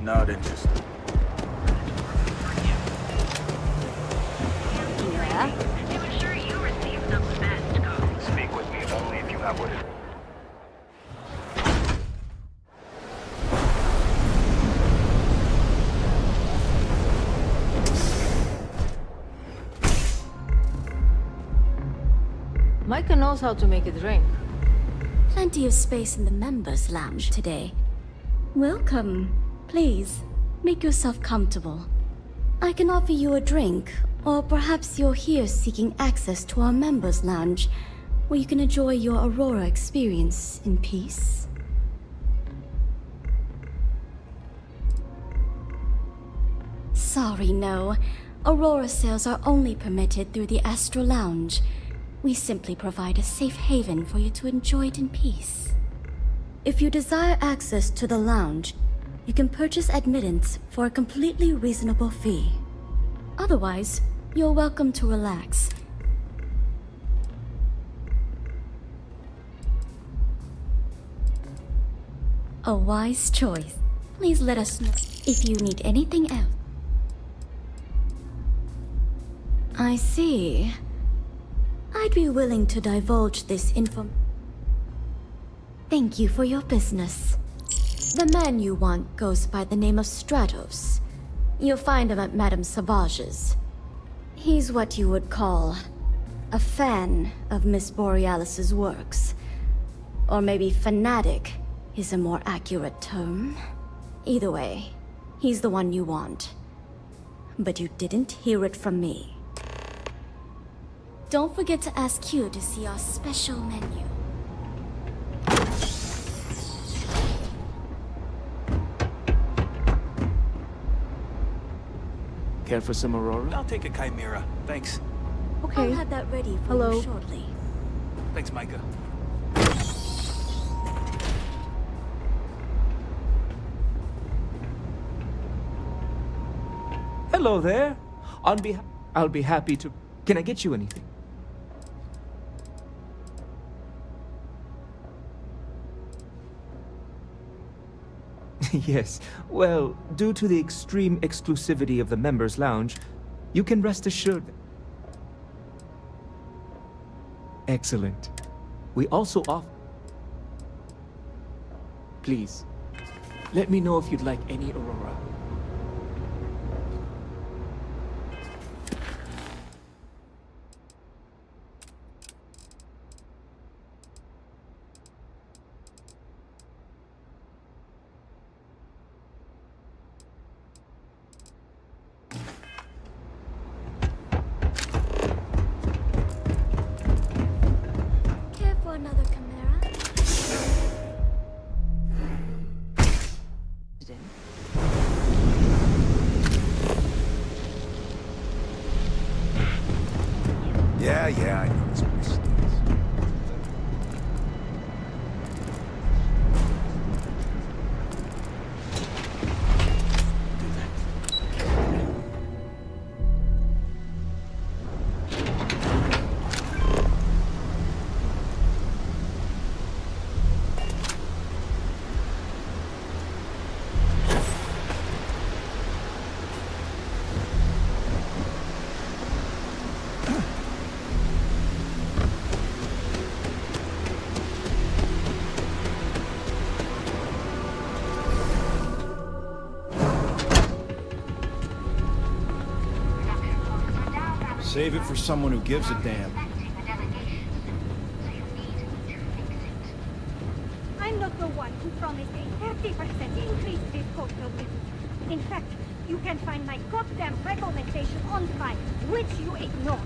Not interested. Yeah? To ensure you receive the best coffee. Speak with me only if you have what it... Micah knows how to make a drink. Plenty of space in the members' lounge today. Welcome. Please, make yourself comfortable. I can offer you a drink, or perhaps you're here seeking access to our members' lounge, where you can enjoy your Aurora experience in peace. Sorry, no. Aurora sales are only permitted through the Astral Lounge. We simply provide a safe haven for you to enjoy it in peace. If you desire access to the lounge, you can purchase admittance for a completely reasonable fee. Otherwise, you're welcome to relax. A wise choice. Please let us know if you need anything else. I see. I'd be willing to divulge this info. Thank you for your business. The man you want goes by the name of Stratos. You'll find him at Madame Savage's. He's what you would call a fan of Miss Borealis's works. Or maybe fanatic is a more accurate term. Either way, he's the one you want. But you didn't hear it from me. Don't forget to ask Q to see our special menu. Care for some Aurora? I'll take a Chimera. Thanks. Okay. I'll have that ready for Hello. you shortly. Thanks, Micah. Hello there. I'll be happy to... Can I get you anything? Yes. Well, due to the extreme exclusivity of the members' lounge, you can rest assured... Excellent. We also offer... Please, let me know if you'd like any Aurora. Care for another Chimera? Yeah, I know this place. Save it for someone who gives a damn. I'm not the one who promised a 30% increase this coastal visit. In fact, you can find my goddamn recommendation on file, which you ignored.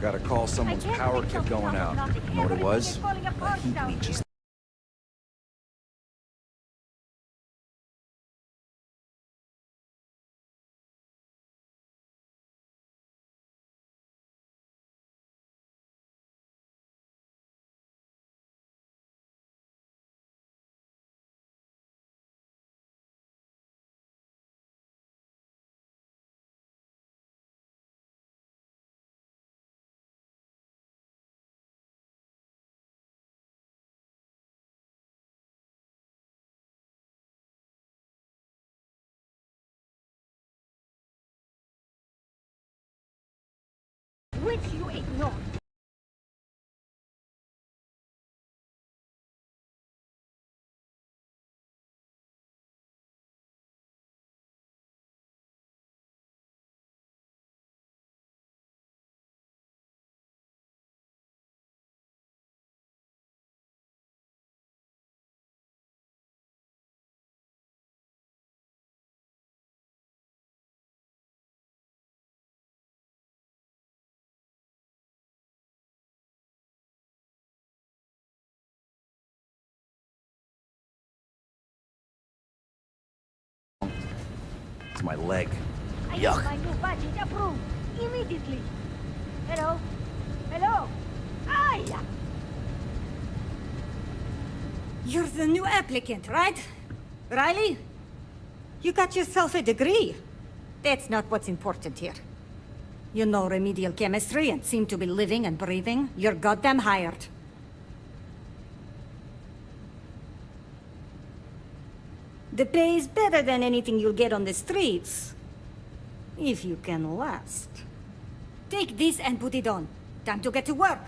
Gotta call someone's power kit going out. You know what it was? A heat leech. Which you ignored. It's my leg. I Yuck. need my new budget approved immediately. Hello? Hello? Aya! You're the new applicant, right? Riley? You got yourself a degree. That's not what's important here. You know remedial chemistry and seem to be living and breathing. You're goddamn hired. The pay is better than anything you'll get on the streets. If you can last. Take this and put it on. Time to get to work.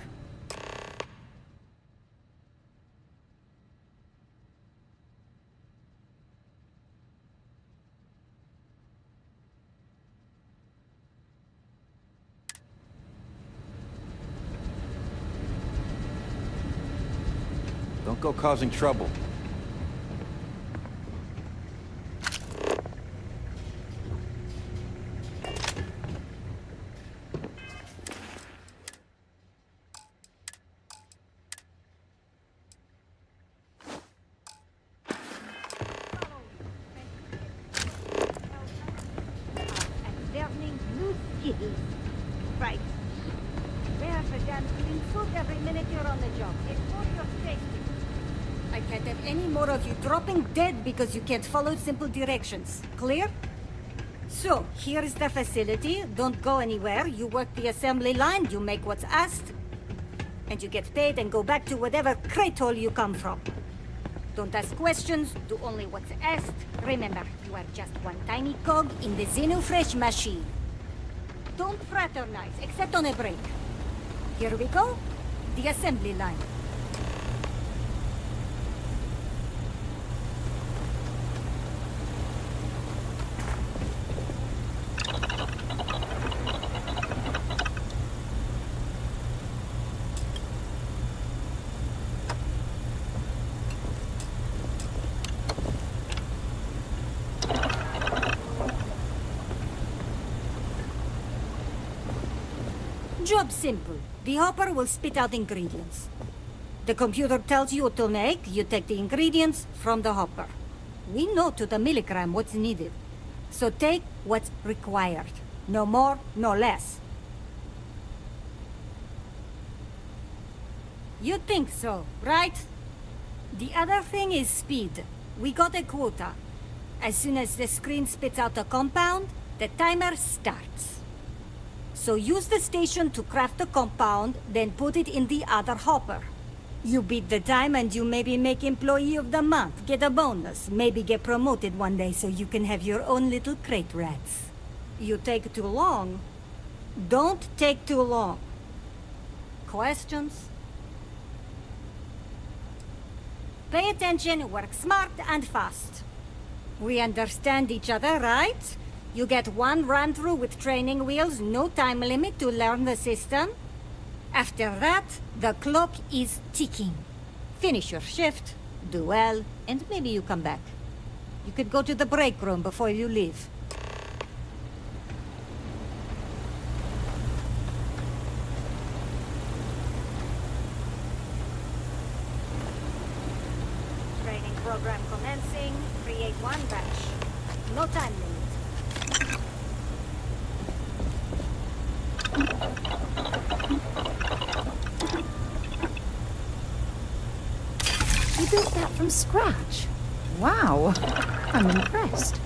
Don't go causing trouble. Learning new skills. Right. Wear the damn clean suit every minute you're on the job. It's for your safety. I can't have any more of you dropping dead because you can't follow simple directions. Clear? So, here is the facility. Don't go anywhere. You work the assembly line, you make what's asked, and you get paid and go back to whatever crate hole you come from. Don't ask questions, do only what's asked. Remember, you are just one tiny cog in the Xenofresh machine. Don't fraternize, except on a break. Here we go. The assembly line. Job simple. The hopper will spit out ingredients. The computer tells you what to make, you take the ingredients from the hopper. We know to the milligram what's needed. So take what's required. No more, no less. You think so, right? The other thing is speed. We got a quota. As soon as the screen spits out a compound, the timer starts. So use the station to craft the compound, then put it in the other hopper. You beat the time and you maybe make Employee of the Month, get a bonus, maybe get promoted one day so you can have your own little crate rats. You take too long. Don't take too long. Questions? Pay attention, work smart and fast. We understand each other, right? You get one run-through with training wheels, no time limit to learn the system. After that, the clock is ticking. Finish your shift, do well, and maybe you come back. You could go to the break room before you leave. Training program commencing. Create one batch. No time limit. You built that from scratch. Wow, I'm impressed.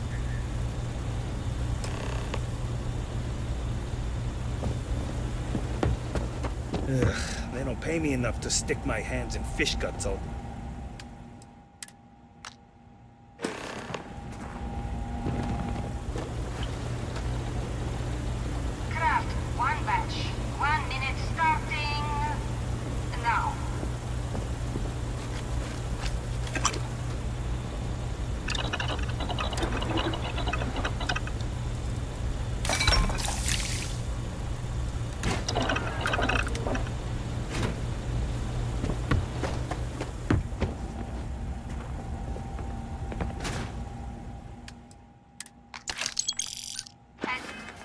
Ugh, they don't pay me enough to stick my hands in fish guts all. Craft one batch. 1 minute starting now.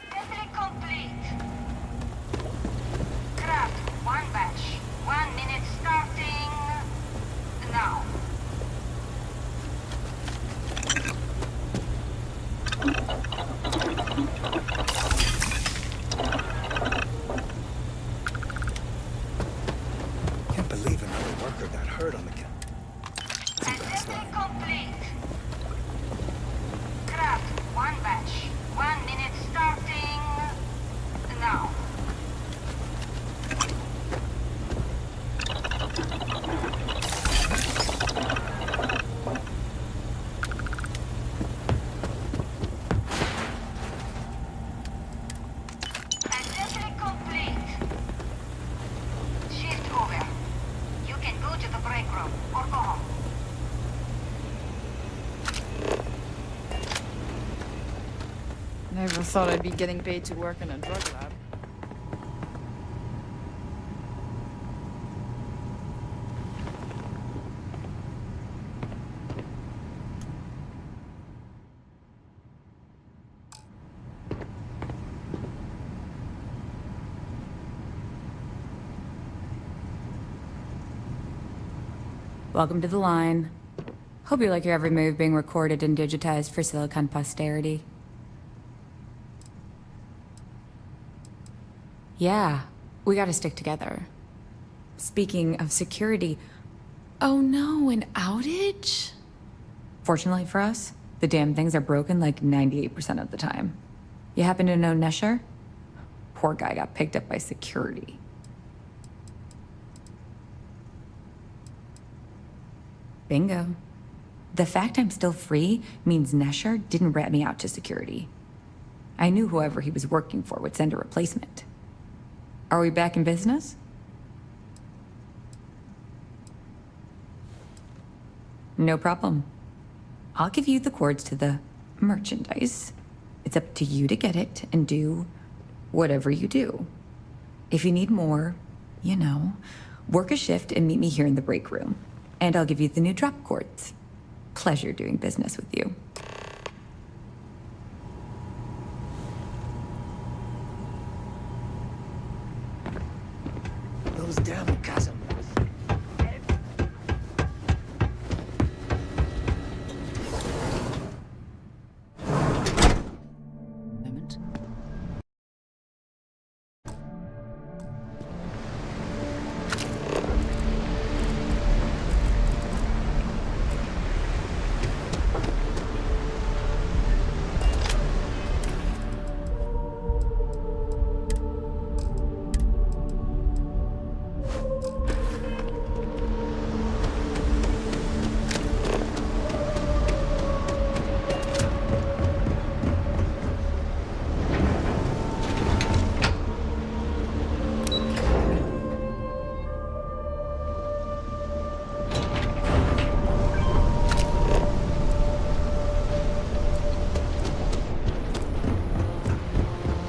Assembly complete. Craft one batch. 1 minute starting now. Can't believe another worker got hurt on the count. Assembly complete. Craft one batch. 1 minute starting now. Assembly complete. Shift over. You can go to the break room or go home. Never thought I'd be getting paid to work in a drug lab. Welcome to the line. Hope you like your every move being recorded and digitized for Silicon posterity. Yeah, we gotta stick together. Speaking of security, oh no, an outage? Fortunately for us, the damn things are broken like 98% of the time. You happen to know Nesher? Poor guy got picked up by security. Bingo. The fact I'm still free means Nesher didn't rat me out to security. I knew whoever he was working for would send a replacement. Are we back in business? No problem. I'll give you the cords to the merchandise. It's up to you to get it and do whatever you do. If you need more, you know, work a shift and meet me here in the break room. And I'll give you the new drop cords. Pleasure doing business with you. Those damn chasms.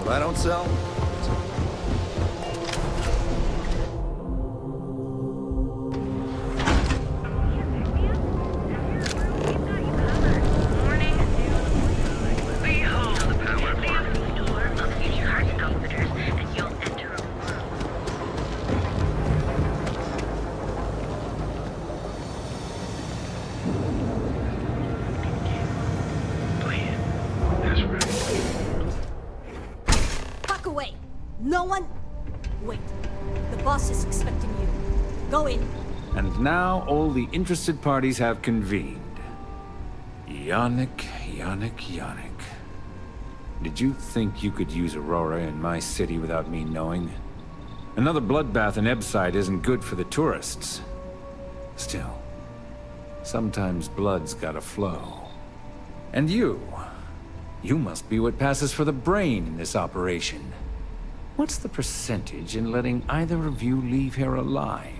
If I don't sell, Fuck away! No one... Wait. The boss is expecting you. Go in. And now all the interested parties have convened. Yannick. Did you think you could use Aurora in my city without me knowing? Another bloodbath in Ebside isn't good for the tourists. Still, sometimes blood's gotta flow. And you must be what passes for the brain in this operation. What's the percentage in letting either of you leave here alive?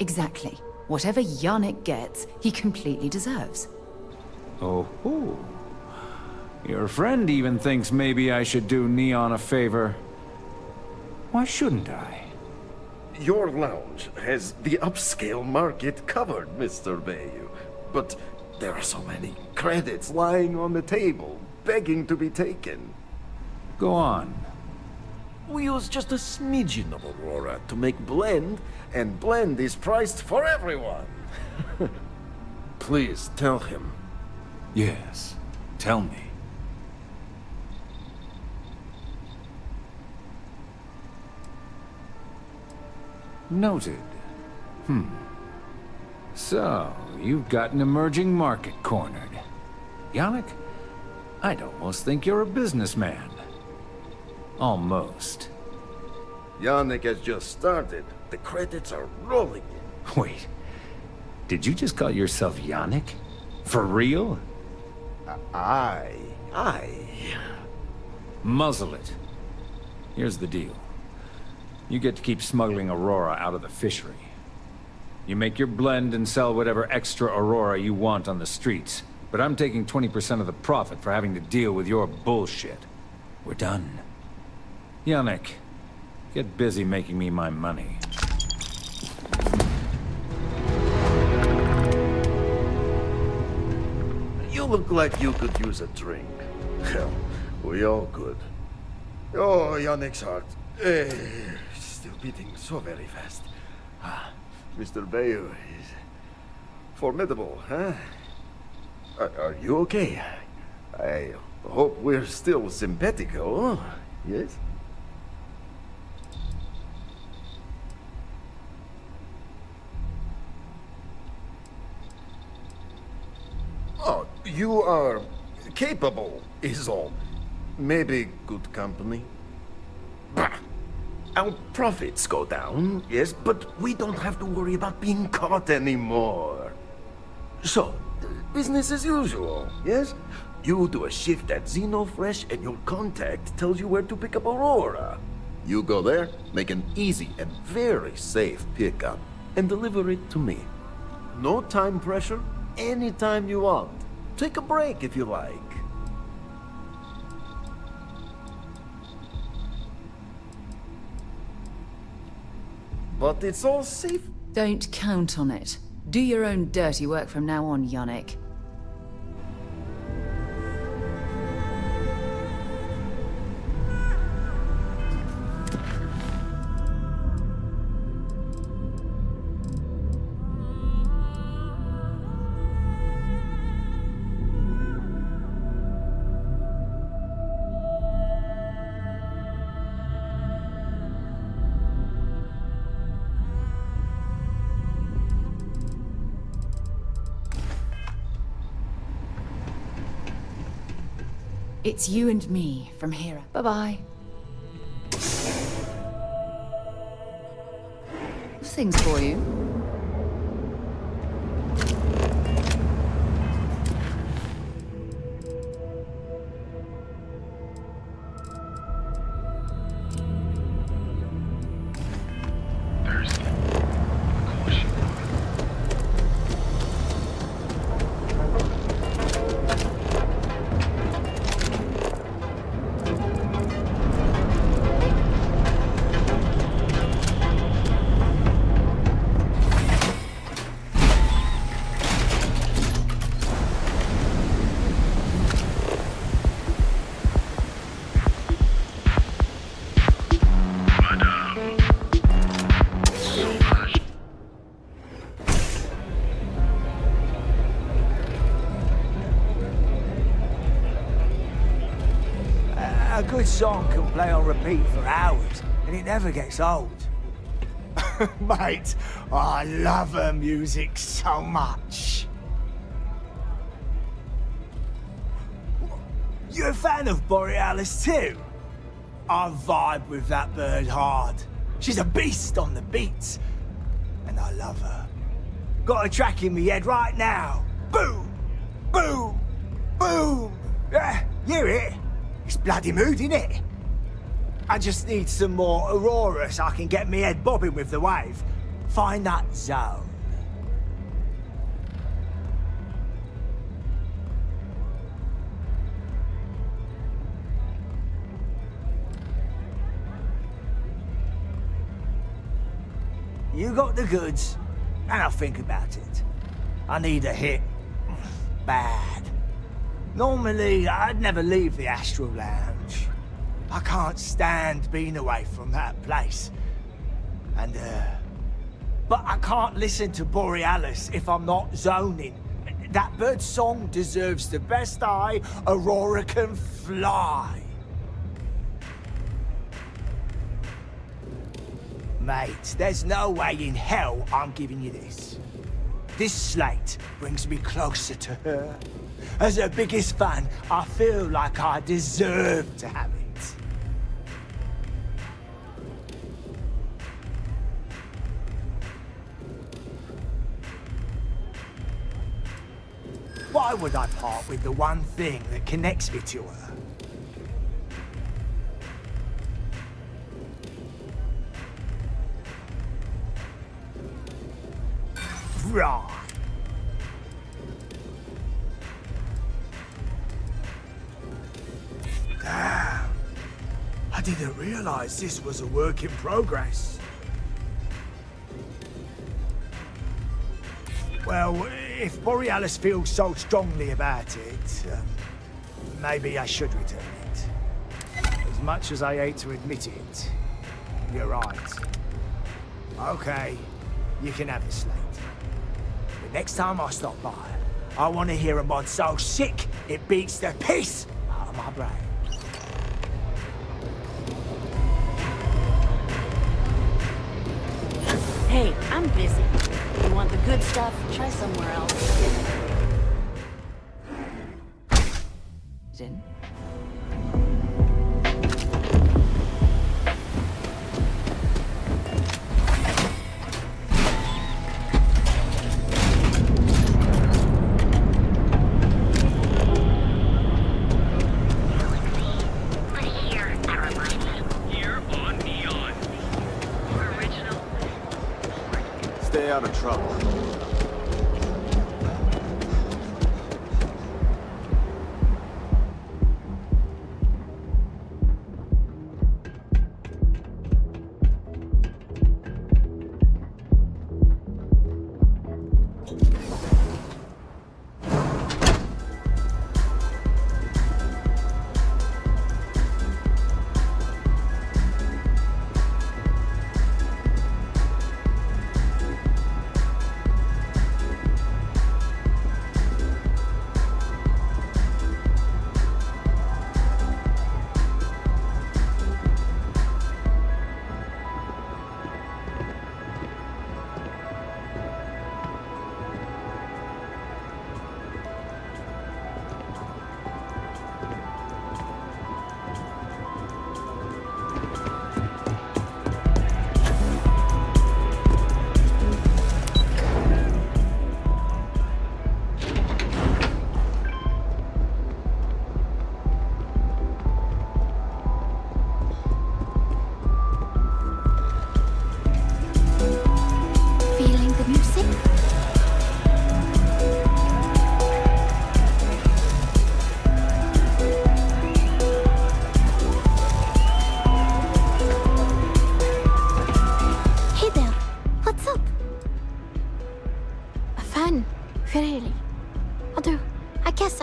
Exactly. Whatever Yannick gets, he completely deserves. Oh. Your friend even thinks maybe I should do Neon a favor. Why shouldn't I? Your lounge has the upscale market covered, Mr. Bayou. But there are so many credits lying on the table, begging to be taken. Go on. We use just a smidgen of Aurora to make blend, and blend is priced for everyone. Please tell him. Yes, tell me. Noted. So, you've got an emerging market cornered. Yannick, I'd almost think you're a businessman. Almost. Yannick has just started. The credits are rolling in. Wait, did you just call yourself Yannick? For real? Aye. Muzzle it. Here's the deal. You get to keep smuggling Aurora out of the fishery. You make your blend and sell whatever extra Aurora you want on the streets, but I'm taking 20% of the profit for having to deal with your bullshit. We're done. Yannick, get busy making me my money. You look like you could use a drink. Hell, we all could. Oh, Yannick's heart. Still beating so very fast. Mr. Bayou is formidable, huh? Are you okay? I hope we're still simpatico, yes? Oh, you are capable, is all. Maybe good company. Bah! Our profits go down, yes, but we don't have to worry about being caught anymore. So, business as usual, yes? You do a shift at Xenofresh and your contact tells you where to pick up Aurora. You go there, make an easy and very safe pickup, and deliver it to me. No time pressure, anytime you want. Take a break if you like. But it's all safe. Don't count on it. Do your own dirty work from now on, Yannick. It's you and me from here. Bye-bye. Things for you. There's good song can play on repeat for hours, and it never gets old. Mate, I love her music so much. You're a fan of Borealis too? I vibe with that bird hard. She's a beast on the beats, and I love her. Got a track in my head right now. Boom! Boom! Boom! Yeah, you hear it? It's bloody mood, innit? I just need some more Aurora so I can get me head bobbing with the wave. Find that zone. You got the goods, and I'll think about it. I need a hit. Bad. Normally, I'd never leave the Astral Lounge. I can't stand being away from that place. And, but I can't listen to Borealis if I'm not zoning. That bird's song deserves the best eye Aurora can fly. Mate, there's no way in hell I'm giving you this. This slate brings me closer to her. As her biggest fan, I feel like I deserve to have it. Why would I part with the one thing that connects me to her? Right. Damn. I didn't realize this was a work in progress. Well, if Borealis feels so strongly about it, maybe I should return it. As much as I hate to admit it, you're right. Okay, you can have the slate. But next time I stop by, I want to hear a mod so sick it beats the piss out of my brain. Hey, I'm busy. You want the good stuff? Try somewhere else. Jin? Stay out of trouble.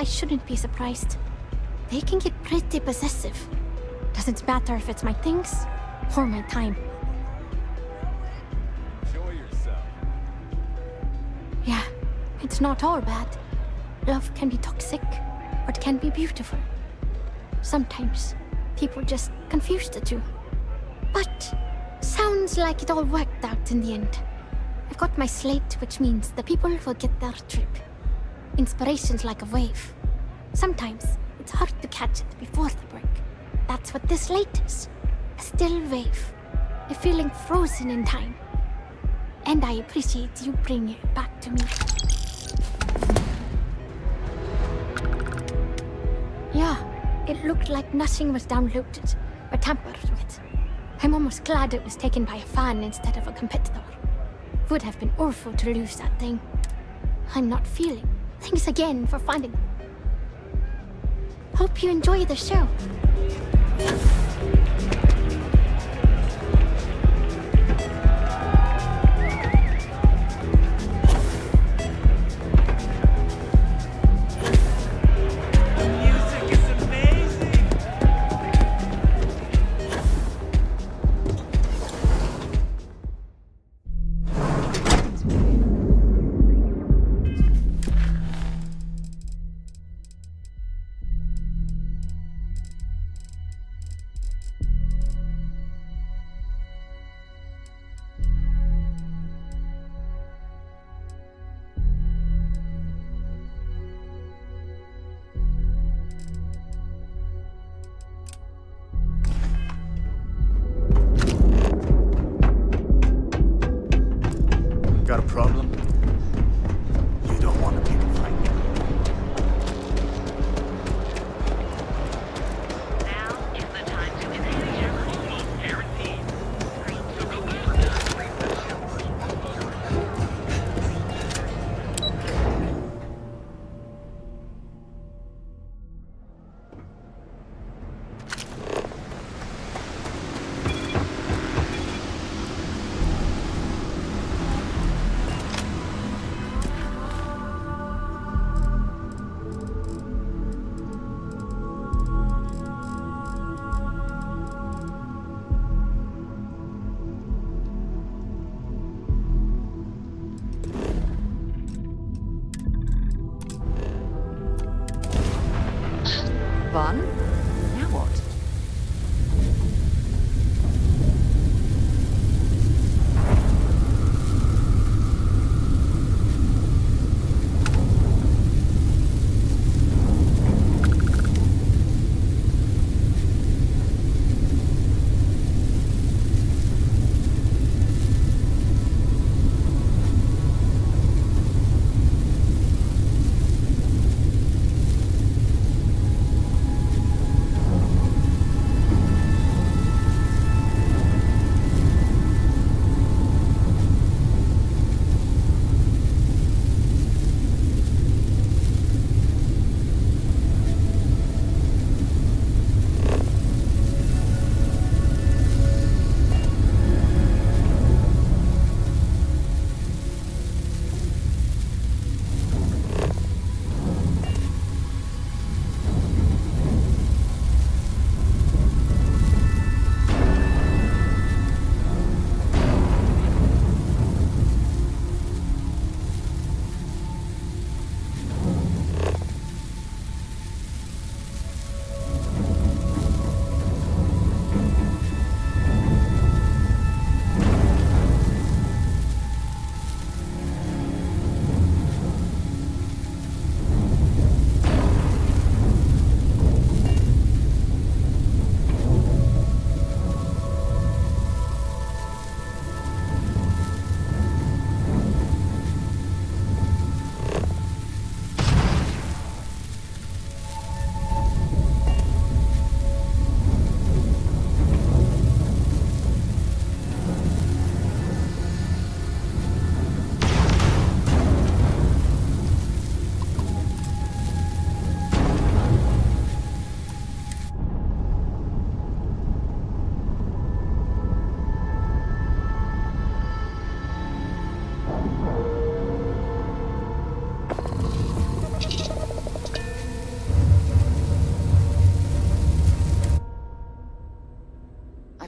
Shouldn't be surprised. They can get pretty possessive. Doesn't matter if it's my things or my time. Enjoy yourself. Yeah, it's not all bad. Love can be toxic, or it can be beautiful. Sometimes, People just confused the two. But sounds like it all worked out in the end. I've got my slate, which means the people will get their trip. Inspiration's like a wave. Sometimes it's hard to catch it before the break. That's what this slate is. A still wave. A feeling frozen in time. And I appreciate you bringing it back to me. Yeah, it looked like nothing was downloaded or tampered with. I'm almost glad it was taken by a fan instead of a competitor. Would have been awful to lose that thing. I'm not feeling. Thanks again for finding it. Hope you enjoy the show. Got a problem? You don't want to pick a fight. Now is the time to enhance your life. Guaranteed. So go Fun? Now what?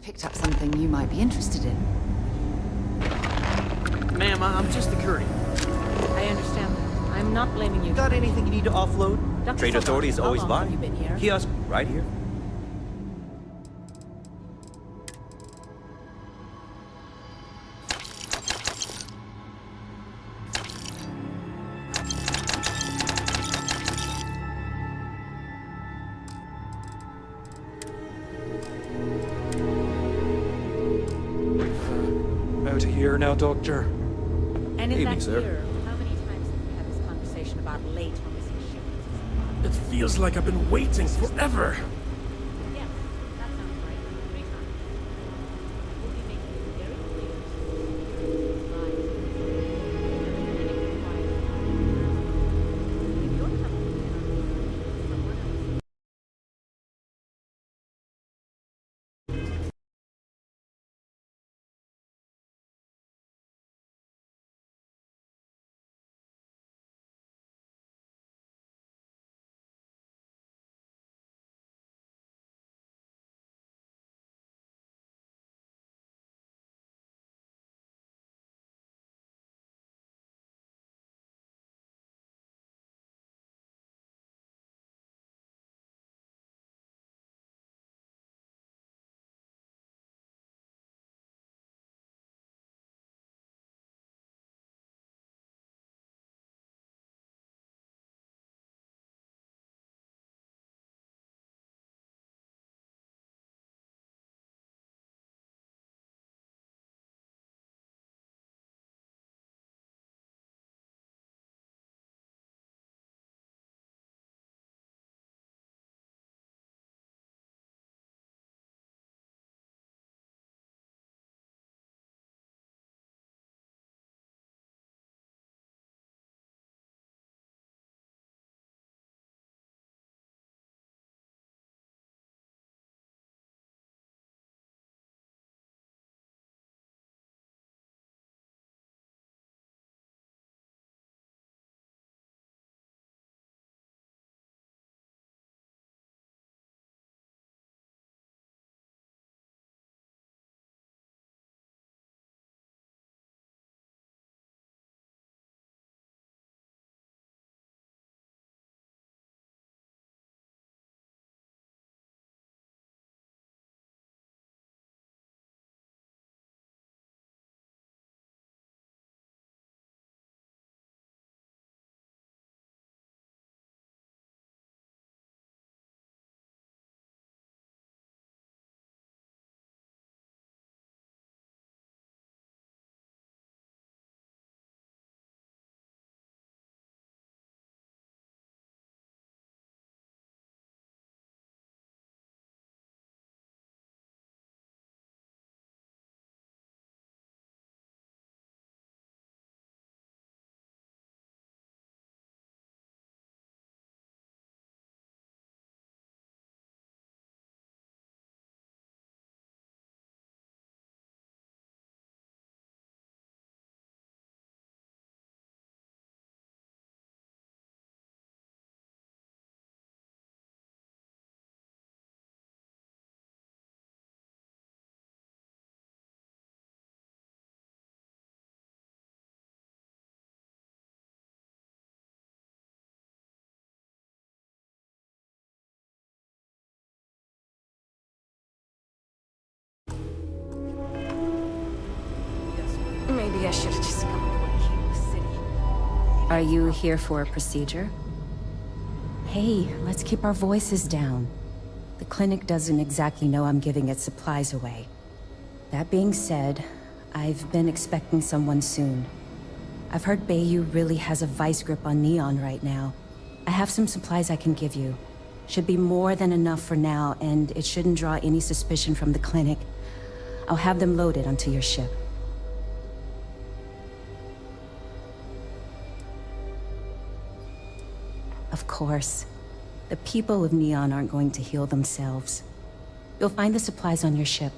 Picked up something you might be interested in. Ma'am, I'm just the courier. I understand. I'm not blaming you. Got anything you need to offload? Dr. Trade Solano, authorities how always long buy. have you been here? Kiosk right here. out of here now, Doctor. And in Evening, that sir. year, how many times have we had this conversation about late on this ship? It feels like I've been waiting forever. Yes, that sounds right. 3 times. We'll be making it very clear to lies. If you're coming to someone else. Maybe I should have just gone to a king's city. Are you here for a procedure? Hey, let's keep our voices down. The clinic doesn't exactly know I'm giving its supplies away. That being said, I've been expecting someone soon. I've heard Bayou really has a vice grip on Neon right now. I have some supplies I can give you. Should be more than enough for now, and it shouldn't draw any suspicion from the clinic. I'll have them loaded onto your ship. Of course. The people of Neon aren't going to heal themselves. You'll find the supplies on your ship.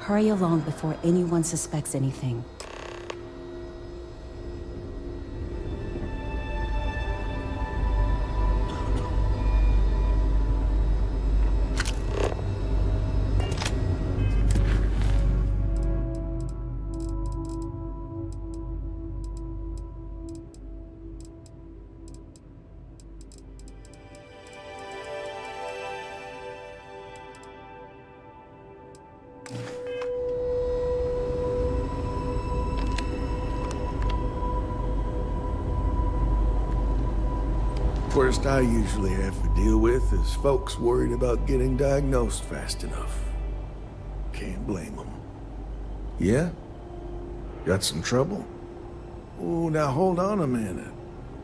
Hurry along before anyone suspects anything. Worst I usually have to deal with is folks worried about getting diagnosed fast enough. Can't blame them. Yeah? Got some trouble? Oh, now hold on a minute.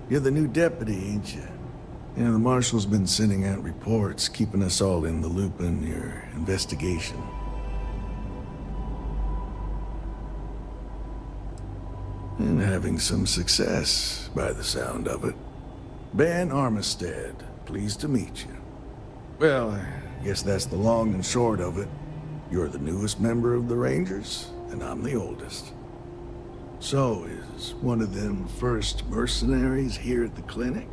You're the new deputy, ain't you? Yeah, the marshal's been sending out reports, keeping us all in the loop in your investigation. And having some success, by the sound of it. Ben Armistead, pleased to meet you. Well, I guess that's the long and short of it. You're the newest member of the Rangers, and I'm the oldest. So, is one of them first mercenaries here at the clinic?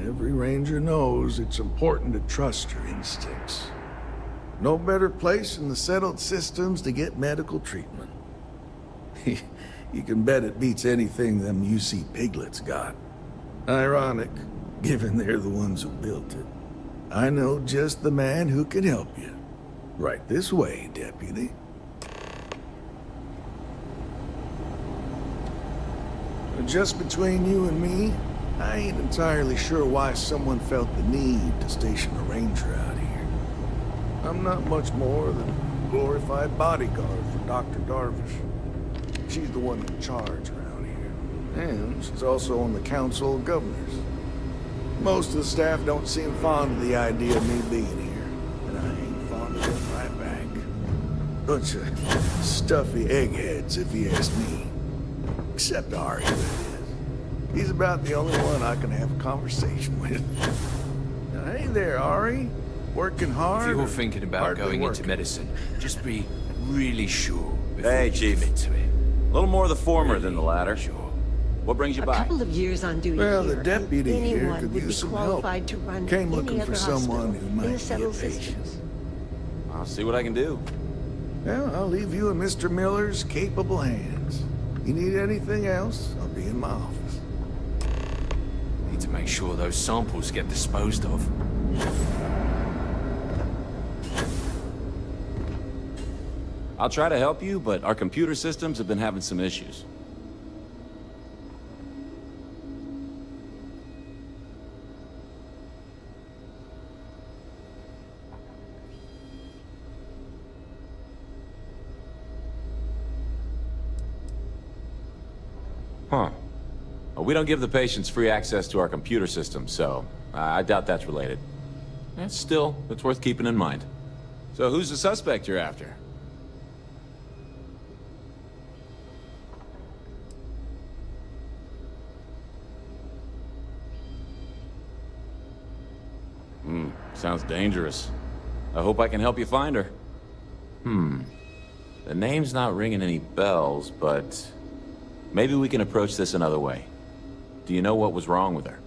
Every ranger knows it's important to trust your instincts. No better place in the settled systems to get medical treatment. You can bet it beats anything them UC piglets got. Ironic, given they're the ones who built it. I know just the man who can help you. Right this way, Deputy. Just between you and me, I ain't entirely sure why someone felt the need to station a ranger out here. I'm not much more than a glorified bodyguard for Dr. Darvish. She's the one in charge around here. And she's also on the Council of Governors. Most of the staff don't seem fond of the idea of me being here, and I ain't fond of it right back. Bunch of stuffy eggheads, if you ask me. Except Ari, that is. He's about the only one I can have a conversation with. Now, hey there, Ari. Working hard? If you're thinking about going into medicine, just be really sure before Hey, you Chief. commit to it. A little more the former than the latter. Sure. What brings you A by? couple of years on duty Well, here, the deputy and here anyone could would use be some help. qualified to run Came any looking other for someone hospital who in might the be a settled patient. systems. I'll see what I can do. Well, I'll leave you in Mr. Miller's capable hands. You need anything else, I'll be in my office. Need to make sure those samples get disposed of. I'll try to help you, but our computer systems have been having some issues. Huh. Well, we don't give the patients free access to our computer system, so I doubt that's related. Still, it's worth keeping in mind. So who's the suspect you're after? Sounds dangerous. I hope I can help you find her. The name's not ringing any bells, but maybe we can approach this another way. Do you know what was wrong with her?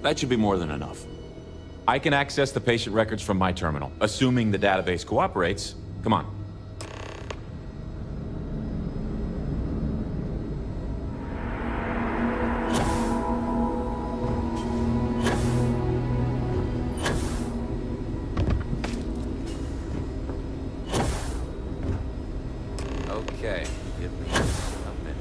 That should be more than enough. I can access the patient records from my terminal, assuming the database cooperates. Come on. Okay, give me a minute.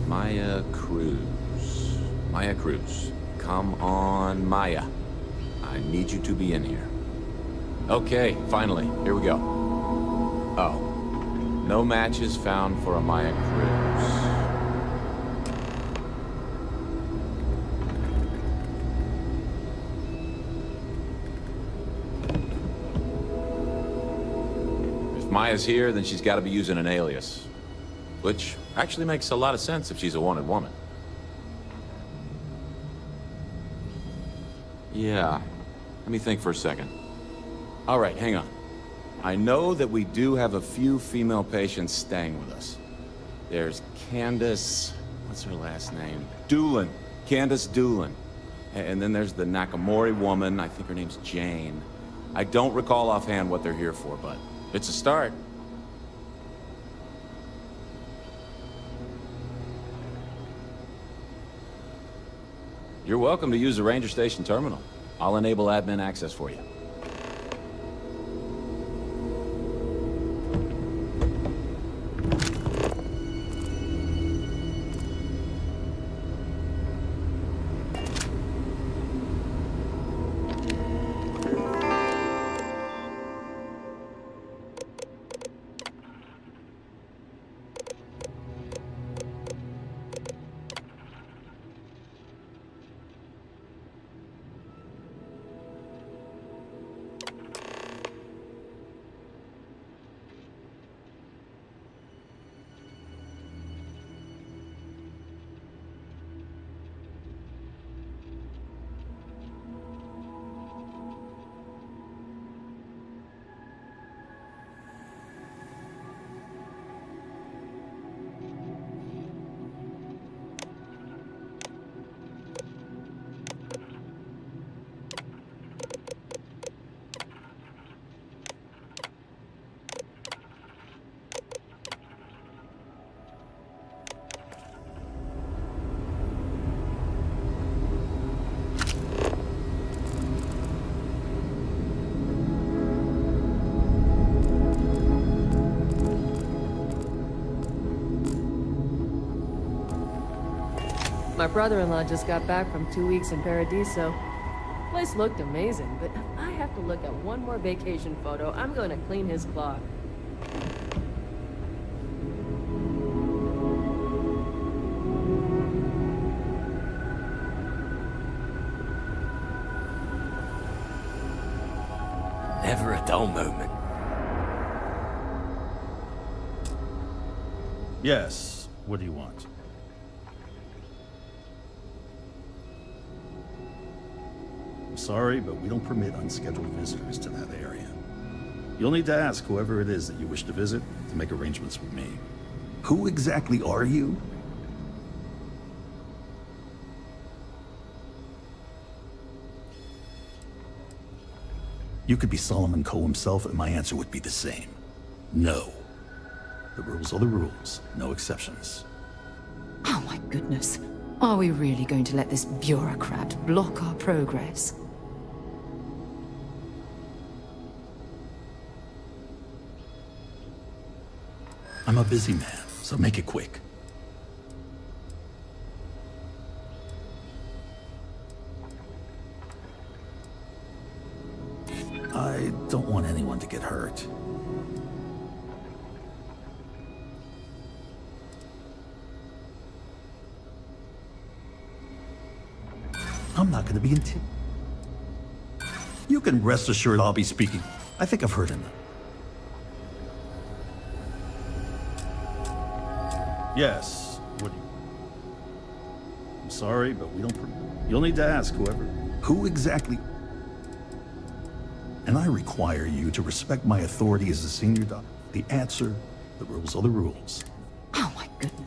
Maya Cruz. Come on, Maya. I need you to be in here. Okay, finally, here we go. Oh. No matches found for Amaya Cruz. If Maya's here, then she's got to be using an alias. Which actually makes a lot of sense if she's a wanted woman. Yeah. Let me think for a second. All right, hang on. I know that we do have a few female patients staying with us. There's Candace... what's her last name? Doolin. Candace Doolin. And then there's the Nakamori woman. I think her name's Jane. I don't recall offhand what they're here for, but it's a start. You're welcome to use the Ranger Station terminal. I'll enable admin access for you. My brother-in-law just got back from 2 weeks in Paradiso. Place looked amazing, but if I have to look at one more vacation photo, I'm going to clean his clock. Never a dull moment. Yes, what do you want? Sorry, but we don't permit unscheduled visitors to that area. You'll need to ask whoever it is that you wish to visit to make arrangements with me. Who exactly are you? You could be Solomon Coe himself, and my answer would be the same. No. The rules are the rules, no exceptions. Oh my goodness. Are we really going to let this bureaucrat block our progress? I'm a busy man, so make it quick. I don't want anyone to get hurt. I'm not going to be intimidated. You can rest assured I'll be speaking. I think I've heard enough. Yes, what do you... I'm sorry, but we don't... You'll need to ask whoever... Who exactly... And I require you to respect my authority as a senior doctor. The answer, the rules are the rules. Oh my goodness.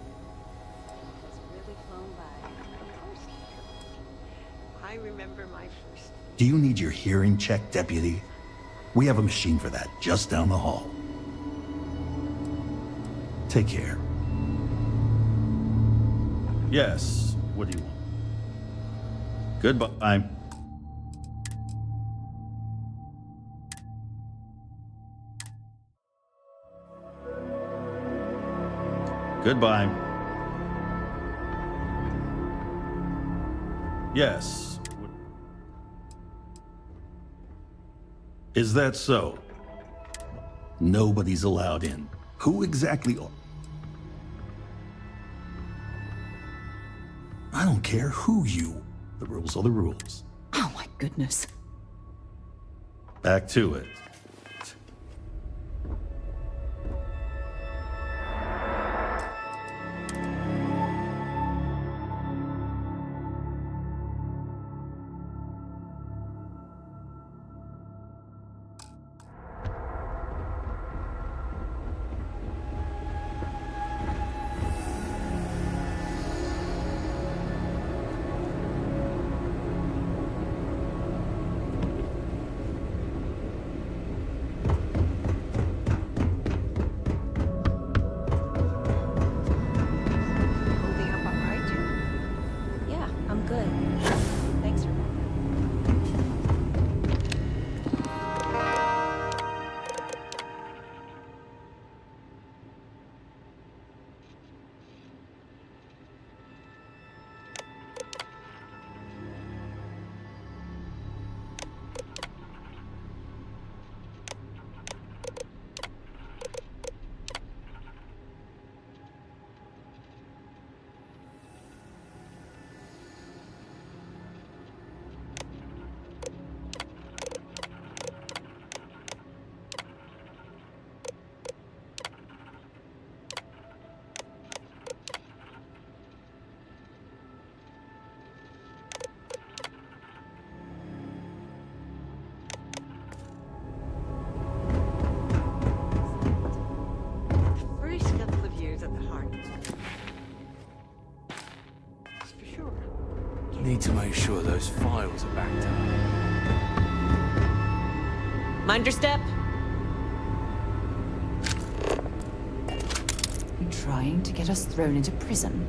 I remember my first... Do you need your hearing checked, Deputy? We have a machine for that, just down the hall. Take care. Yes, what do you want? Goodbye. Goodbye. Yes. Is that so? Nobody's allowed in. Who exactly are... I don't care who you... The rules are the rules. Oh my goodness. Back to it. Holding up all right? Yeah, I'm good. Thanks, Rebecca. First couple of years at the heart. That's for sure. Need to make sure those files are backed up. Mind your step. You trying to get us thrown into prison?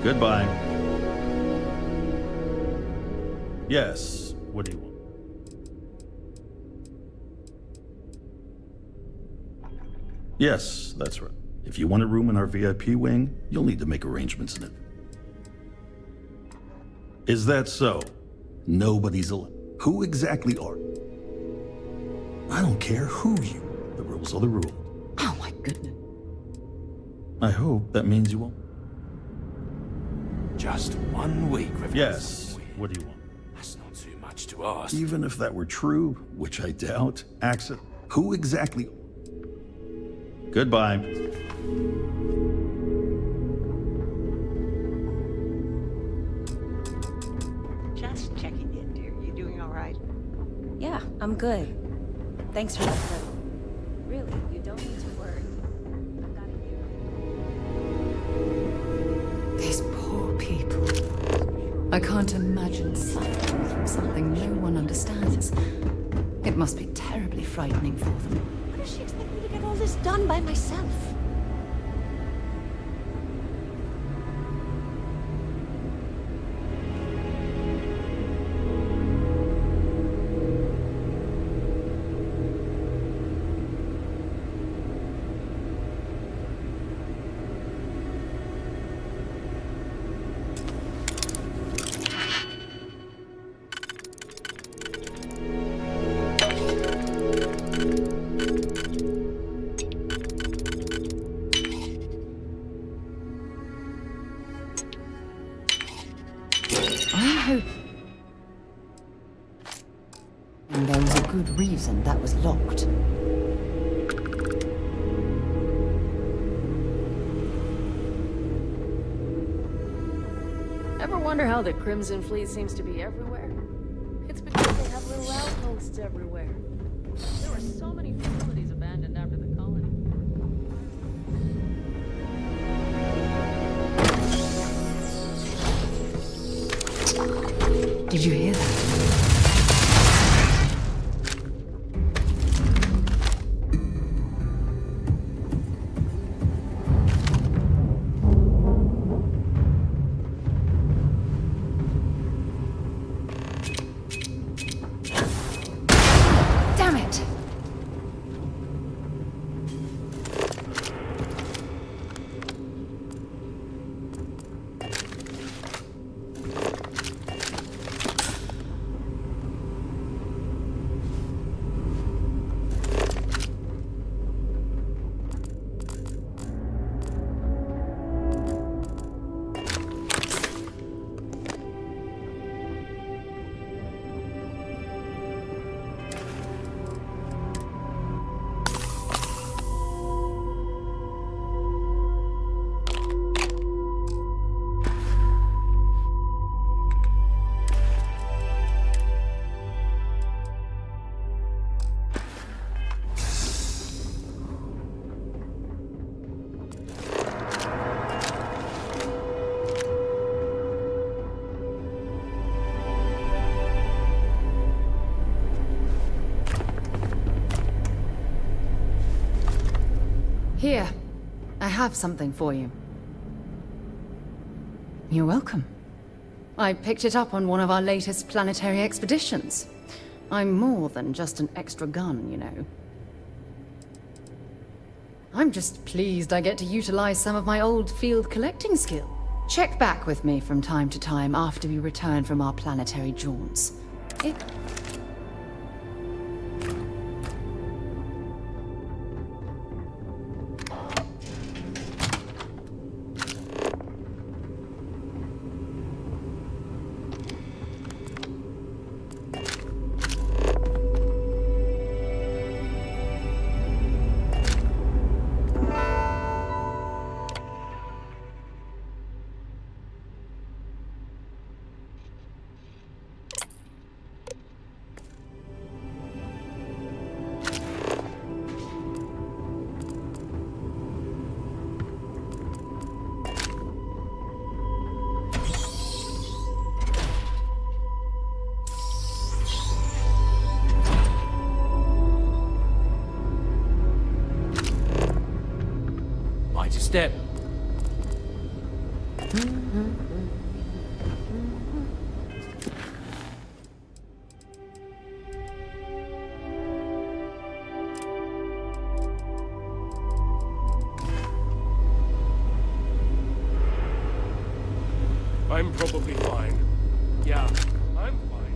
Goodbye. Yes, what do you want? Yes, that's right. If you want a room in our VIP wing, you'll need to make arrangements in it. Is that so? Nobody's allowed. Who exactly are... I don't care who you... The rules are the rules. Oh my goodness. I hope that means you won't... Just 1 week, Reverend. Yes, what do you want? That's not too much to ask. Even if that were true, which I doubt, accent... Who exactly... Goodbye. Just checking in, dear. You doing all right? Yeah, I'm good. Thanks for that. Really, you don't need to worry. I've got it here. These poor people. I can't imagine suffering from something no one understands. It must be terribly frightening for them. How does she expect me to get all this done by myself? And there was a good reason that was locked. Ever wonder how the Crimson Fleet seems to be everywhere? It's because they have little outposts everywhere. There were so many facilities abandoned after the colony. Did you hear that? Here, I have something for you. You're welcome. I picked it up on one of our latest planetary expeditions. I'm more than just an extra gun, you know. I'm just pleased I get to utilize some of my old field collecting skill. Check back with me from time to time after we return from our planetary jaunts. Step. I'm probably fine. Yeah, I'm fine.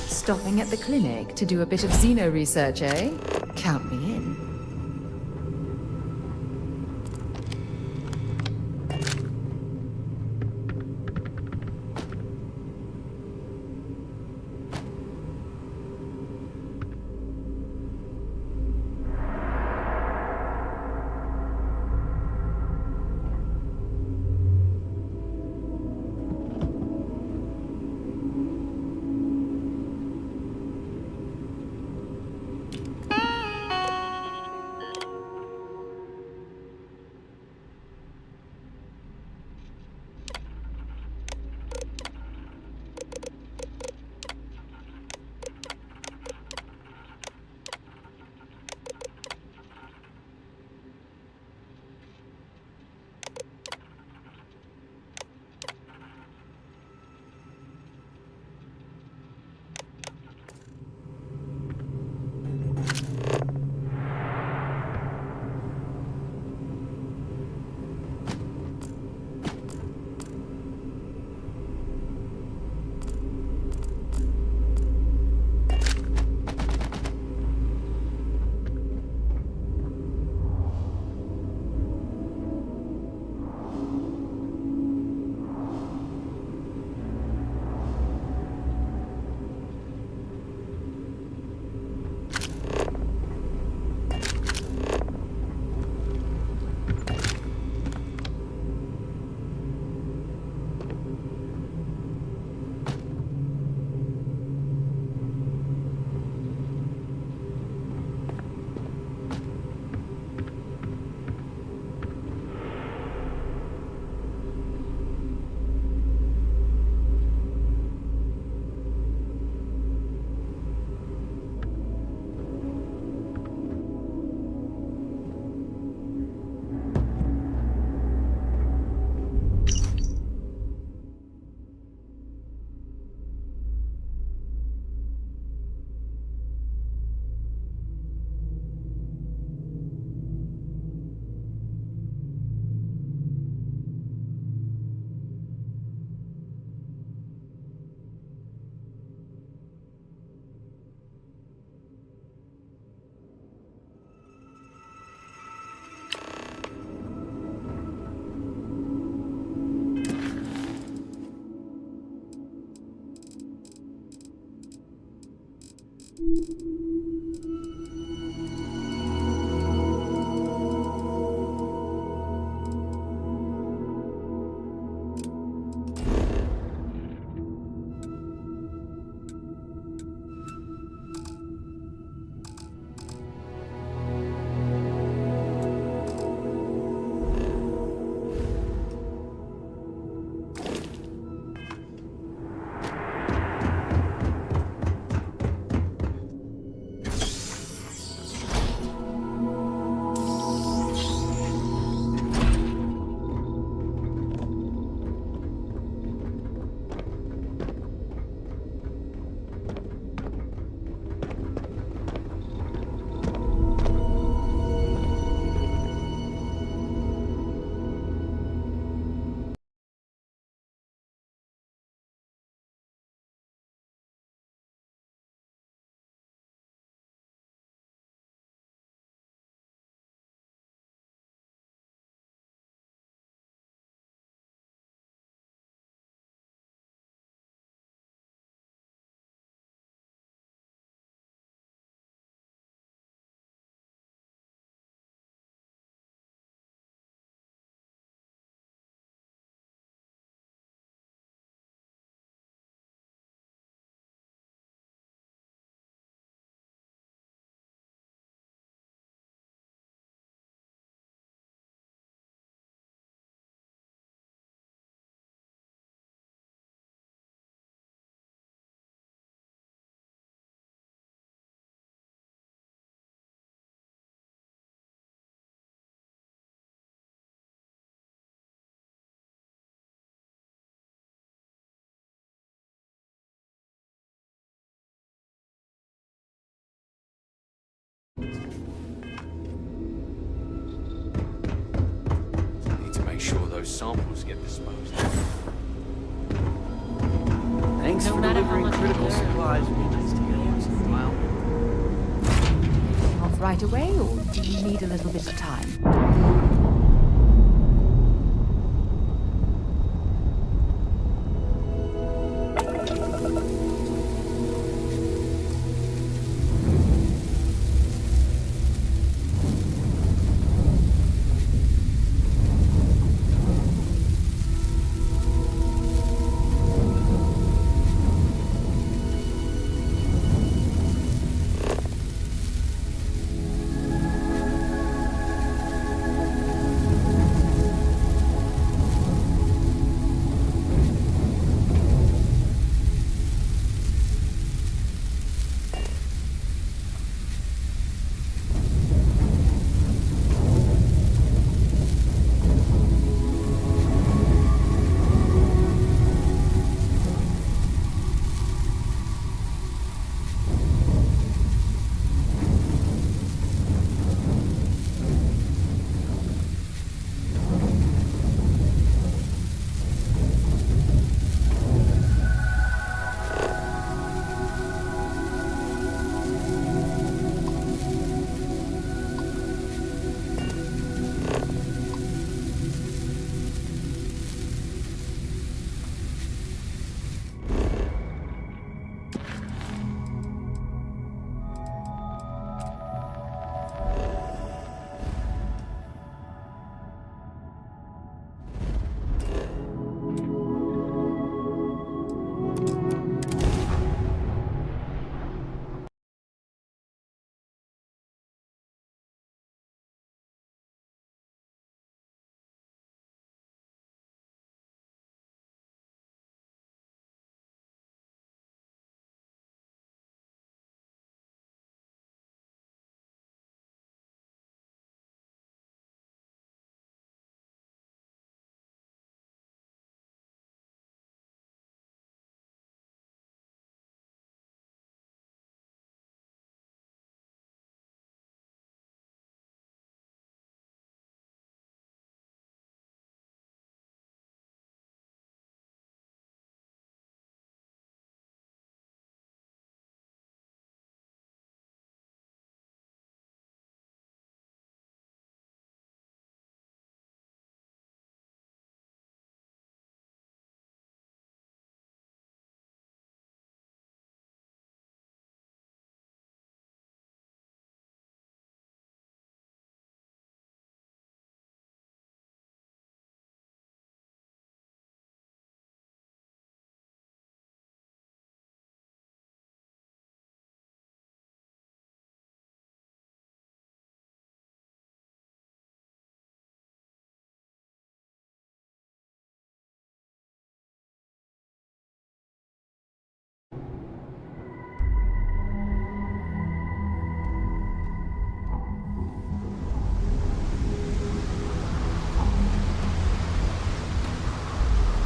Stopping at the clinic to do a bit of xeno research, eh? Count me in. those samples get disposed of. Thanks No for matter how delivering much critical we learn, supplies. We nice to get once in a while. Off right away, or do you need a little bit of time?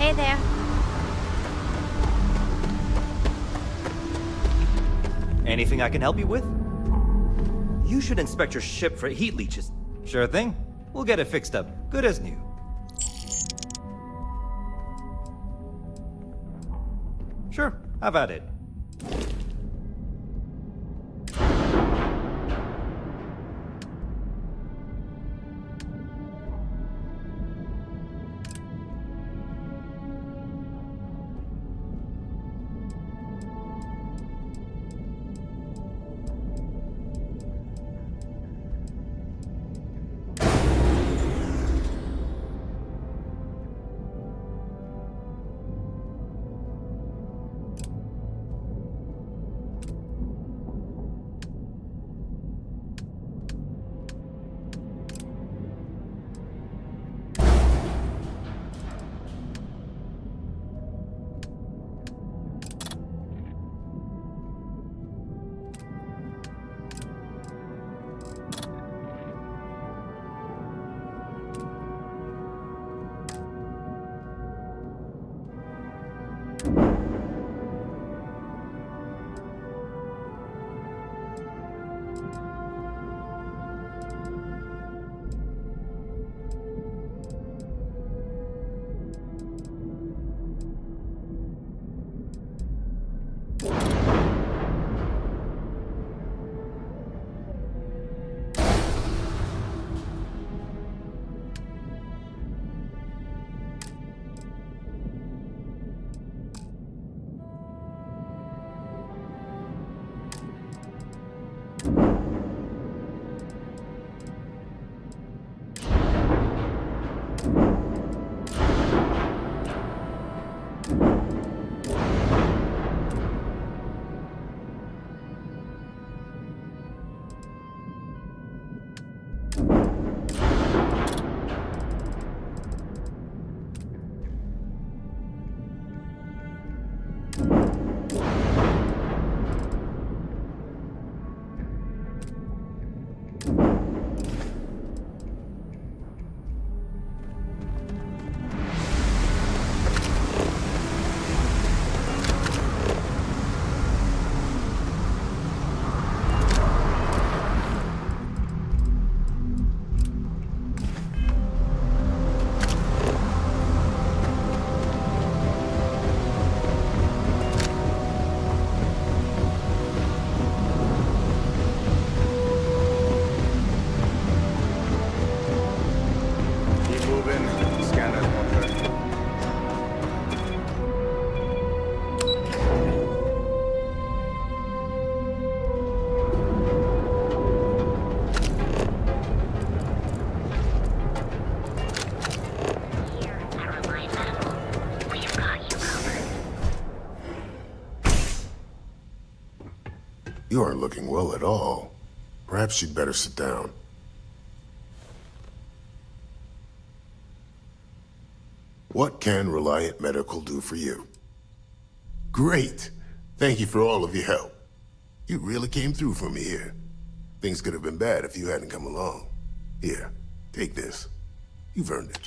Hey there. Anything I can help you with? You should inspect your ship for heat leeches. Sure thing. We'll get it fixed up. Good as new. Sure, have at it. You aren't looking well at all. Perhaps you'd better sit down. What can Reliant Medical do for you? Great! Thank you for all of your help. You really came through for me here. Things could have been bad if you hadn't come along. Here, take this. You've earned it.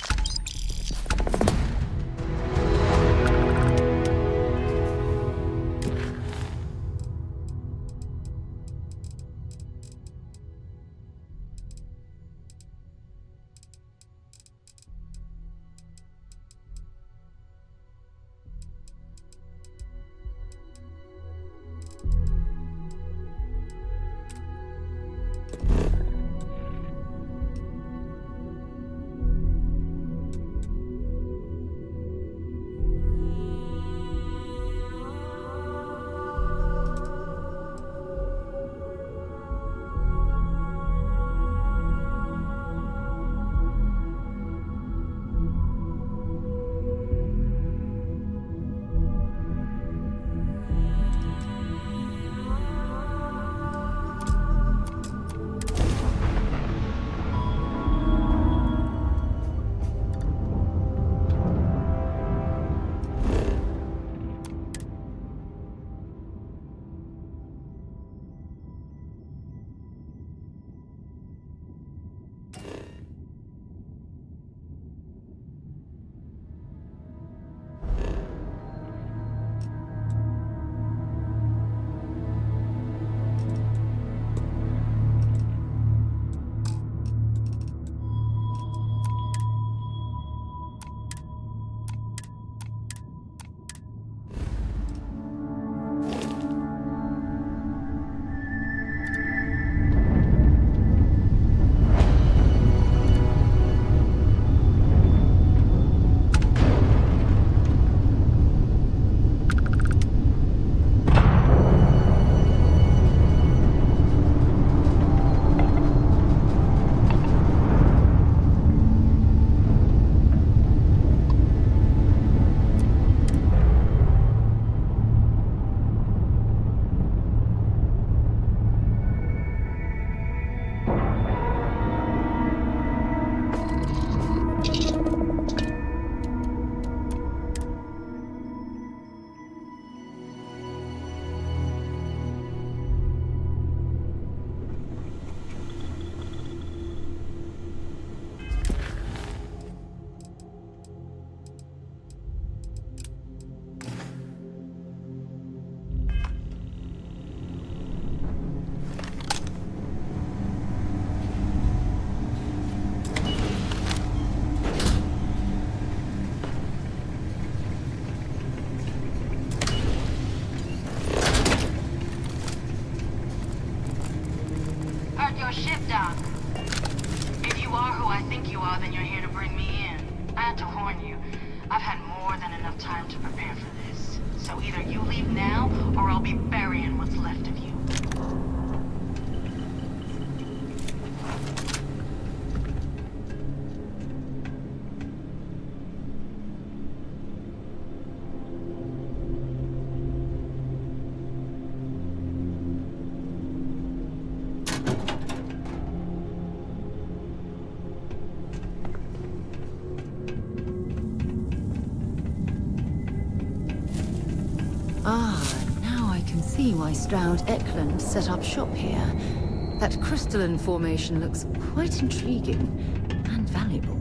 Your ship, Doc. If you are who I think you are, then you're here to bring me in. I had to warn you. I've had more than enough time to prepare for this. So either you leave now, or I'll be burying what's left of you. Now I can see why Stroud Eklund set up shop here. That crystalline formation looks quite intriguing and valuable.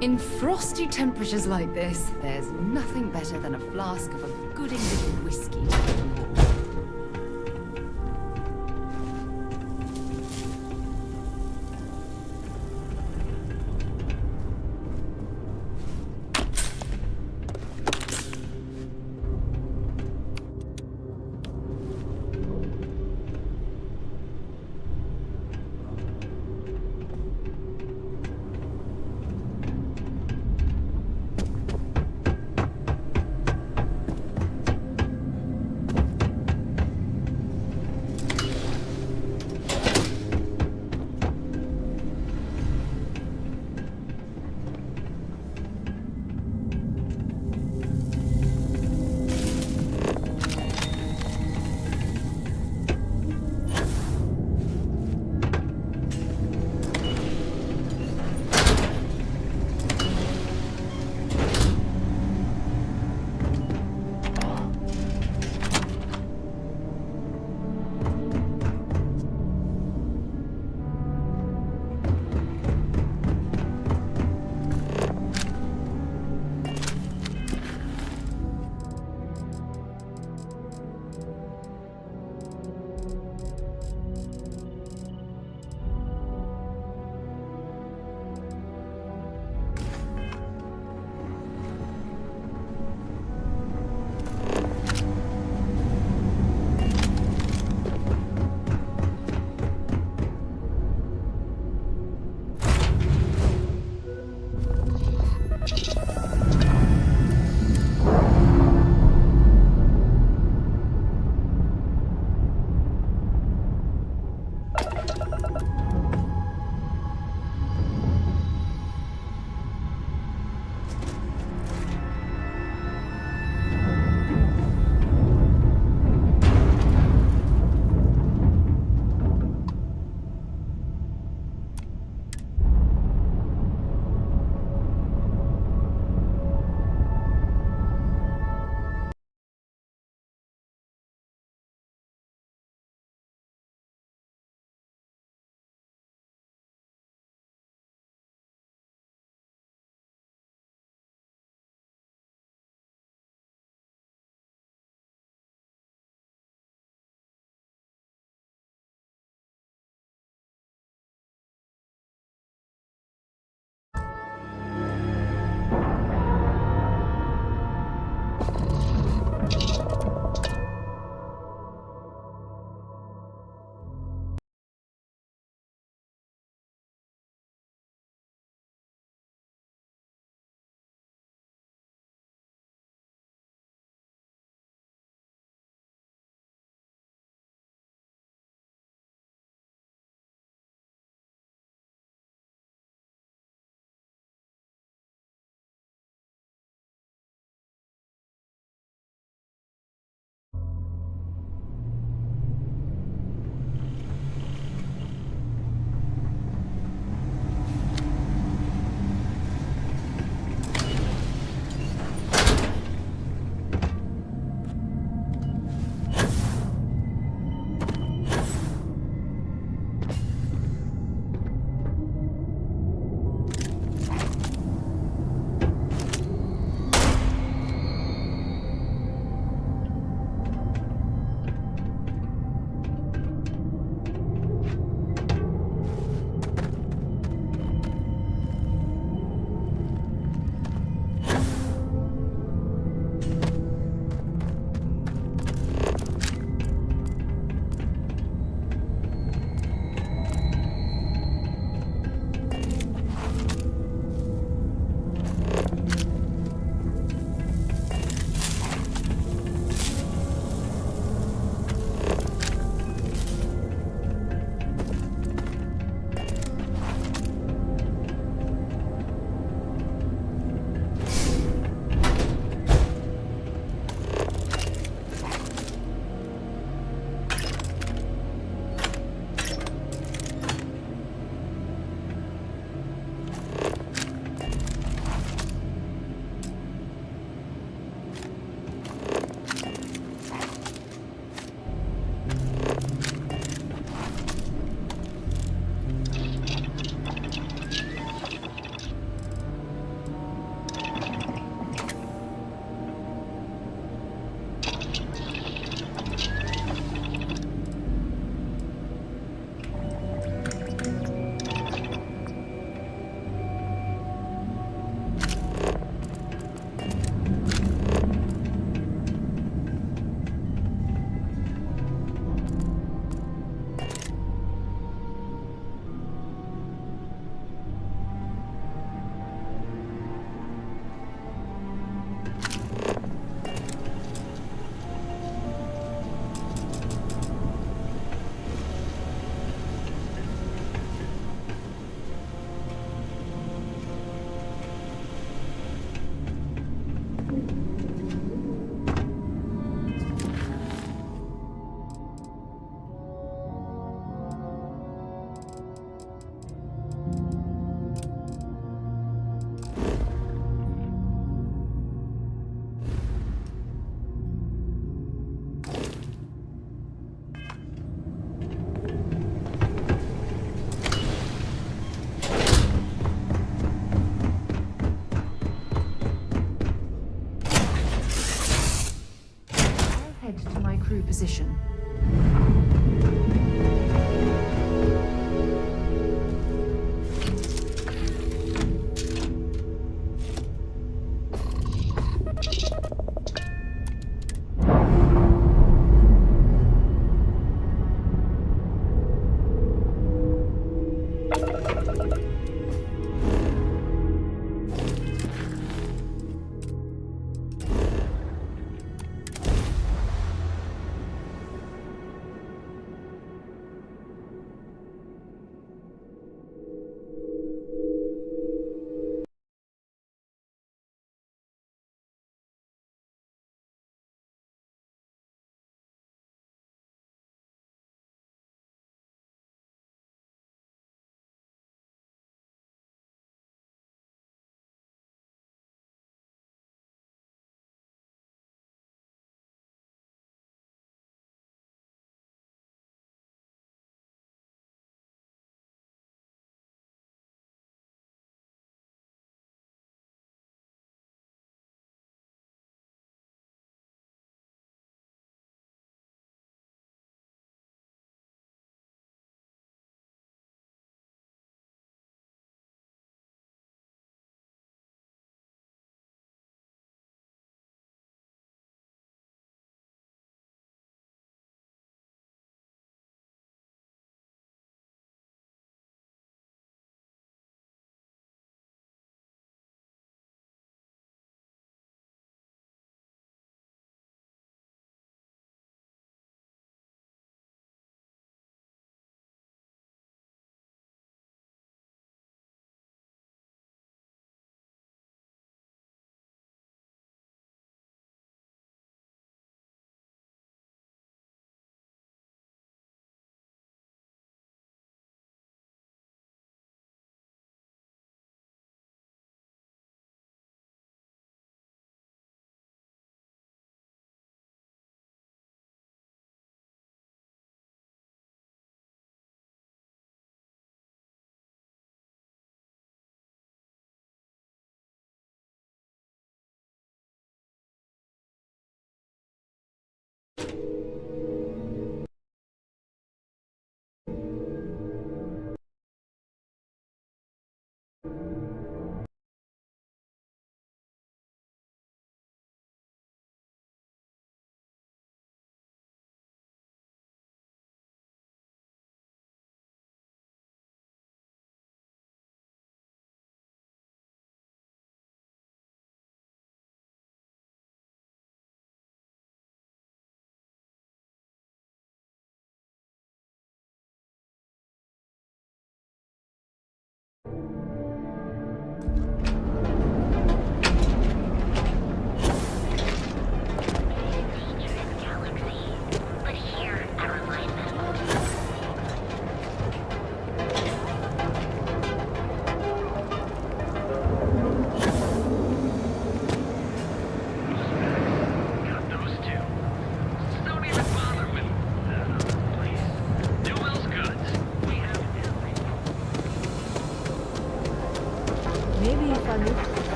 In frosty temperatures like this, there's nothing better than a flask of a good English whiskey. crew position.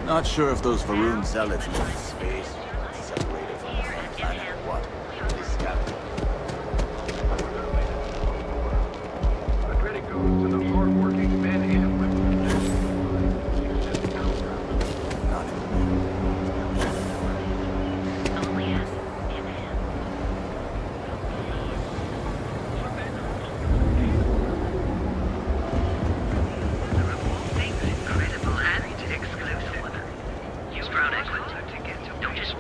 Not sure if those Varun zealots live in space, separated from the main planet or what. This captain. The credit goes to the hard-working men and women. Not incredible and exclusive. Use proud Don't just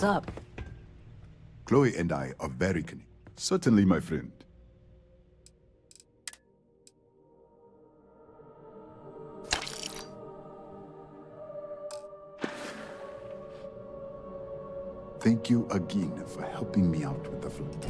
What's up? Chloe and I are very connected. Certainly, my friend. Thank you again for helping me out with the flood.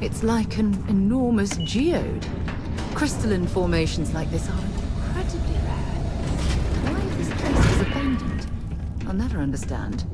It's like an enormous geode. Crystalline formations like this are incredibly rare. Why this place is abandoned, I'll never understand.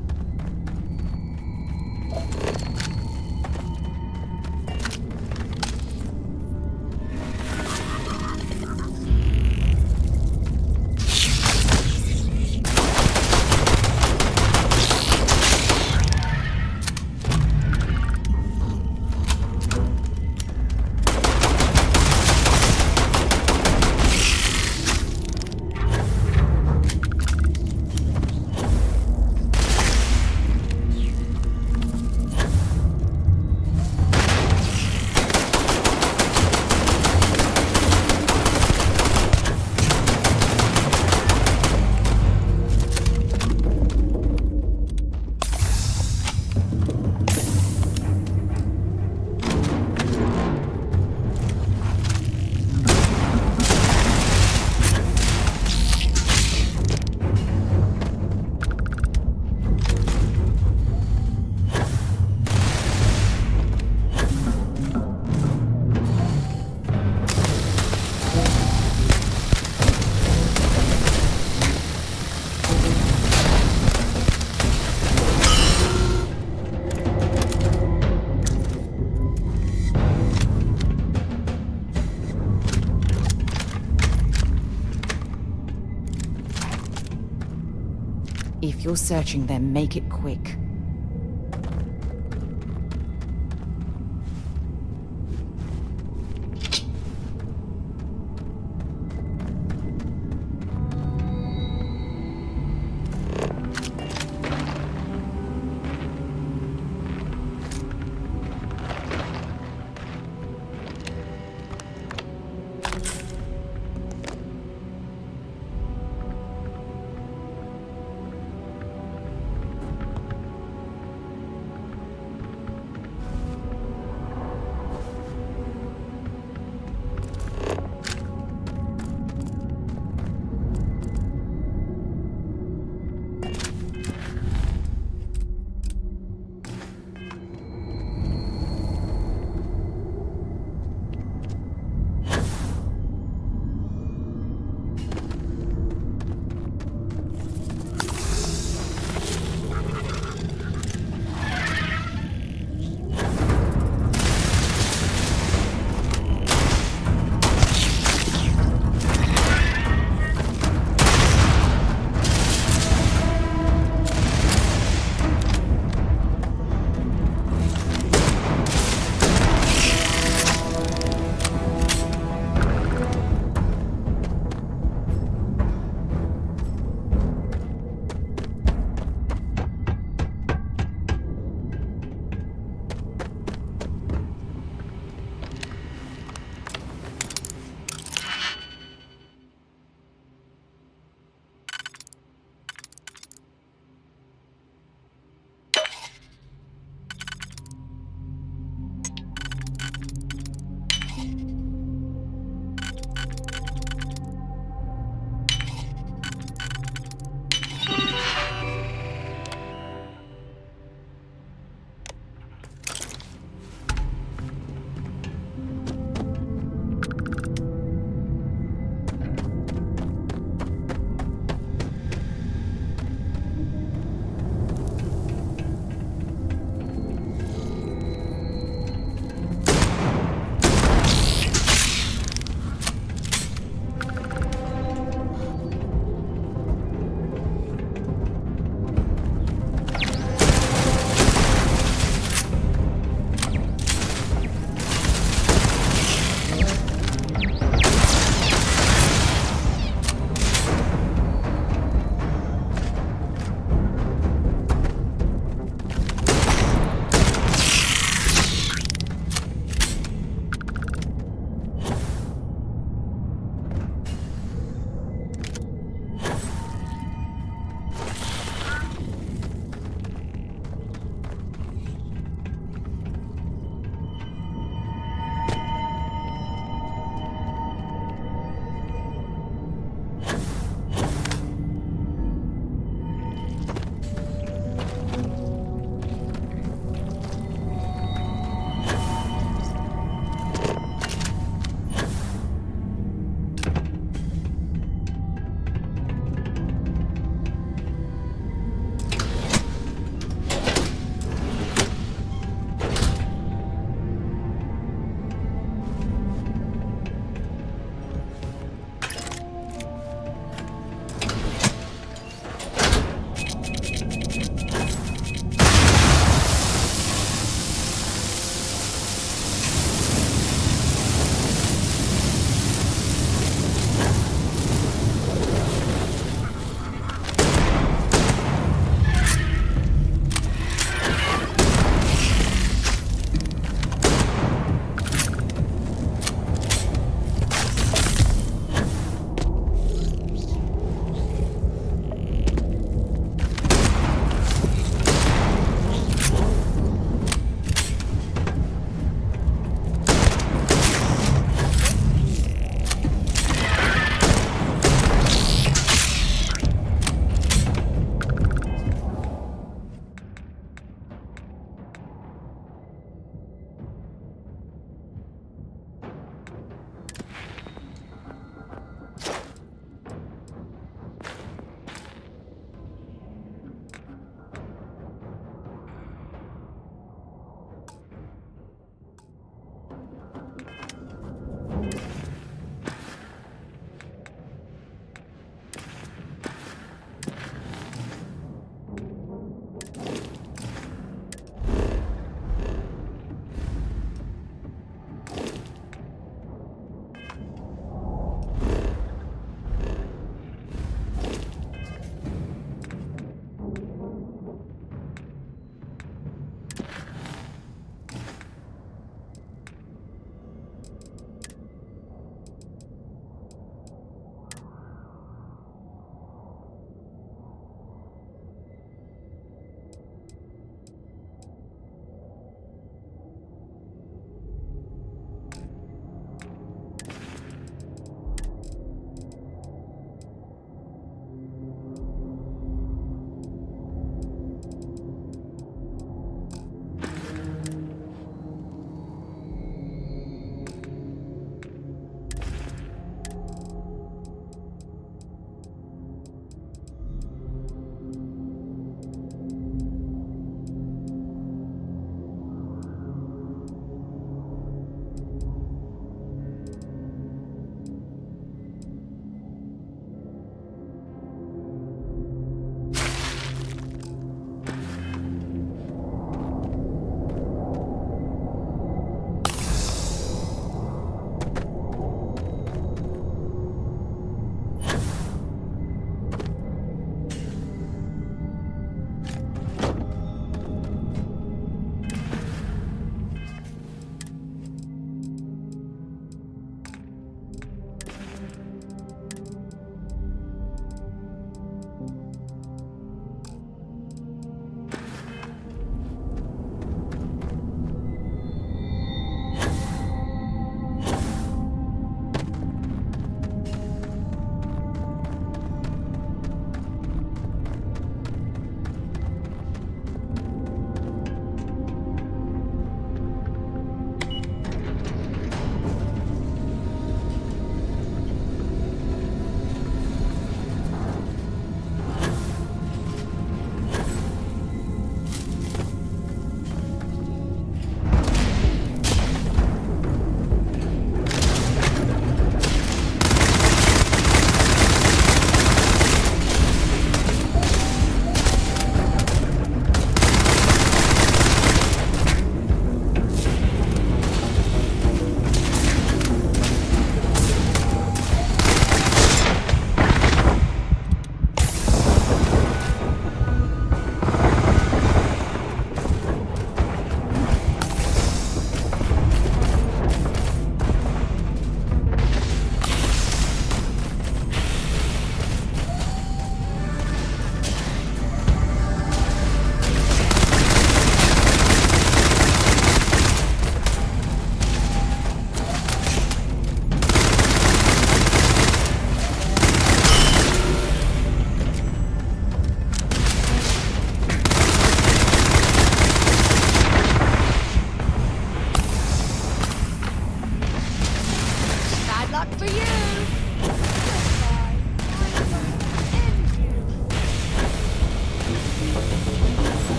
If you're searching them, make it quick.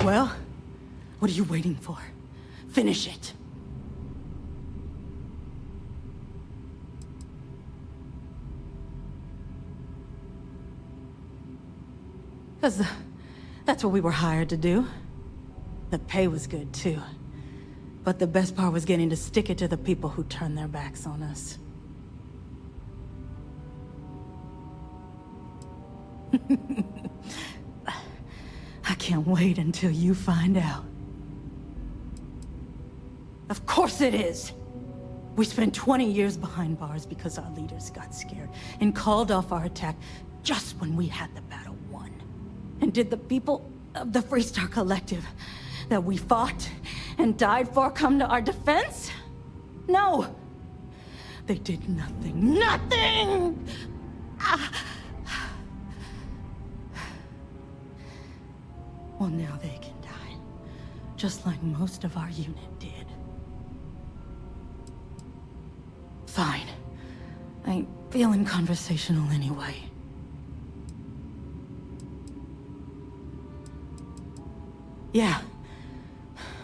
Well, what are you waiting for? Finish it. Because that's what we were hired to do. The pay was good, too. But the best part was getting to stick it to the people who turned their backs on us. I can't wait until you find out. Of course it is! We spent 20 years behind bars because our leaders got scared and called off our attack just when we had the battle won. And did the people of the Freestar Collective that we fought and died for come to our defense? No! They did nothing. Nothing! Well, now they can die. Just like most of our unit did. Fine. I ain't feeling conversational anyway. Yeah.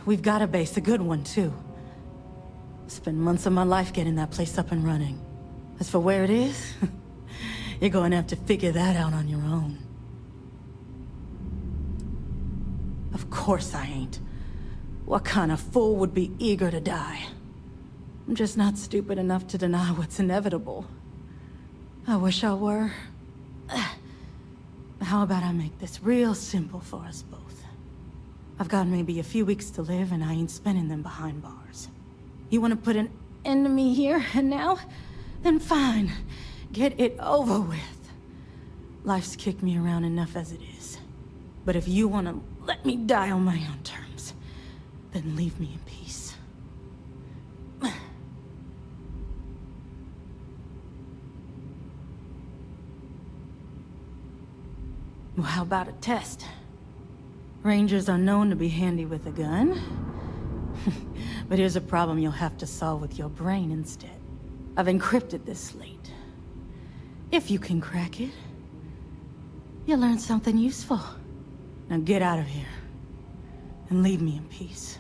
We've got a base, a good one, too. Spent months of my life getting that place up and running. As for where it is, you're going to have to figure that out on your own. Of course I ain't. What kind of fool would be eager to die? I'm just not stupid enough to deny what's inevitable. I wish I were. How about I make this real simple for us both? I've got maybe a few weeks to live, and I ain't spending them behind bars. You want to put an end to me here and now? Then fine. Get it over with. Life's kicked me around enough as it is. But if you want to let me die on my own terms, then leave me in peace. Well, how about a test? Rangers are known to be handy with a gun. But here's a problem you'll have to solve with your brain instead. I've encrypted this slate. If you can crack it, you'll learn something useful. Now get out of here, and leave me in peace.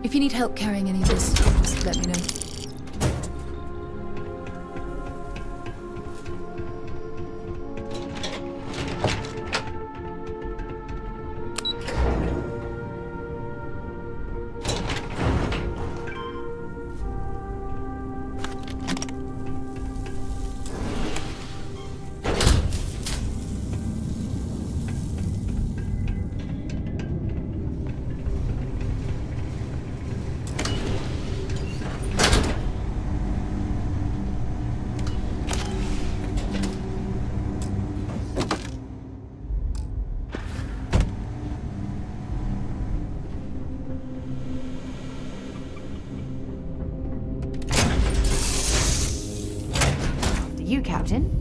If you need help carrying any of this, just let me know. You, Captain.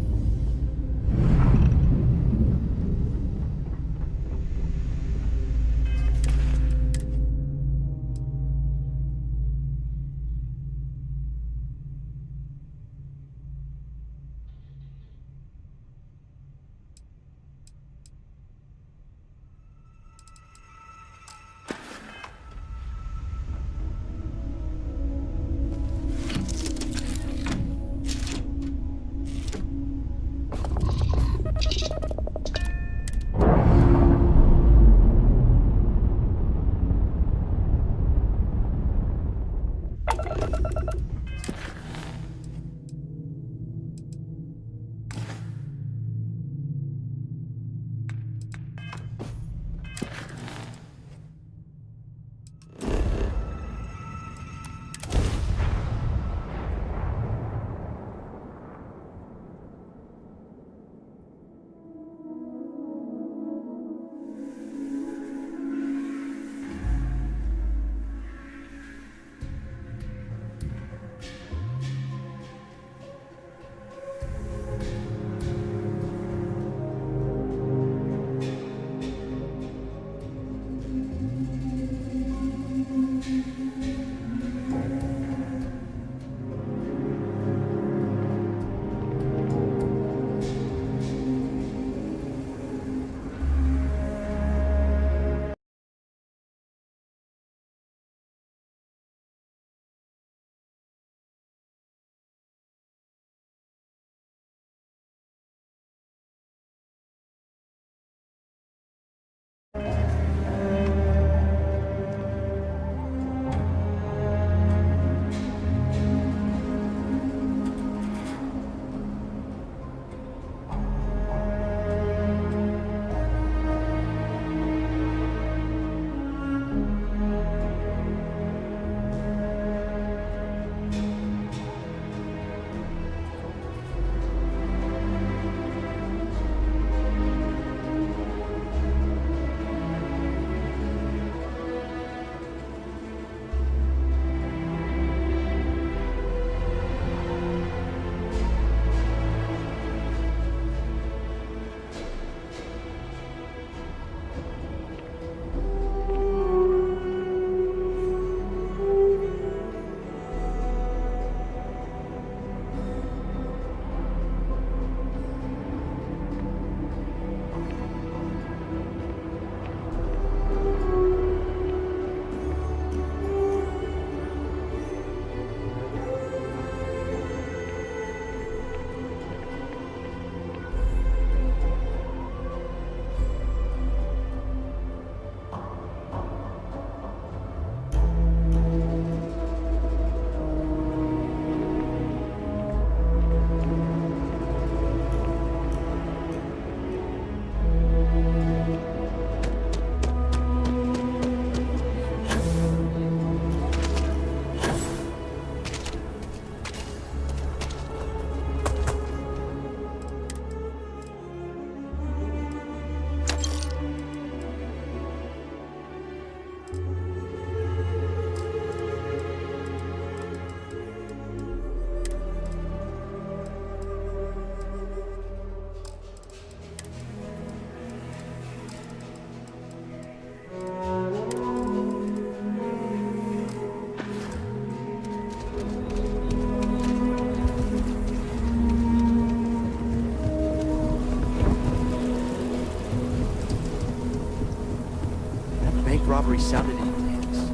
robbery sounded intense.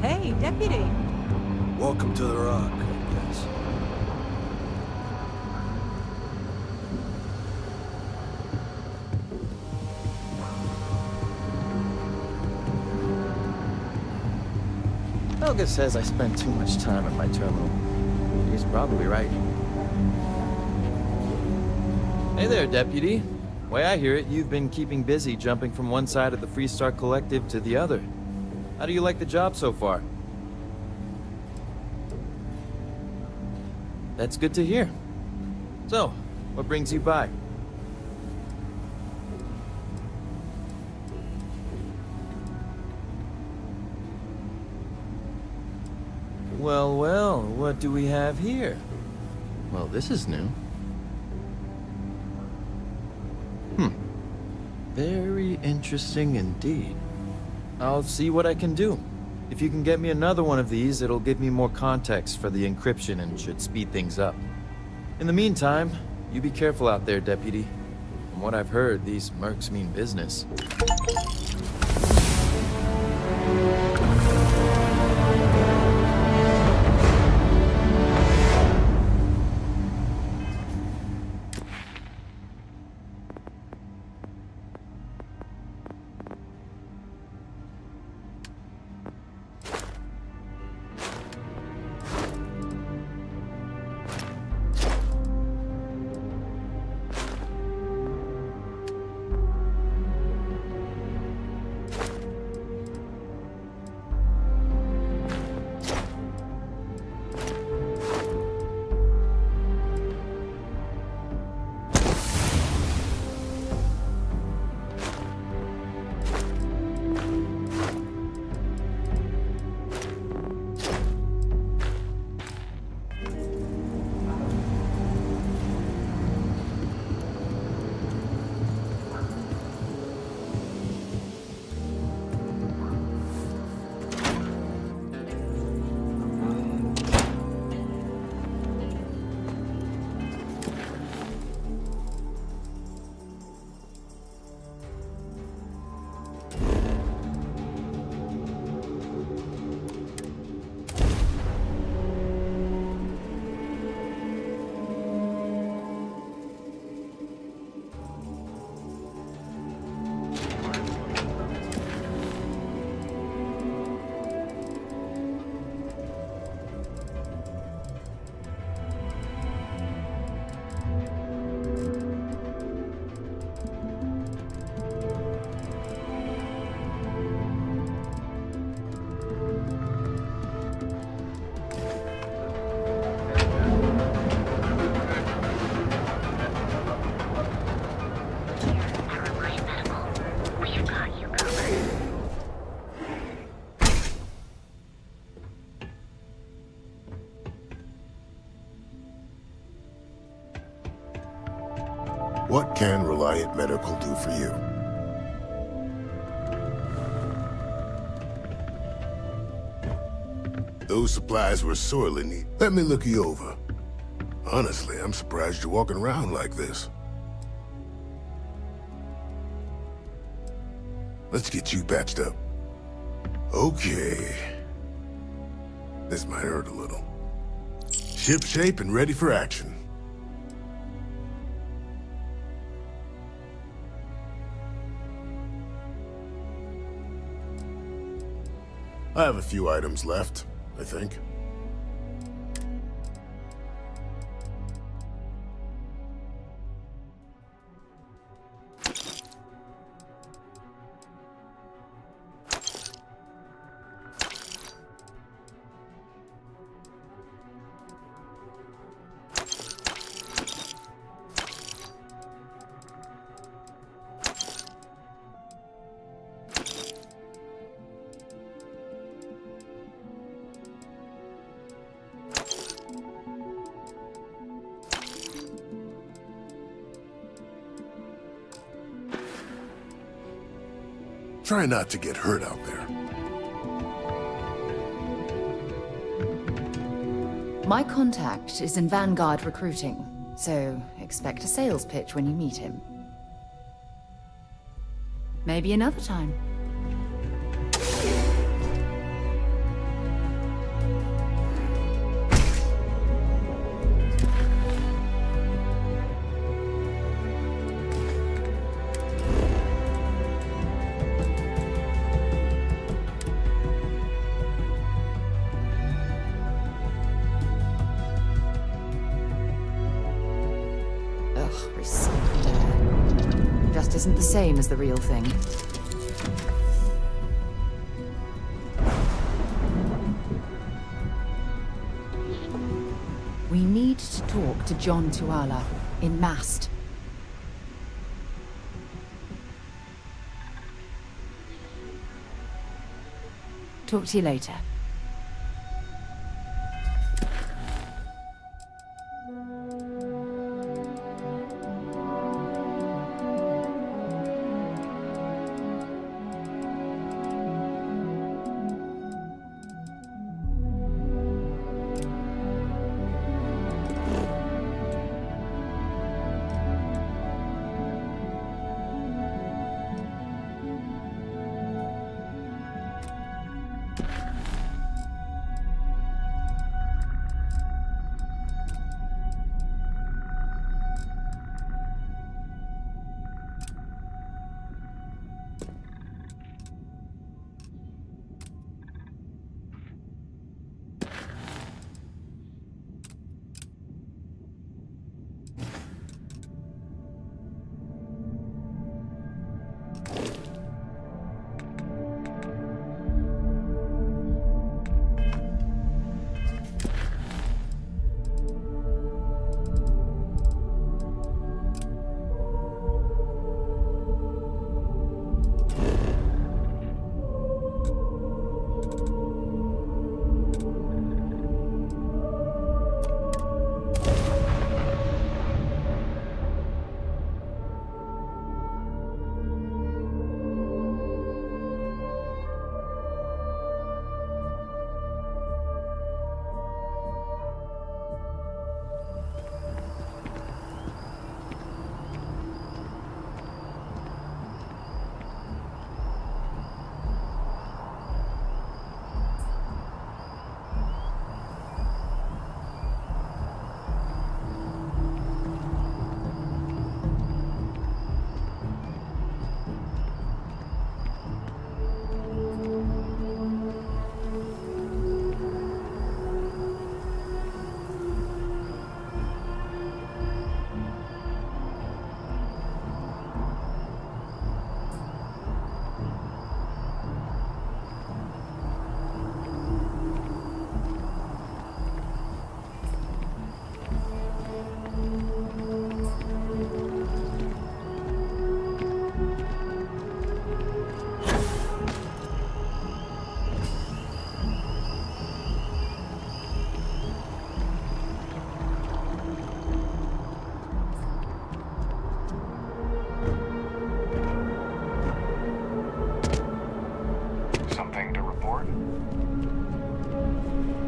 Hey, deputy. Welcome to the Rock, I guess. Helga says I spend too much time at my terminal. He's probably right. Hey there, Deputy. Way I hear it, you've been keeping busy jumping from one side of the Freestar Collective to the other. How do you like the job so far? That's good to hear. So, what brings you by? Well, well, what do we have here? Well, this is new. Very interesting indeed. I'll see what I can do. If you can get me another one of these, it'll give me more context for the encryption and should speed things up. In the meantime, you be careful out there, Deputy. From what I've heard, these mercs mean business. What can Reliant Medical do for you? Those supplies were sorely needed. Let me look you over. Honestly, I'm surprised you're walking around like this. Let's get you patched up. Okay. This might hurt a little. Ship shape and ready for action. I have a few items left, I think. Try not to get hurt out there. My contact is in Vanguard recruiting, so expect a sales pitch when you meet him. Maybe another time. Recycled air. Just isn't the same as the real thing. We need to talk to John Tuala in Mast. Talk to you later.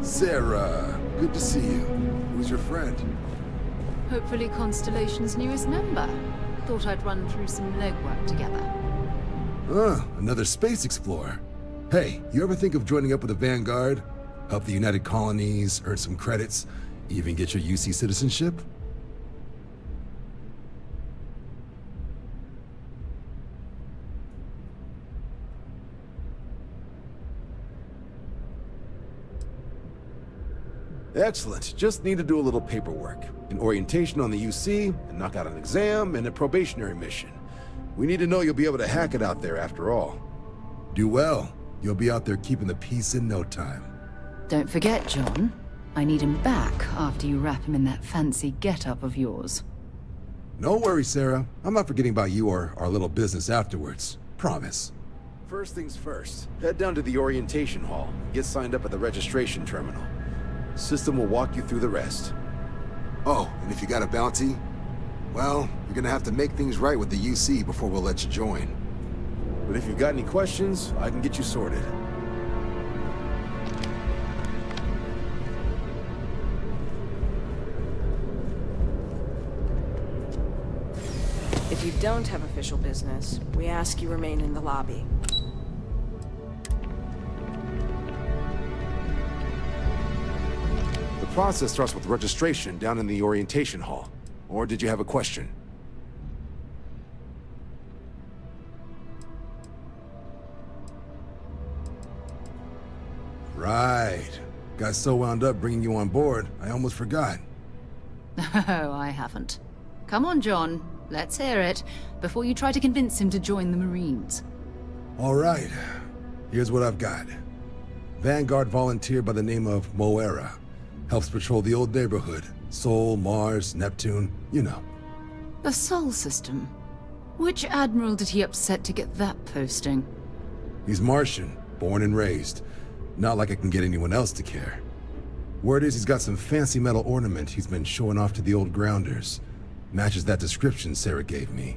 Sarah, good to see you. Who's your friend? Hopefully Constellation's newest member. Thought I'd run through some legwork together. Another space explorer. Hey, you ever think of joining up with the Vanguard? Help the United Colonies, earn some credits, even get your UC citizenship? Excellent. Just need to do a little paperwork. An orientation on the UC, and knock out an exam, and a probationary mission. We need to know you'll be able to hack it out there after all. Do well. You'll be out there keeping the peace in no time. Don't forget, John. I need him back after you wrap him in that fancy get-up of yours. No worries, Sarah. I'm not forgetting about you or our little business afterwards. Promise. First things first. Head down to the orientation hall and get signed up at the registration terminal. System will walk you through the rest. Oh, and if you got a bounty, well, you're gonna have to make things right with the UC before we'll let you join. But if you've got any questions, I can get you sorted. If you don't have official business, we ask you remain in the lobby. The process starts with registration down in the orientation hall. Or did you have a question? Right. Got so wound up bringing you on board, I almost forgot. Oh, I haven't. Come on, John. Let's hear it, before you try to convince him to join the Marines. All right. Here's what I've got. Vanguard volunteer by the name of Moera. Helps patrol the old neighborhood. Sol, Mars, Neptune, you know. The Sol system? Which admiral did he upset to get that posting? He's Martian, born and raised. Not like I can get anyone else to care. Word is he's got some fancy metal ornament he's been showing off to the old grounders. Matches that description Sarah gave me.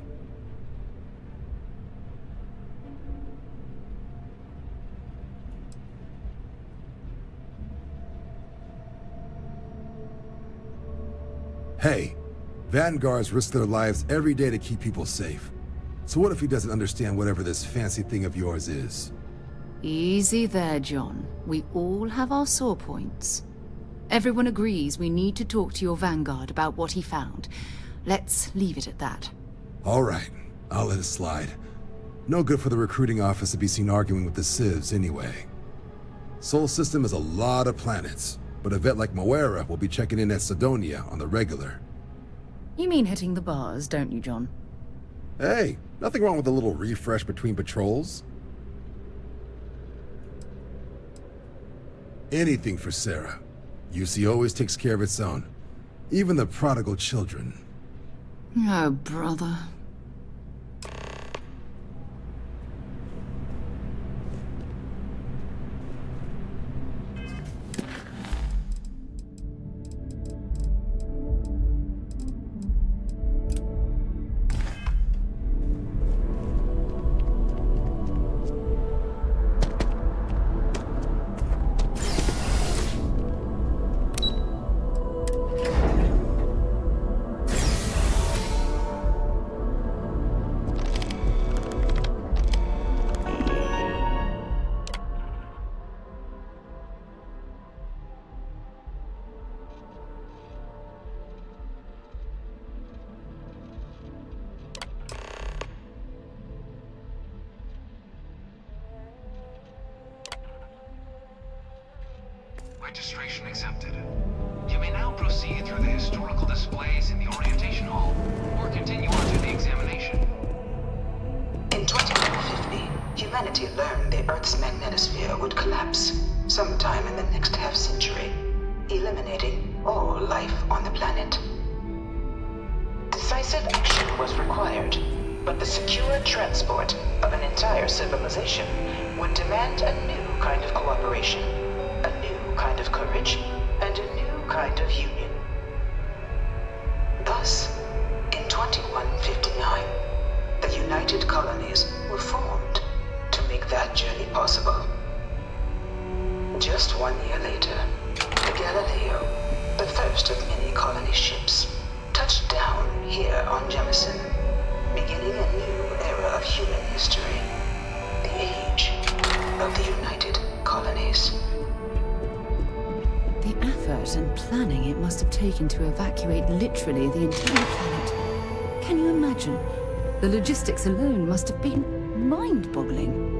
Hey, Vanguards risk their lives every day to keep people safe. So what if he doesn't understand whatever this fancy thing of yours is? Easy there, John. We all have our sore points. Everyone agrees we need to talk to your Vanguard about what he found. Let's leave it at that. All right, I'll let it slide. No good for the recruiting office to be seen arguing with the civs anyway. Sol system is a lot of planets, but a vet like Moera will be checking in at Sidonia on the regular. You mean hitting the bars, don't you, John? Hey, nothing wrong with a little refresh between patrols. Anything for Sarah. UC always takes care of its own. Even the prodigal children. Oh, brother. Registration accepted. You may now proceed through the historical displays in the orientation hall, or continue on to the examination. In 2150, humanity learned the Earth's magnetosphere would collapse sometime in the next half-century, eliminating all life on the planet. Decisive action was required, but the secure transport of an entire civilization would demand a new kind of cooperation, a new kind of courage, and a new kind of union. Thus, in 2159, the United Colonies were formed to make that journey possible. Just 1 year later, the Galileo, the first of many colony ships, touched down here on Jemison, beginning a new era of human history, the age of the United Colonies. The effort and planning it must have taken to evacuate literally the entire planet. Can you imagine? The logistics alone must have been mind-boggling.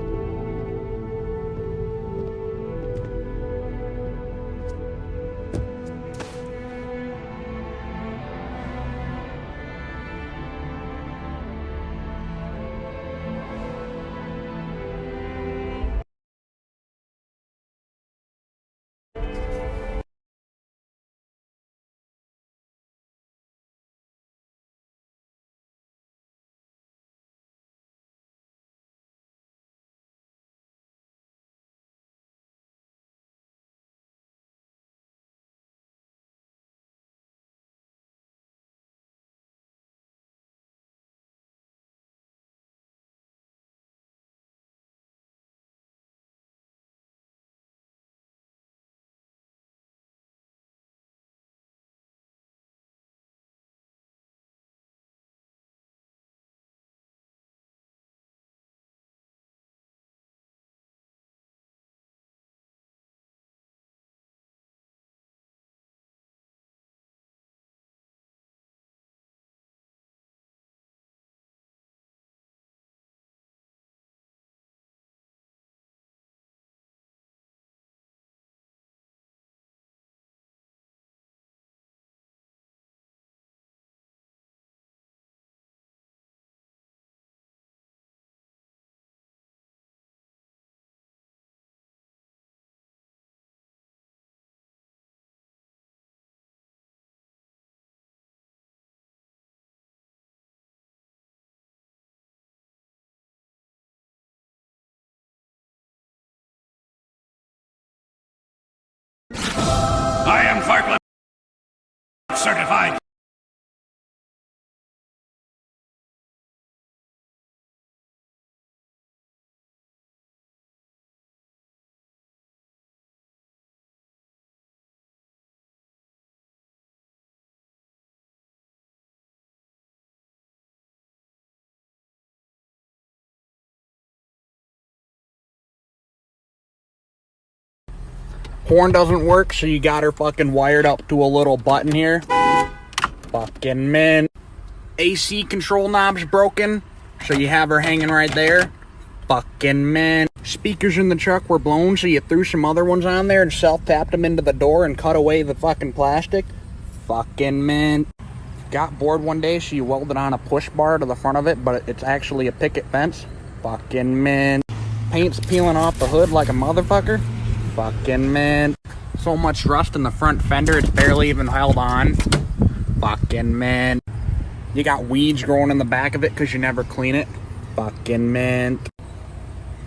I am forklift certified. Horn doesn't work, so you got her fucking wired up to a little button here. Fucking man. AC control knob's broken, so you have her hanging right there. Fucking man. Speakers in the truck were blown, so you threw some other ones on there and self-tapped them into the door and cut away the fucking plastic. Fucking man. Got bored one day, so you welded on a push bar to the front of it, but it's actually a picket fence. Fucking man. Paint's peeling off the hood like a motherfucker. Fucking man. So much rust in the front fender, it's barely even held on. Fucking man. You got weeds growing in the back of it because you never clean it. Fucking man.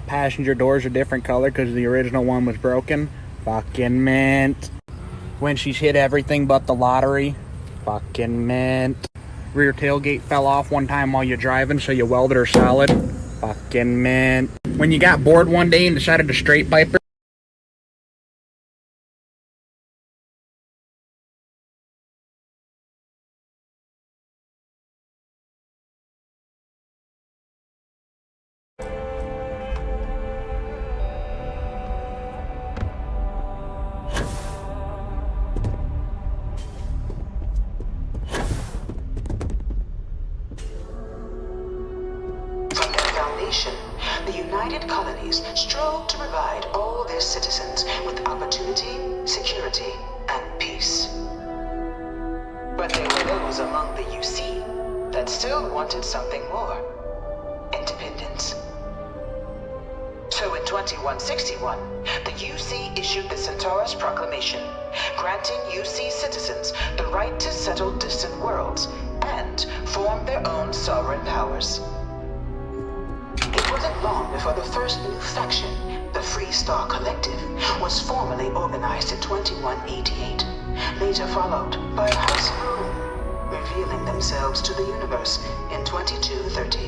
Passenger doors are different color because the original one was broken. Fucking man. When she's hit everything but the lottery. Fucking man. Rear tailgate fell off one time while you're driving, so you welded her solid. Fucking man. When you got bored one day and decided to straight pipe her. The United Colonies strove to provide all their citizens with opportunity, security, and peace. But there were those among the UC that still wanted something more. Independence. So in 2161, the UC issued the Centaurus Proclamation, granting UC citizens the right to settle distant worlds and form their own sovereign powers. It wasn't long before the first new faction, the Free Star Collective, was formally organized in 2188, later followed by a House of Rule, revealing themselves to the universe in 2230.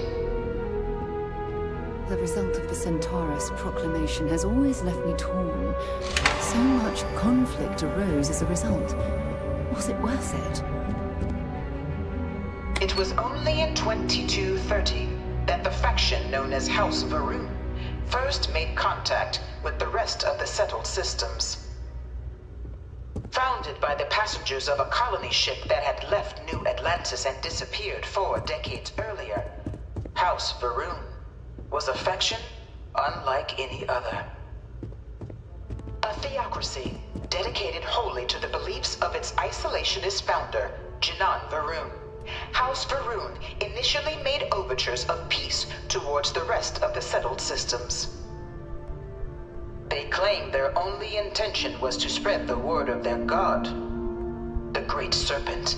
The result of the Centaurus Proclamation has always left me torn. So much conflict arose as a result. Was it worth it? It was only in 2230 that the faction known as House Varun first made contact with the rest of the settled systems. Founded by the passengers of a colony ship that had left New Atlantis and disappeared 4 decades earlier, House Varun was a faction unlike any other. A theocracy dedicated wholly to the beliefs of its isolationist founder, Jinan Varun. House Varun initially made overtures of peace towards the rest of the settled systems. They claimed their only intention was to spread the word of their god, the Great Serpent.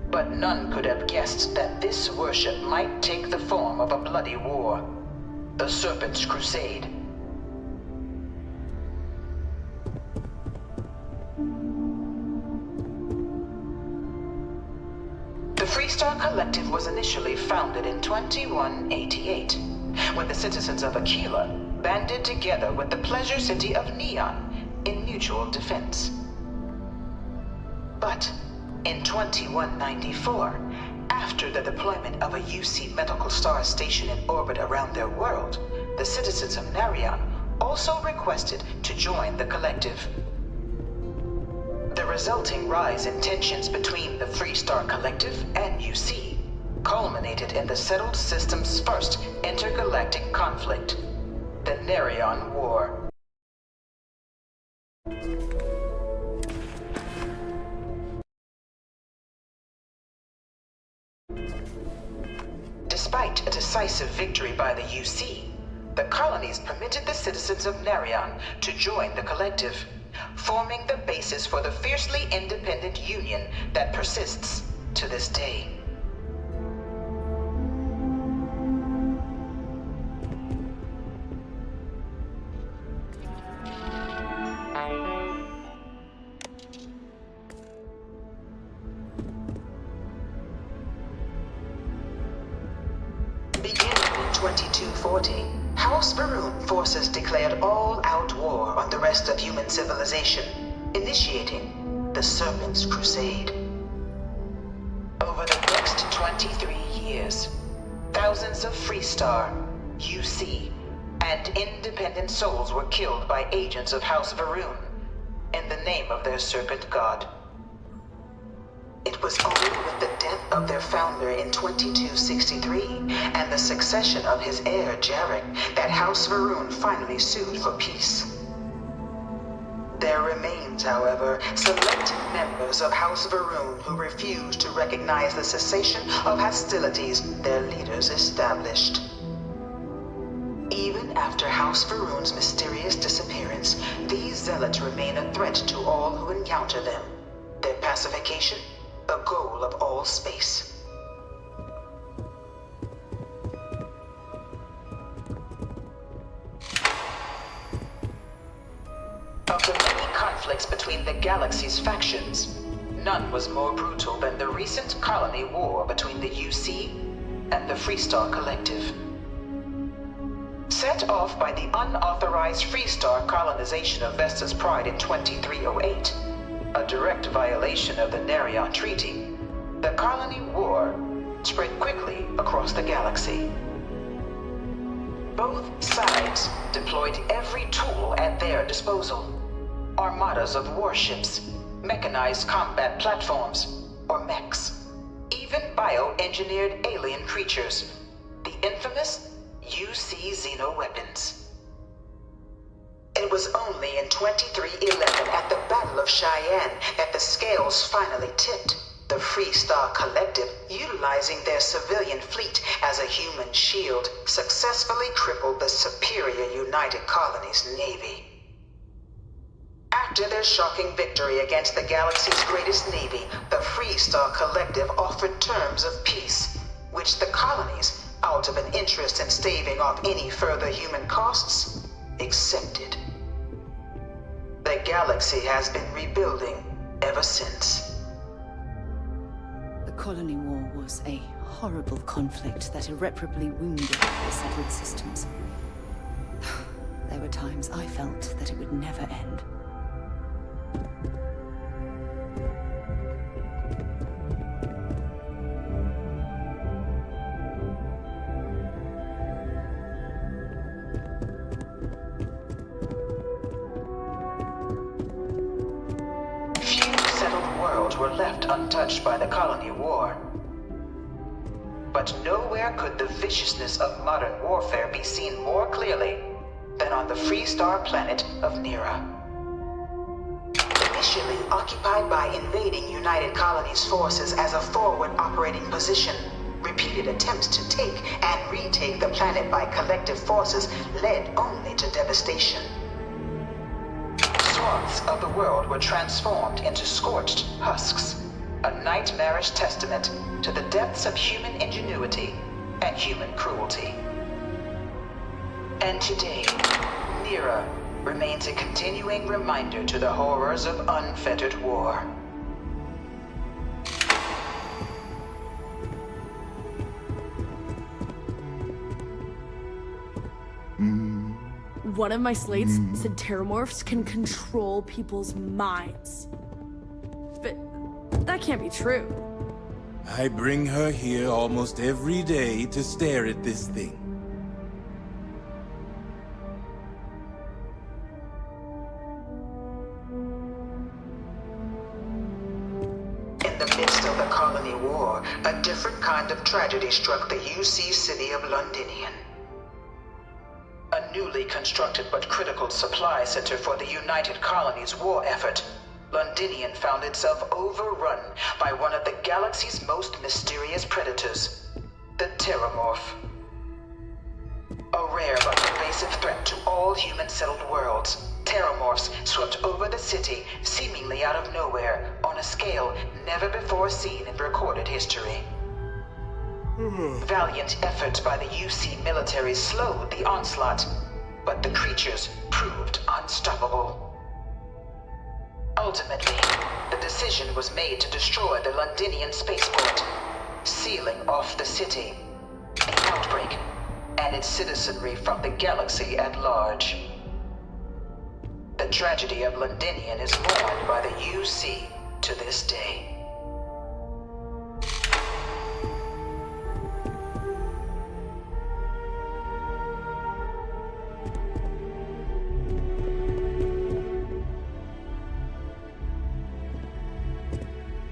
But none could have guessed that this worship might take the form of a bloody war, the Serpent's Crusade. The Freestar Collective was initially founded in 2188, when the citizens of Aquila banded together with the pleasure city of Neon in mutual defense. But in 2194, after the deployment of a UC medical star station in orbit around their world, the citizens of Narion also requested to join the collective. The resulting rise in tensions between the Freestar Collective and UC culminated in the settled system's first intergalactic conflict, the Narion War. Despite a decisive victory by the UC, the colonies permitted the citizens of Narion to join the collective, forming the basis for the fiercely independent union that persists to this day. 2240, House Varun forces declared all-out war on the rest of human civilization, initiating the Serpent's Crusade. Over the next 23 years, thousands of Freestar, UC, and independent souls were killed by agents of House Varun in the name of their serpent god. It was only with the death of their founder in 2263 and the succession of his heir Jarek that House Varun finally sued for peace. There remains, however, select members of House Varun who refuse to recognize the cessation of hostilities their leaders established. Even after House Varun's mysterious disappearance, these zealots remain a threat to all who encounter them. Their pacification, a goal of all space. Of the many conflicts between the galaxy's factions, none was more brutal than the recent colony war between the UC and the Freestar Collective. Set off by the unauthorized Freestar colonization of Vesta's Pride in 2308, a direct violation of the Nerion Treaty, the colony war spread quickly across the galaxy. Both sides deployed every tool at their disposal. Armadas of warships, mechanized combat platforms, or mechs, even bioengineered alien creatures, the infamous UC xeno-weapons. It was only in 2311 at the Battle of Cheyenne that the scales finally tipped, the Freestar Collective, utilizing their civilian fleet as a human shield, successfully crippled the superior United Colonies Navy. After their shocking victory against the galaxy's greatest navy, the Freestar Collective offered terms of peace, which the colonies, out of an interest in staving off any further human costs, accepted. The galaxy has been rebuilding ever since. The colony war was a horrible conflict that irreparably wounded the settled systems. There were times I felt that it would never end. Were left untouched by the colony war. But nowhere could the viciousness of modern warfare be seen more clearly than on the Freestar planet of Nera. Initially occupied by invading United Colonies forces as a forward operating position, repeated attempts to take and retake the planet by collective forces led only to devastation. Swaths of the world were transformed into scorched husks, a nightmarish testament to the depths of human ingenuity and human cruelty. And today, Nera remains a continuing reminder to the horrors of unfettered war. One of my slates said terramorphs can control people's minds. But that can't be true. I bring her here almost every day to stare at this thing. In the midst of the colony war, a different kind of tragedy struck the UC city of Londinian. A newly constructed but critical supply center for the United Colonies' war effort, Londinian found itself overrun by one of the galaxy's most mysterious predators, the Terramorph. A rare but pervasive threat to all human-settled worlds, Terramorphs swept over the city, seemingly out of nowhere, on a scale never before seen in recorded history. Valiant efforts by the UC military slowed the onslaught, but the creatures proved unstoppable. Ultimately, the decision was made to destroy the Londinian spaceport, sealing off the city. The outbreak and its citizenry from the galaxy at large. The tragedy of Londinian is mourned by the UC to this day.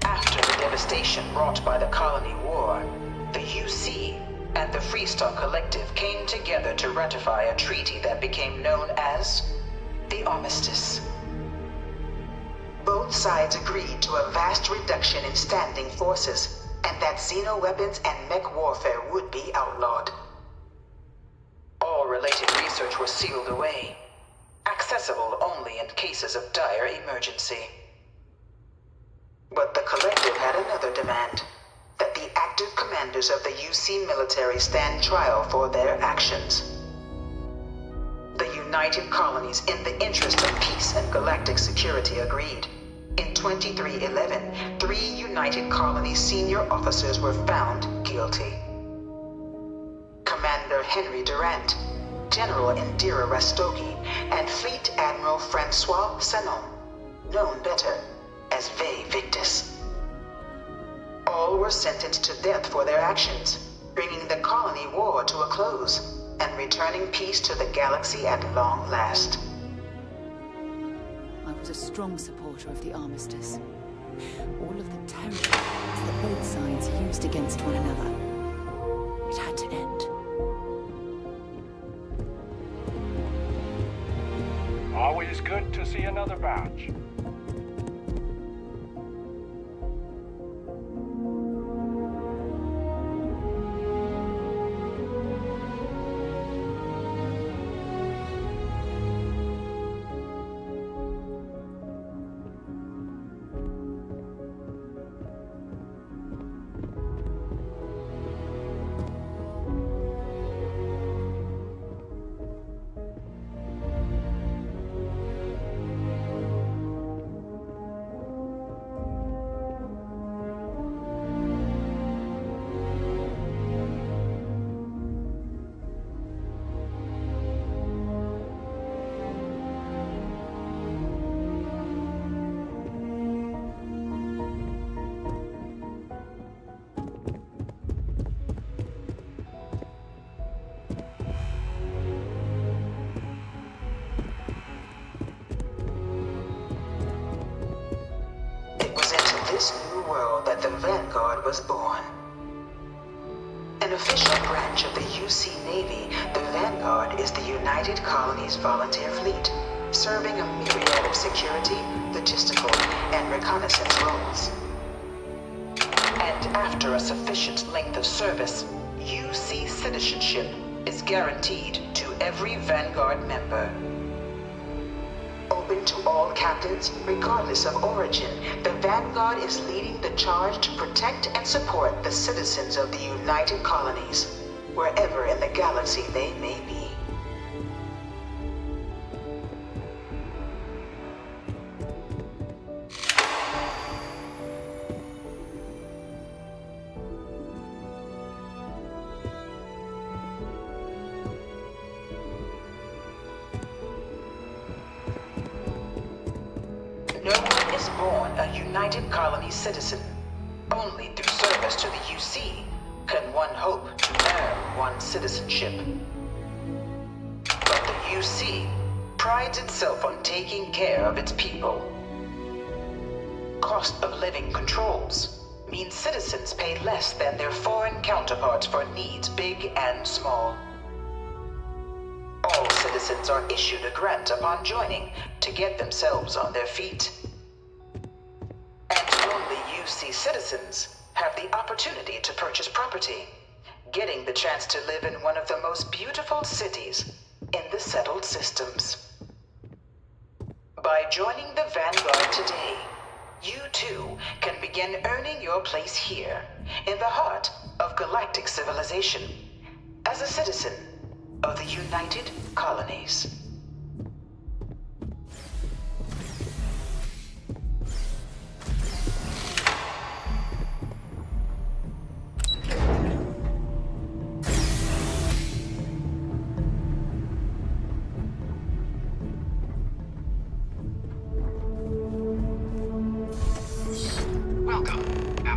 After the devastation wrought by the Colony War, the UC and the Freestar Collective came together to ratify a treaty that became known as the Armistice. Both sides agreed to a vast reduction in standing forces, and that xeno-weapons and mech warfare would be outlawed. All related research was sealed away, accessible only in cases of dire emergency. But the Collective had another demand, that the active commanders of the UC military stand trial for their actions. The United Colonies, in the interest of peace and galactic security, agreed. In 2311, 3 United Colonies senior officers were found guilty. Commander Henry Durant, General Indira Rastogi, and Fleet Admiral Francois Sanon, known better as Ve Victus. All were sentenced to death for their actions, bringing the colony war to a close and returning peace to the galaxy at long last. I was a strong supporter of the Armistice. All of the terrible things that both sides used against one another. It had to end. Always good to see another batch. This new world that the Vanguard was born. An official branch of the UC Navy, the Vanguard is the United Colonies Volunteer Fleet, serving a myriad of security, logistical, and reconnaissance roles. And after a sufficient length of service, UC citizenship is guaranteed to every Vanguard member. Open to all captains, regardless of origin, the Vanguard is leading the charge to protect and support the citizens of the United Colonies, wherever in the galaxy they may be. No one is born a United Colony citizen. Only through service to the UC can one hope to earn one's citizenship. But the UC prides itself on taking care of its people. Cost of living controls mean citizens pay less than their foreign counterparts for needs big and small. All citizens are issued a grant upon joining to get themselves on their feet. And only UC citizens have the opportunity to purchase property, getting the chance to live in one of the most beautiful cities in the settled systems. By joining the Vanguard today, you too can begin earning your place here, in the heart of galactic civilization, as a citizen of the United Colonies.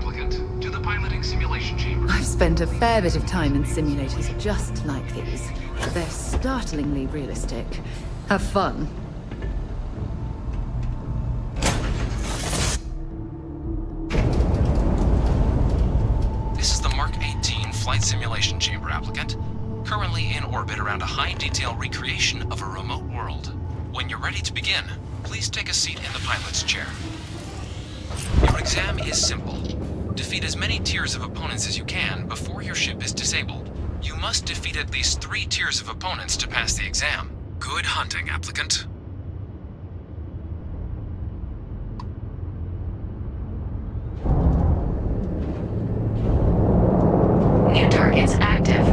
applicant to the piloting simulation chamber. I've spent a fair bit of time in simulators just like these. They're startlingly realistic. Have fun. This is the Mark 18 flight simulation chamber applicant, currently in orbit around a high-detail recreation of a remote world. When you're ready to begin, please take a seat in the pilot's chair. Your exam is simple. Defeat as many tiers of opponents as you can before your ship is disabled. You must defeat at least 3 tiers of opponents to pass the exam. Good hunting, applicant. New targets active.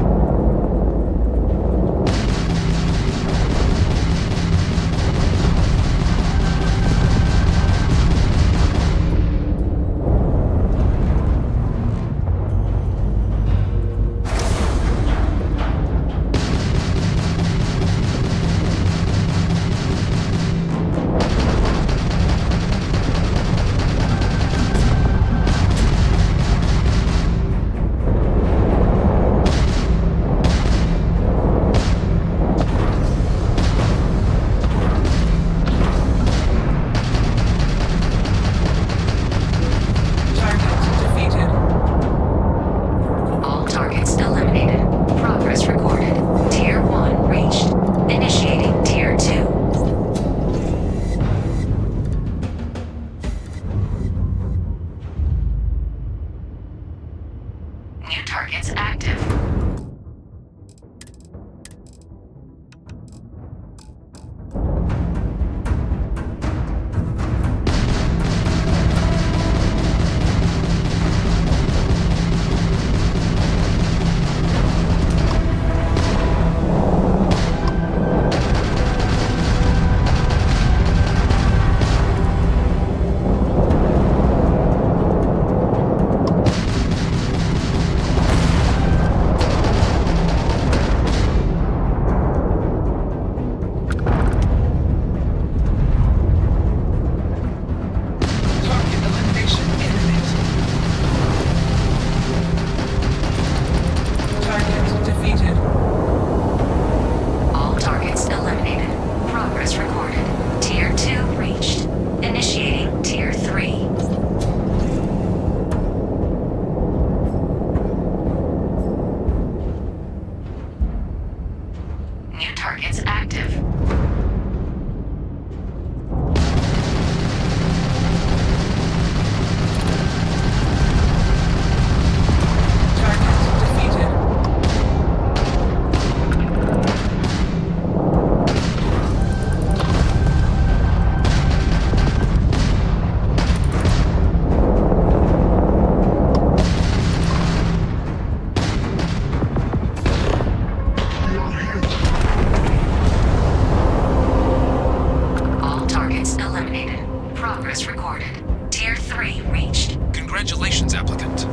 Congratulations, applicant.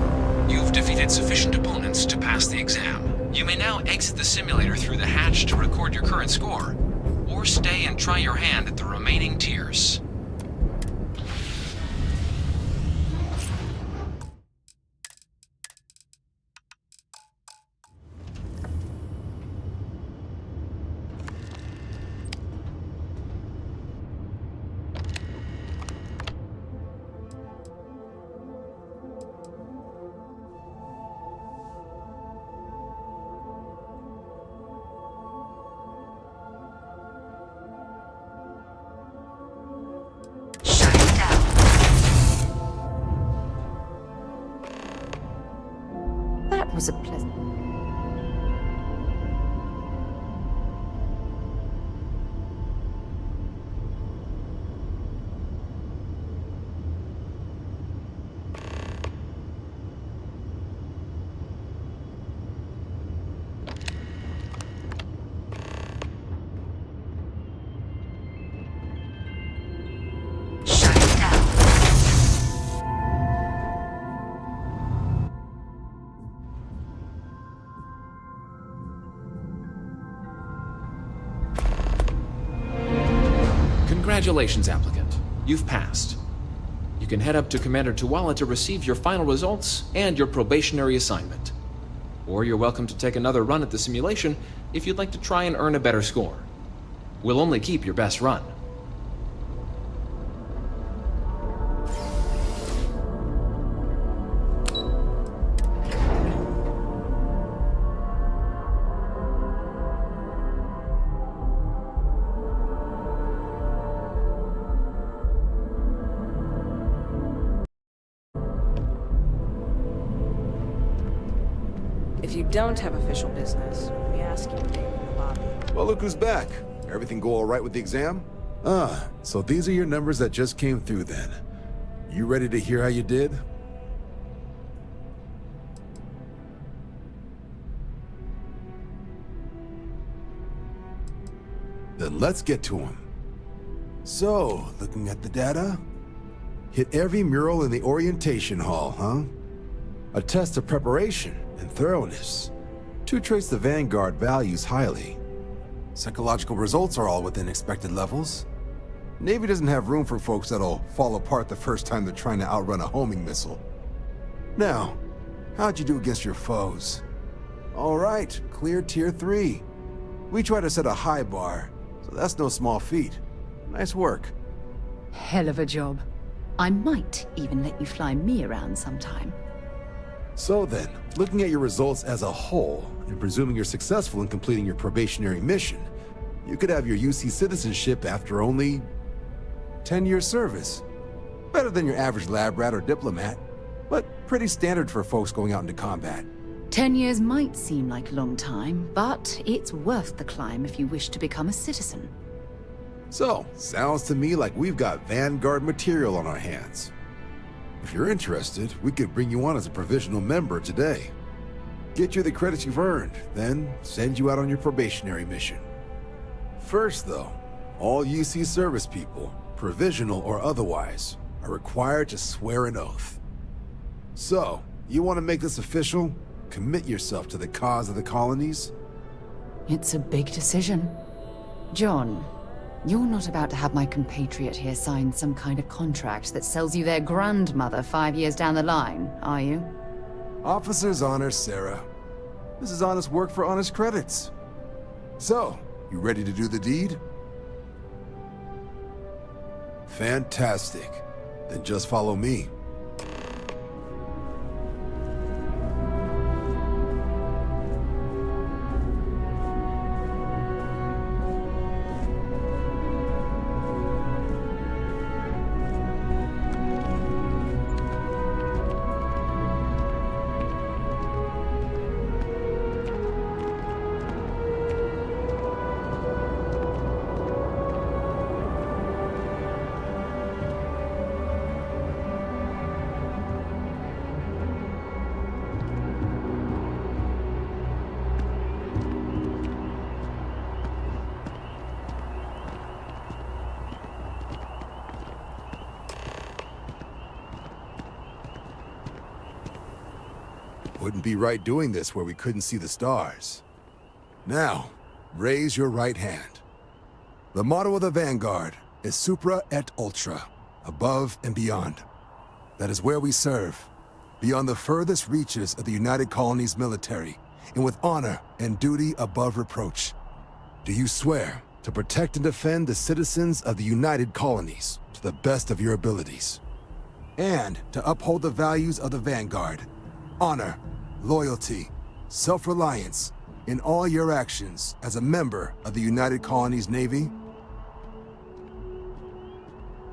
You've defeated sufficient opponents to pass the exam. You may now exit the simulator through the hatch to record your current score, or stay and try your hand at the remaining tiers. That was a pleasant... Congratulations, applicant. You've passed. You You can head up to Commander Tuala to receive your final results and your probationary assignment. Or you're welcome to take another run at the simulation if you'd like to try and earn a better score. We'll only keep your best run. If you don't have official business, we ask you to remain in the lobby. Well, look who's back. Everything go all right with the exam? So these are your numbers that just came through then. You ready to hear how you did? Then let's get to them. So, looking at the data, hit every mural in the orientation hall, huh? A test of preparation and thoroughness. 2 traits the Vanguard values highly. Psychological results are all within expected levels. Navy doesn't have room for folks that'll fall apart the first time they're trying to outrun a homing missile. Now, how'd you do against your foes? All right, clear tier 3. We try to set a high bar, so that's no small feat. Nice work. Hell of a job. I might even let you fly me around sometime. So then, looking at your results as a whole, and presuming you're successful in completing your probationary mission, you could have your UC citizenship after only 10 years service. Better than your average lab rat or diplomat, but pretty standard for folks going out into combat. 10 years might seem like a long time, but it's worth the climb if you wish to become a citizen. So, sounds to me like we've got Vanguard material on our hands. If you're interested, we could bring you on as a provisional member today. Get you the credits you've earned, then send you out on your probationary mission. First though, all UC service people, provisional or otherwise, are required to swear an oath. So, you want to make this official? Commit yourself to the cause of the colonies? It's a big decision. John, you're not about to have my compatriot here sign some kind of contract that sells you their grandmother 5 years down the line, are you? Officer's honor, Sarah. This is honest work for honest credits. So, you ready to do the deed? Fantastic. Then just follow me. Wouldn't be right doing this where we couldn't see the stars. Now, raise your right hand. The motto of the Vanguard is Supra et Ultra, above and beyond. That is where we serve, beyond the furthest reaches of the United Colonies military, and with honor and duty above reproach. Do you swear to protect and defend the citizens of the United Colonies to the best of your abilities? And to uphold the values of the Vanguard, honor, loyalty, self-reliance in all your actions as a member of the United Colonies Navy?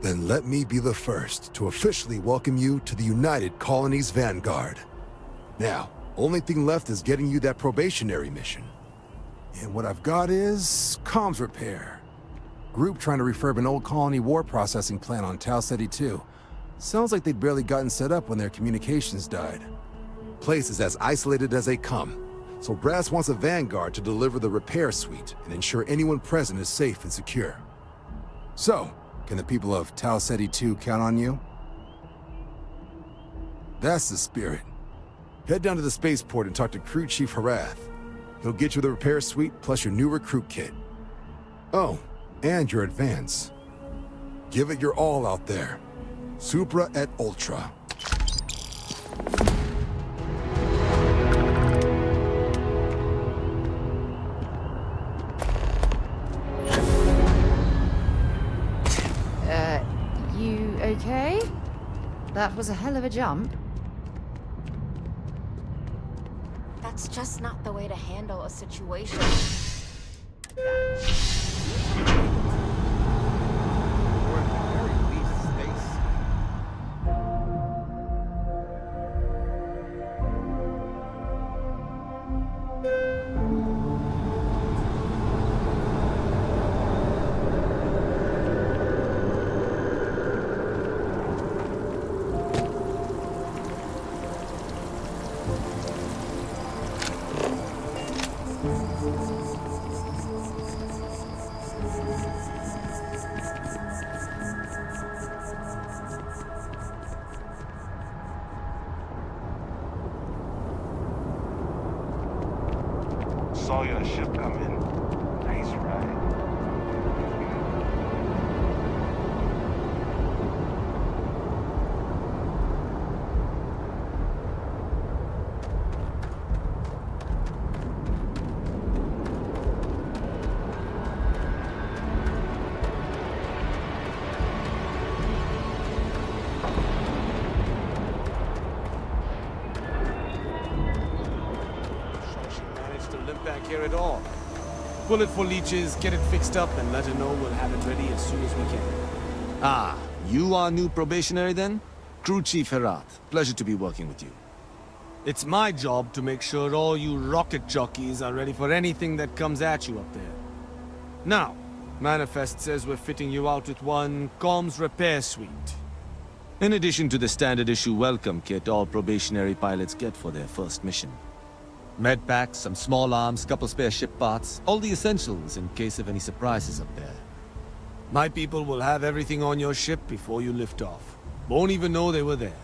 Then let me be the first to officially welcome you to the United Colonies Vanguard. Now, only thing left is getting you that probationary mission. And what I've got is comms repair. Group trying to refurb an old colony war processing plant on Tau Ceti 2. Sounds like they'd barely gotten set up when their communications died. Place is as isolated as they come, so Brass wants a Vanguard to deliver the repair suite and ensure anyone present is safe and secure. So, can the people of Tau Ceti 2 count on you? That's the spirit. Head down to the spaceport and talk to Crew Chief Harath. He'll get you the repair suite plus your new recruit kit. Oh, and your advance. Give it your all out there. Supra et Ultra. You okay? That was a hell of a jump. That's just not the way to handle a situation. Saw your ship come in. Nice ride. Back here at all. Pull it for leeches, get it fixed up, and let her know we'll have it ready as soon as we can. Ah, you are new probationary then? Crew Chief Herat. Pleasure to be working with you. It's my job to make sure all you rocket jockeys are ready for anything that comes at you up there. Now, Manifest says we're fitting you out with one comms repair suite. In addition to the standard issue welcome kit all probationary pilots get for their first mission. Med packs, some small arms, couple spare ship parts, all the essentials in case of any surprises up there. My people will have everything on your ship before you lift off. Won't even know they were there.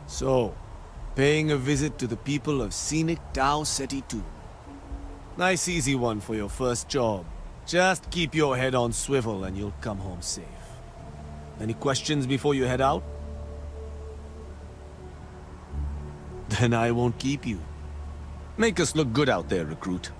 So, paying a visit to the people of scenic Tau Ceti 2. Nice easy one for your first job. Just keep your head on swivel and you'll come home safe. Any questions before you head out? Then I won't keep you. Make us look good out there, recruit.